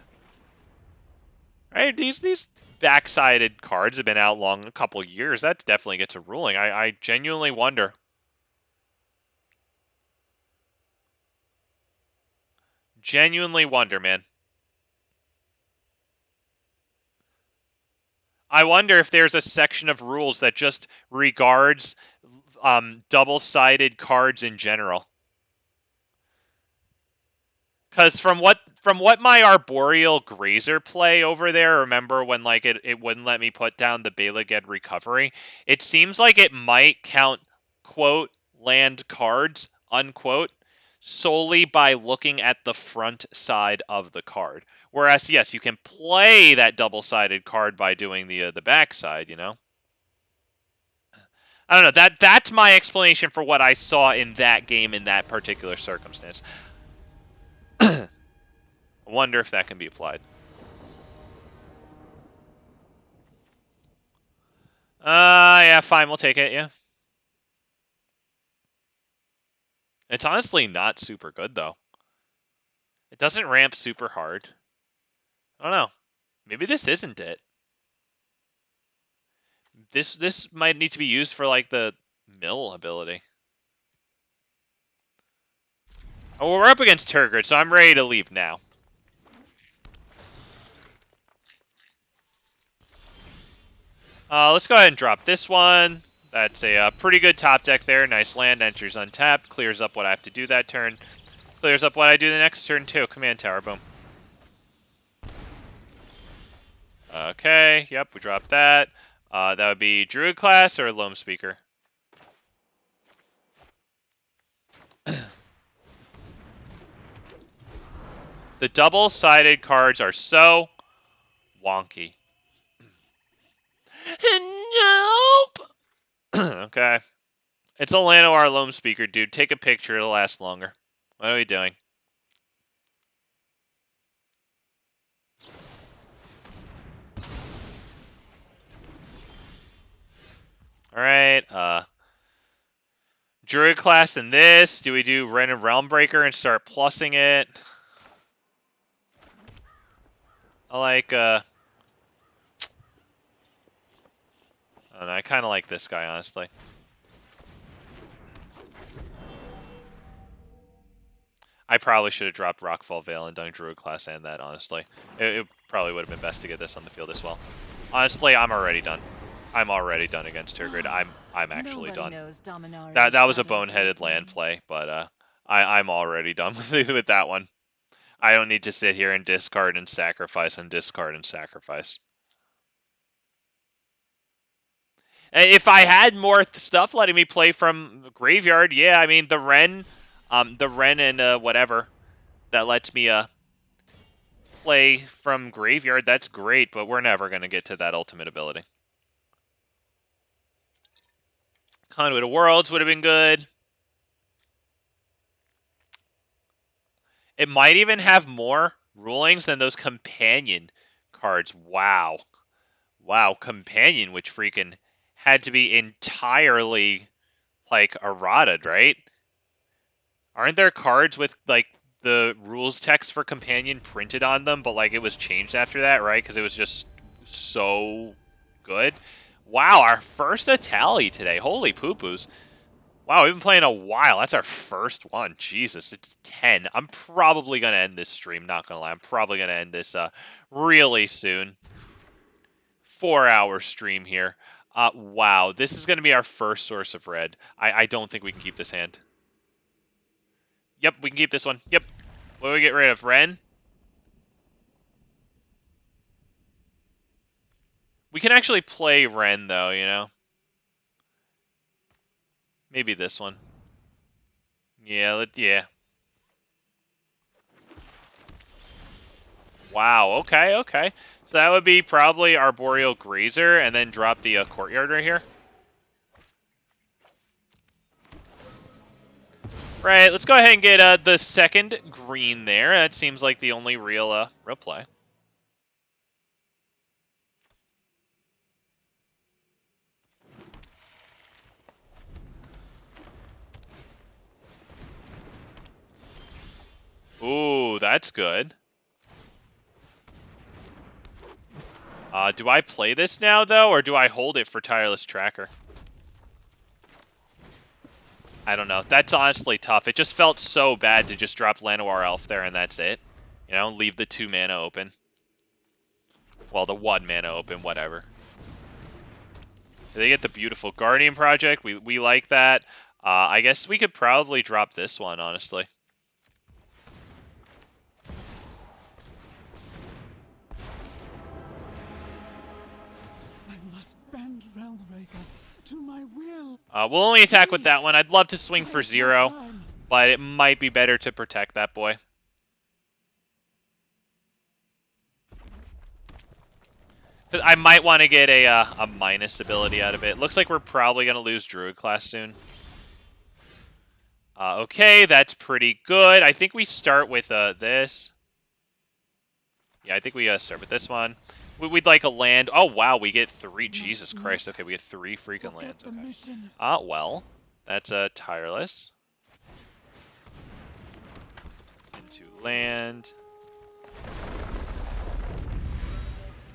A: right? These backsided cards have been out a couple years. That definitely gets a ruling. I genuinely wonder. Genuinely wonder, man. I wonder if there's a section of rules that just regards double-sided cards in general. Because from what my Arboreal Grazer play over there, remember when like it wouldn't let me put down the Balaged Recovery? It seems like it might count, quote, land cards, unquote, solely by looking at the front side of the card. Whereas, yes, you can play that double-sided card by doing the back side, you know? I don't know. That's my explanation for what I saw in that game in that particular circumstance. I wonder if that can be applied. Yeah, fine, we'll take it, yeah. It's honestly not super good, though. It doesn't ramp super hard. I don't know. Maybe this isn't it. This might need to be used for, like, the mill ability. Oh, we're up against Turgid, so I'm ready to leave now. Let's go ahead and drop this one. That's a pretty good top deck there. Nice land, enters untapped, clears up what I have to do that turn. Clears up what I do the next turn, too. Command tower, boom. Okay, yep, we dropped that. That would be Druid Class or Loam Speaker. The double-sided cards are so wonky. Nope! Okay. It's a Llanowar Loam Speaker, dude. Take a picture, it'll last longer. What are we doing? Alright, Druid Class in this. Do we do Random Realm Breaker and start plussing it? I like, I don't know, I kind of like this guy, honestly. I probably should have dropped Rockfall Vale and done Druid Class and that, honestly. It probably would have been best to get this on the field as well. Honestly, I'm already done. I'm already done against Turgid. I'm actually done. That was a boneheaded land play, but I'm already done with that one. I don't need to sit here and discard and sacrifice and discard and sacrifice. If I had more stuff letting me play from the graveyard, yeah, I mean the Wrenn and whatever that lets me play from graveyard, that's great, but we're never gonna get to that ultimate ability. Conduit of Worlds would have been good. It might even have more rulings than those companion cards. Wow. Wow, companion, which freaking had to be entirely like errata, right? Aren't there cards with like the rules text for companion printed on them, but like it was changed after that, right? Because it was just so good. Wow, our first Atali today. Holy poo-poos. Wow, we've been playing a while. That's our first one. Jesus, it's 10. I'm probably going to end this stream, not going to lie. I'm probably going to end this really soon. 4-hour stream here. Wow, this is going to be our first source of red. I don't think we can keep this hand. Yep, we can keep this one. Yep. What do we get rid of? Wrenn? We can actually play Wrenn, though, you know? Maybe this one. Yeah, yeah. Wow, okay, okay. So that would be probably Arboreal Grazer, and then drop the Courtyard right here. Right, let's go ahead and get the second green there. That seems like the only real play. Ooh, that's good. Do I play this now, though, or do I hold it for Tireless Tracker? I don't know. That's honestly tough. It just felt so bad to just drop Llanowar Elf there and that's it. You know, leave the 2 mana open. Well, the 1 mana open, whatever. They get the beautiful Guardian Project. We like that. I guess we could probably drop this one, honestly.
C: I must bend Realmbreaker to my will.
A: We'll only attack with that one. I'd love to swing for 0, but it might be better to protect that boy. I might want to get a minus ability out of it. Looks like we're probably going to lose Druid Class soon. Okay, that's pretty good. I think we start with this. Yeah, I think we start with this one. We'd like a land. Oh, wow, we get 3. Jesus Christ. Okay, we get 3 freaking lands. Okay. Well, that's a Tireless. Into land.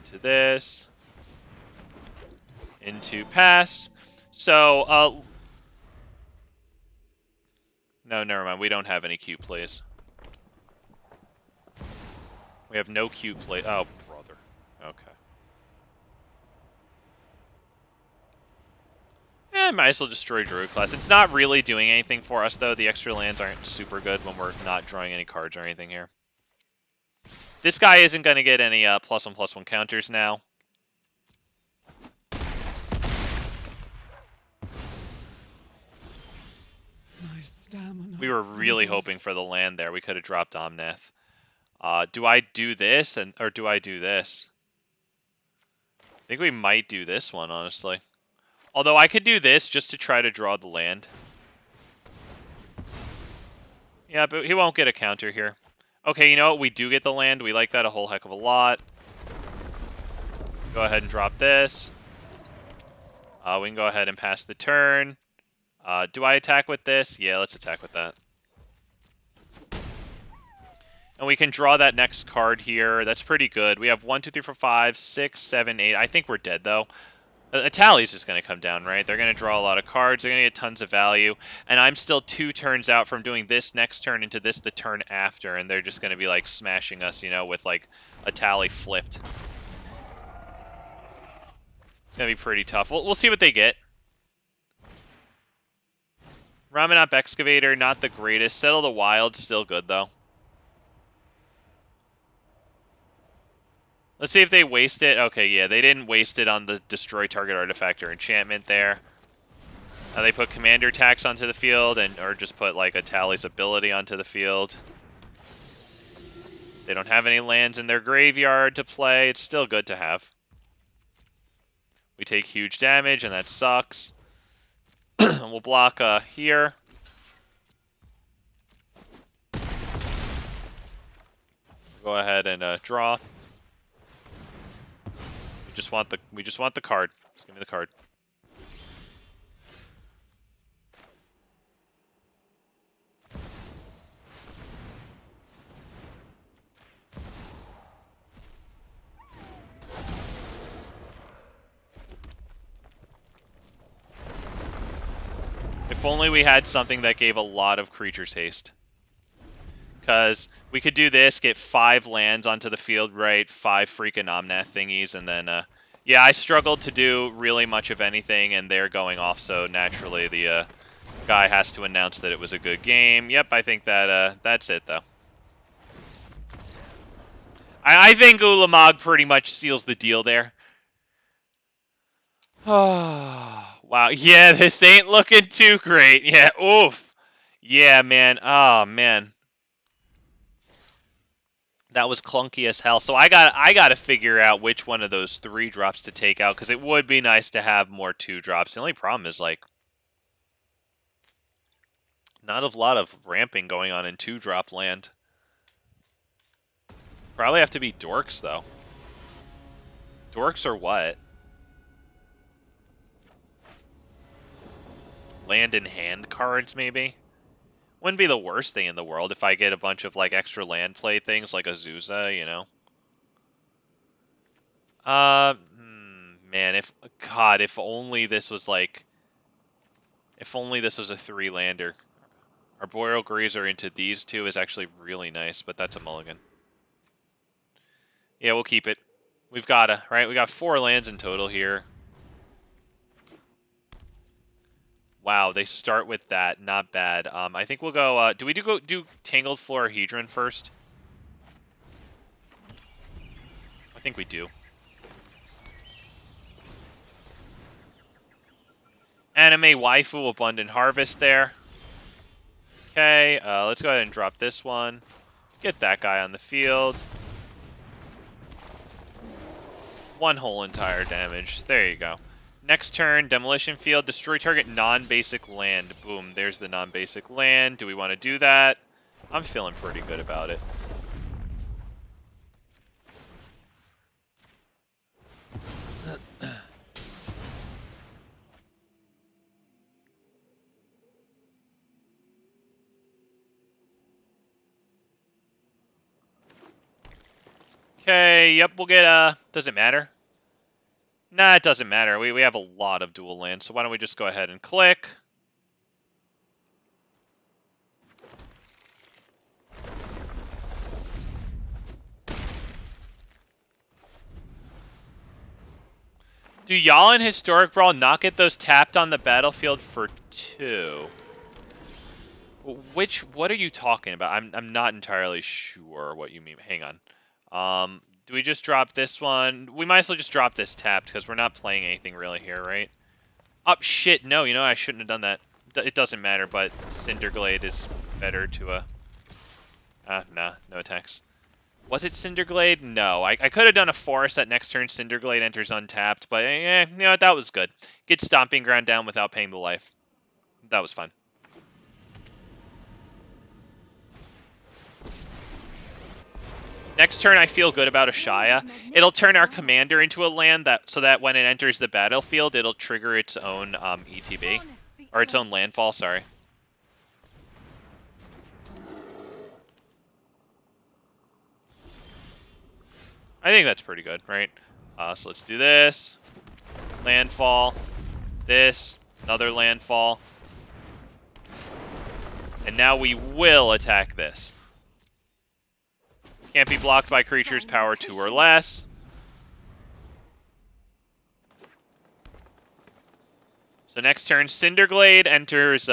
A: Into this. Into pass. So, no, never mind. We don't have any cute plays. We have no cute play. Oh, brother. Okay. Might as well destroy Druid Class. It's not really doing anything for us, though. The extra lands aren't super good when we're not drawing any cards or anything here. This guy isn't going to get any +1/+1 counters now. We were really hoping for the land there. We could have dropped Omnath. Do I do this, or do I do this? I think we might do this one, honestly. Although I could do this just to try to draw the land. Yeah, but he won't get a counter here. Okay, you know what? We do get the land. We like that a whole heck of a lot. Go ahead and drop this. We can go ahead and pass the turn. Do I attack with this? Yeah, let's attack with that. And we can draw that next card here. That's pretty good. We have 1, 2, 3, 4, 5, 6, 7, 8. I think we're dead, though. Atali's just going to come down, right? They're going to draw a lot of cards. They're going to get tons of value. And I'm still 2 turns out from doing this next turn into this the turn after. And they're just going to be, like, smashing us, you know, with, like, Atali flipped. It's going to be pretty tough. We'll see what they get. Ramanop Excavator, not the greatest. Settle the Wild, still good though. Let's see if they waste it. Okay, yeah, they didn't waste it on the destroy target artifact or enchantment there. Now they put commander tax onto the field, or just put like a Tally's ability onto the field. They don't have any lands in their graveyard to play. It's still good to have. We take huge damage, and that sucks. We'll block here. Go ahead and draw. We just want the card. Just give me the card. If only we had something that gave a lot of creatures haste. Because we could do this, get 5 lands onto the field, right? 5 freaking Omnath thingies, and then, yeah, I struggled to do really much of anything, and they're going off, so naturally the guy has to announce that it was a good game. Yep, I think that that's it, though. I think Ulamog pretty much seals the deal there. Oh, wow. Yeah, this ain't looking too great. Yeah, oof. Yeah, man. Oh, man. That was clunky as hell. So I got to figure out which one of those 3 drops to take out, because it would be nice to have more 2 drops. The only problem is, like, not a lot of ramping going on in 2-drop land. Probably have to be dorks, though. Dorks or what? Land in hand cards, maybe? Wouldn't be the worst thing in the world if I get a bunch of, like, extra land play things, like Azusa, you know? Man, if only this was, like... If only this was a 3-lander. Arboreal Grazer into these 2 is actually really nice, but that's a mulligan. Yeah, we'll keep it. We've gotta, right? We got 4 lands in total here. Wow, they start with that. Not bad. I think we'll go... do we do Tangled Florahedron first? I think we do. Anime Waifu Abundant Harvest there. Okay, let's go ahead and drop this one. Get that guy on the field. 1 whole entire damage. There you go. Next turn, Demolition Field, destroy target non-basic land. Boom, there's the non-basic land. Do we want to do that? I'm feeling pretty good about it. Okay, yep, we'll get, does it matter? Nah, it doesn't matter. We have a lot of dual lands, so why don't we just go ahead and click. Do y'all in Historic Brawl not get those tapped on the battlefield for 2? What are you talking about? I'm not entirely sure what you mean. Hang on. Do we just drop this one? We might as well just drop this tapped, because we're not playing anything really here, right? Oh, shit, no, you know, I shouldn't have done that. It doesn't matter, but Cinderglade is better to, nah, no attacks. Was it Cinderglade? No, I could have done a forest that next turn Cinderglade enters untapped, but, you know what, that was good. Get Stomping Ground down without paying the life. That was fun. Next turn, I feel good about Ashaya. It'll turn our commander into a land so that when it enters the battlefield, it'll trigger its own ETB. Or its own landfall, sorry. I think that's pretty good, right? So let's do this. Landfall. This. Another landfall. And now we will attack this. Can't be blocked by creatures power 2 or less. So next turn, Cinderglade enters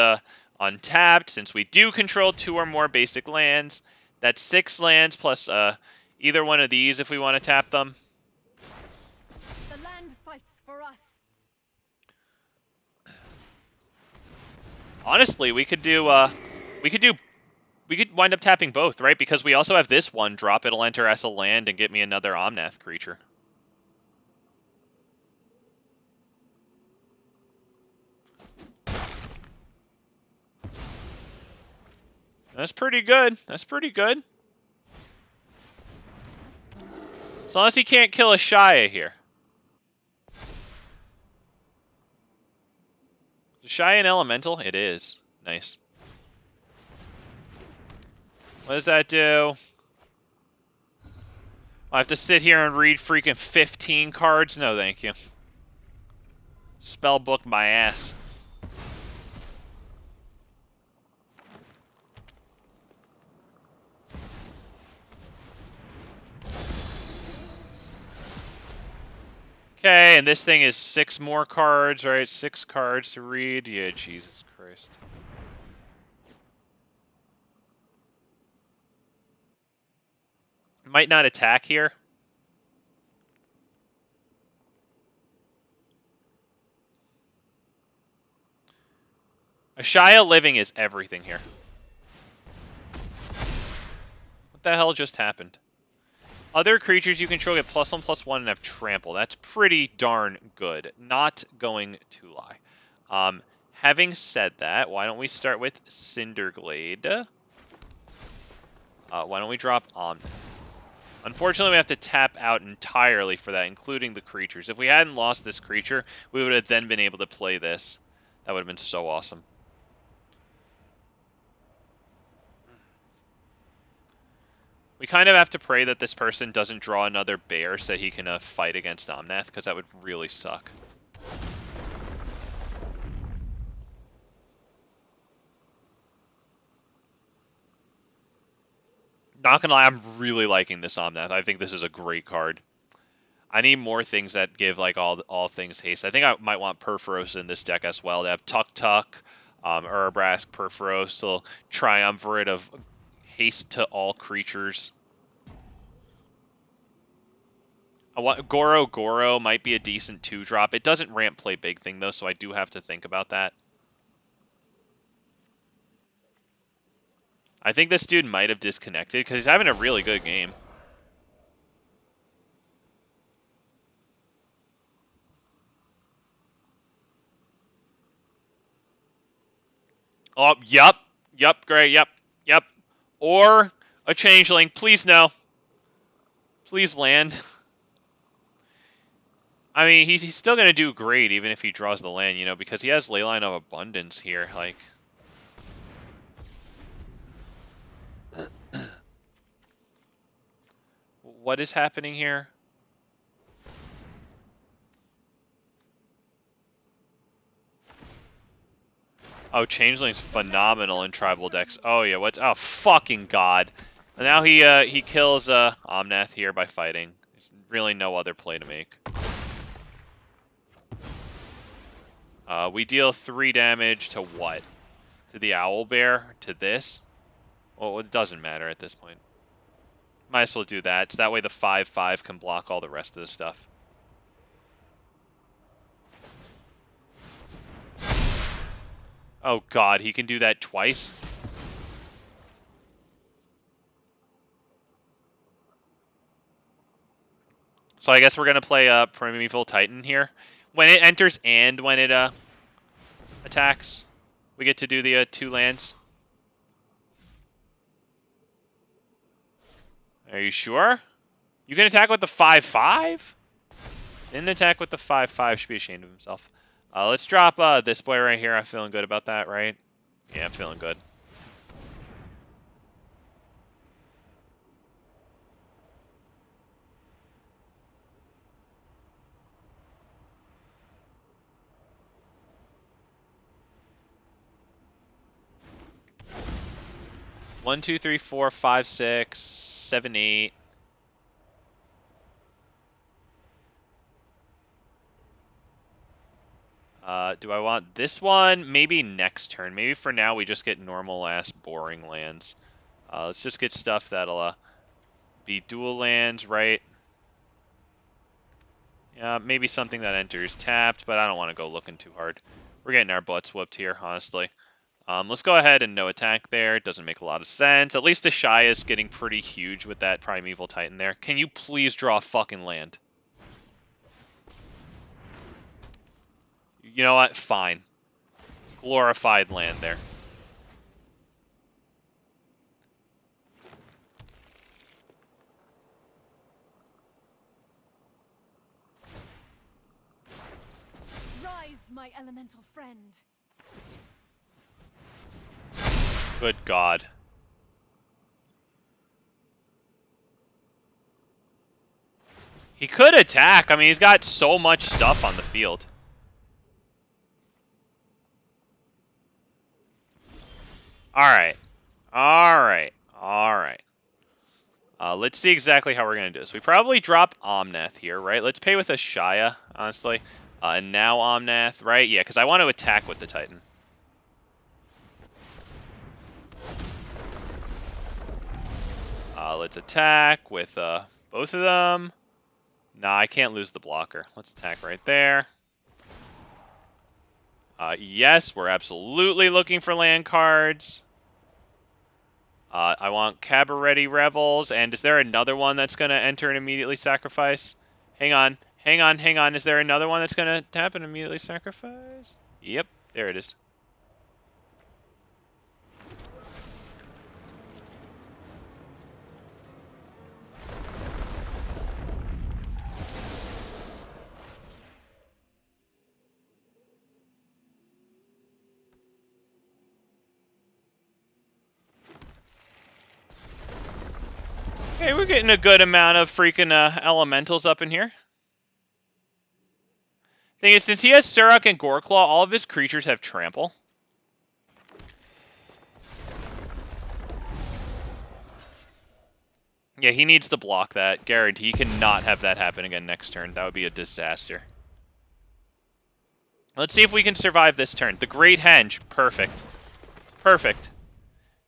A: untapped, since we do control 2 or more basic lands. That's 6 lands plus either one of these if we want to tap them.
B: The land fights for us.
A: Honestly, we could wind up tapping both, right? Because we also have this one drop. It'll enter as a land and get me another Omnath creature. That's pretty good. That's pretty good. As long as he can't kill a Shia here. Is Shia an elemental? It is. Nice. What does that do? I have to sit here and read freaking 15 cards? No, thank you. Spellbook my ass. Okay, and this thing is 6 more cards, right? 6 cards to read. Yeah, Jesus Christ. Might not attack here. Ashaya living is everything here. What the hell just happened? Other creatures you control get +1/+1 and have trample. That's pretty darn good. Not going to lie. Having said that, why don't we start with Cinderglade? Why don't we drop Omnath? Unfortunately, we have to tap out entirely for that, including the creatures. If we hadn't lost this creature, we would have then been able to play this. That would have been so awesome. We kind of have to pray that this person doesn't draw another bear so he can fight against Omnath, because that would really suck. Not gonna lie, I'm really liking this Omnath. I think this is a great card. I need more things that give like all things haste. I think I might want Perforos in this deck as well. They have Tuktuk, Urabrask, Perforos, so triumvirate of haste to all creatures. Goro might be a decent 2-drop. It doesn't ramp play big thing though, so I do have to think about that. I think this dude might have disconnected because he's having a really good game. Oh, yup, great, yep. Or a changeling, please no. Please land. I mean, he's still going to do great even if he draws the land, you know, because he has Leyline of Abundance here, like... What is happening here? Oh, Changeling's phenomenal in tribal decks. Oh yeah, what's... Oh, fucking god. And now he kills Omnath here by fighting. There's really no other play to make. We deal 3 damage to what? To the Owlbear? To this? Well, it doesn't matter at this point. Might as well do that, so that way the 5/5 can block all the rest of the stuff. Oh god, he can do that twice? So I guess we're going to play Primeval Titan here. When it enters and when it attacks, we get to do the 2 lands. Are you sure? You can attack with the 5/5? Didn't attack with the 5/5. Should be ashamed of himself. Let's drop this boy right here. I'm feeling good about that, right? Yeah, I'm feeling good. One, 2, 3, 4, 5, 6, 7, 8. Do I want this one? Maybe next turn. Maybe for now we just get normal-ass boring lands. Let's just get stuff that'll be dual lands, right? Yeah, maybe something that enters tapped, but I don't want to go looking too hard. We're getting our butts whooped here, honestly. Let's go ahead and no attack there. It doesn't make a lot of sense. At least the Shy is getting pretty huge with that Primeval Titan there. Can you please draw a fucking land? You know what? Fine. Glorified land there.
B: Rise, my elemental friend.
A: Good God. He could attack. I mean, he's got so much stuff on the field. Alright. Alright. Alright. Let's see exactly how we're going to do this. We probably drop Omnath here, right? Let's pay with a Shia, honestly. And now Omnath, right? Yeah, because I want to attack with the Titan. Let's attack with both of them. Nah, I can't lose the blocker. Let's attack right there. Yes, we're absolutely looking for land cards. I want Cabaret Revels, and is there another one that's going to enter and immediately sacrifice? Hang on, hang on, hang on. Is there another one that's going to tap and immediately sacrifice? Yep, there it is. Okay, we're getting a good amount of freaking elementals up in here. Thing is, since he has Suruk and Goreclaw, all of his creatures have trample. Yeah, he needs to block that. Guarantee he cannot have that happen again next turn. That would be a disaster. Let's see if we can survive this turn. The Great Henge. Perfect. Perfect.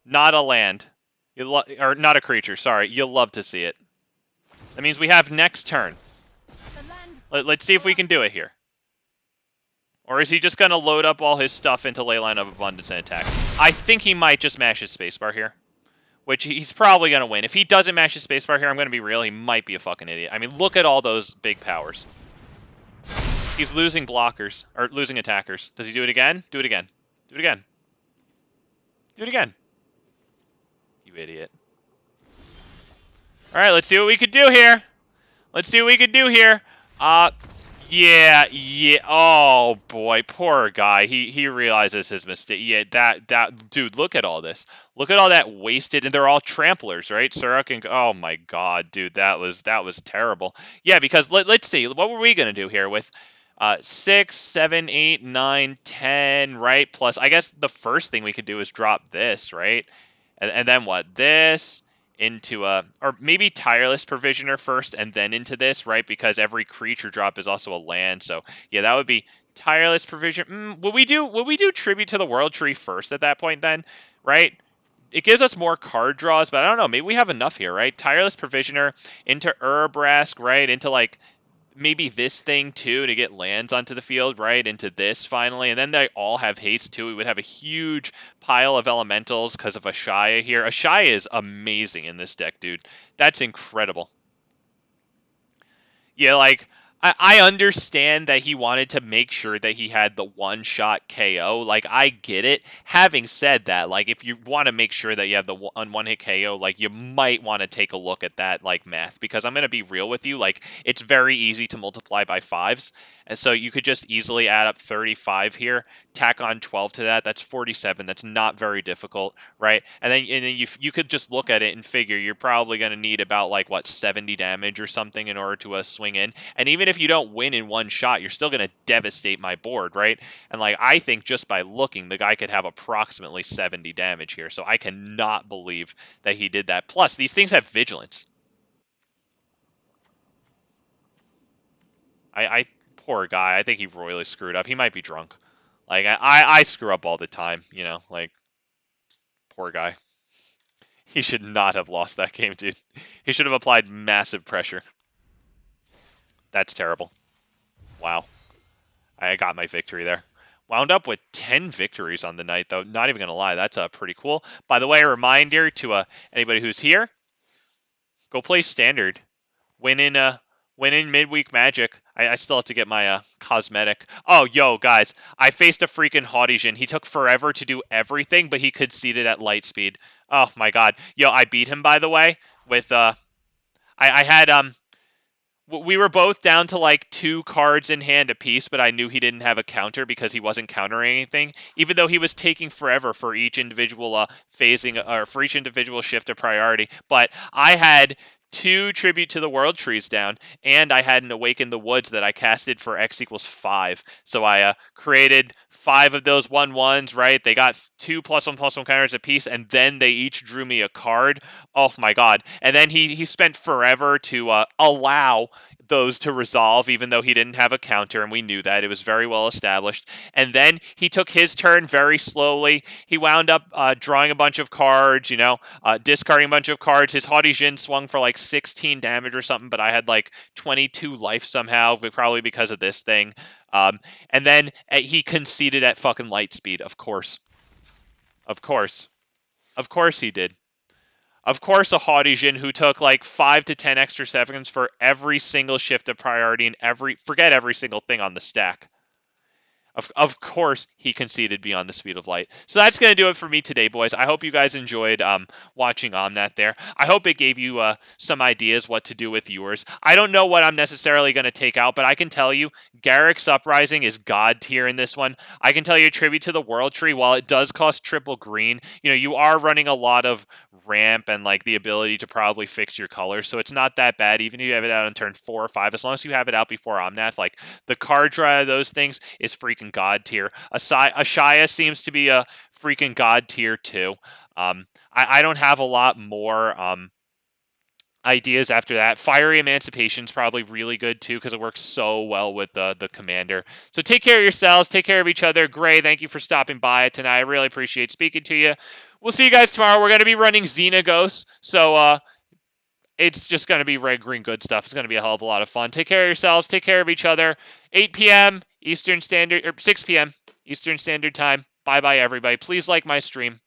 A: Not a land. Or not a creature, sorry. You'll love to see it. That means we have next turn. Let's see if we can do it here. Or is he just going to load up all his stuff into Leyline of Abundance and attack? I think he might just mash his spacebar here. Which he's probably going to win. If he doesn't mash his spacebar here, I'm going to be real, he might be a fucking idiot. I mean, look at all those big powers. He's losing blockers. Or losing attackers. Does he do it again? Do it again. Do it again. Do it again. You idiot. Alright, let's see what we could do here. Let's see what we could do here. Yeah. Oh, boy. Poor guy. He realizes his mistake. Yeah, dude, look at all this. Look at all that wasted, and they're all tramplers, right? Suruk and, oh my god, dude, that was terrible. Yeah, because let's see. What were we going to do here with 6, 7, 8, 9, 10, right? Plus, I guess the first thing we could do is drop this, right? And then what? This into or maybe Tireless Provisioner first and then into this, right? Because every creature drop is also a land. So yeah, that would be Tireless Provision. Would we do Tribute to the World Tree first at that point then, right? It gives us more card draws, but I don't know. Maybe we have enough here, right? Tireless Provisioner into Urabrask, right? Into like maybe this thing too to get lands onto the field, right? Into this finally, and then they all have haste too. We would have a huge pile of elementals because of Ashaya here. Ashaya is amazing in this deck, dude. That's incredible. Yeah, like I understand that he wanted to make sure that he had the one-shot KO. Like, I get it. Having said that, like, if you want to make sure that you have the one-hit KO, like, you might want to take a look at that, like, math. Because I'm going to be real with you. Like, it's very easy to multiply by 5s. And so you could just easily add up 35 here, tack on 12 to that. That's 47. That's not very difficult, right? And then you could just look at it and figure you're probably going to need about, like, what, 70 damage or something in order to swing in. And even if you don't win in one shot, you're still going to devastate my board, right? And, like, I think just by looking, the guy could have approximately 70 damage here. So I cannot believe that he did that. Plus, these things have vigilance. Poor guy. I think he royally screwed up. He might be drunk. Like, I screw up all the time, you know? Like, poor guy. He should not have lost that game, dude. He should have applied massive pressure. That's terrible. Wow. I got my victory there. Wound up with 10 victories on the night, though. Not even going to lie. That's pretty cool. By the way, a reminder to anybody who's here, go play Standard. Win in midweek Magic. I still have to get my cosmetic. Oh, yo, guys. I faced a freaking Haudijin. He took forever to do everything, but he conceded at light speed. Oh, my God. Yo, I beat him, by the way, with... I had... We were both down to like 2 cards in hand apiece, but I knew he didn't have a counter because he wasn't countering anything, even though he was taking forever for each individual phasing, or for each individual shift of priority. But I had 2 Tribute to the World trees down, and I had an Awaken the Woods that I casted for X equals 5. So I created 5 of those 1/1s, right? They got 2 +1/+1 counters apiece, and then they each drew me a card. Oh my God. And then he spent forever to allow those to resolve, even though he didn't have a counter, and we knew that. It was very well established. And then he took his turn very slowly. He wound up drawing a bunch of cards, you know, discarding a bunch of cards. His Haudijin swung for like 16 damage or something, but I had like 22 life somehow, probably because of this thing. And then he conceded at fucking light speed, of course. Of course. Of course he did. Of course, a Haudijin who took like 5 to 10 extra seconds for every single shift of priority and forget every single thing on the stack. Of course, he conceded beyond the speed of light. So that's going to do it for me today, boys. I hope you guys enjoyed watching Omnath there. I hope it gave you some ideas what to do with yours. I don't know what I'm necessarily going to take out, but I can tell you Garruk's Uprising is god tier in this one. I can tell you Tribute to the World Tree, while it does cost triple green, you know, you are running a lot of ramp and like the ability to probably fix your colors, so it's not that bad even if you have it out on turn 4 or 5. As long as you have it out before Omnath, like the card draw of those things is freaking god tier. Ashaya seems to be a freaking god tier too. I don't have a lot more ideas after that. Fiery Emancipation is probably really good too because it works so well with the commander. So take care of yourselves, take care of each other. Gray, thank you for stopping by tonight. I really appreciate speaking to you. We'll see you guys tomorrow. We're going to be running Xenagos, so it's just going to be red, green, good stuff. It's going to be a hell of a lot of fun. Take care of yourselves. Take care of each other. 8 p.m. Eastern Standard, or 6 p.m. Eastern Standard Time. Bye-bye, everybody. Please like my stream.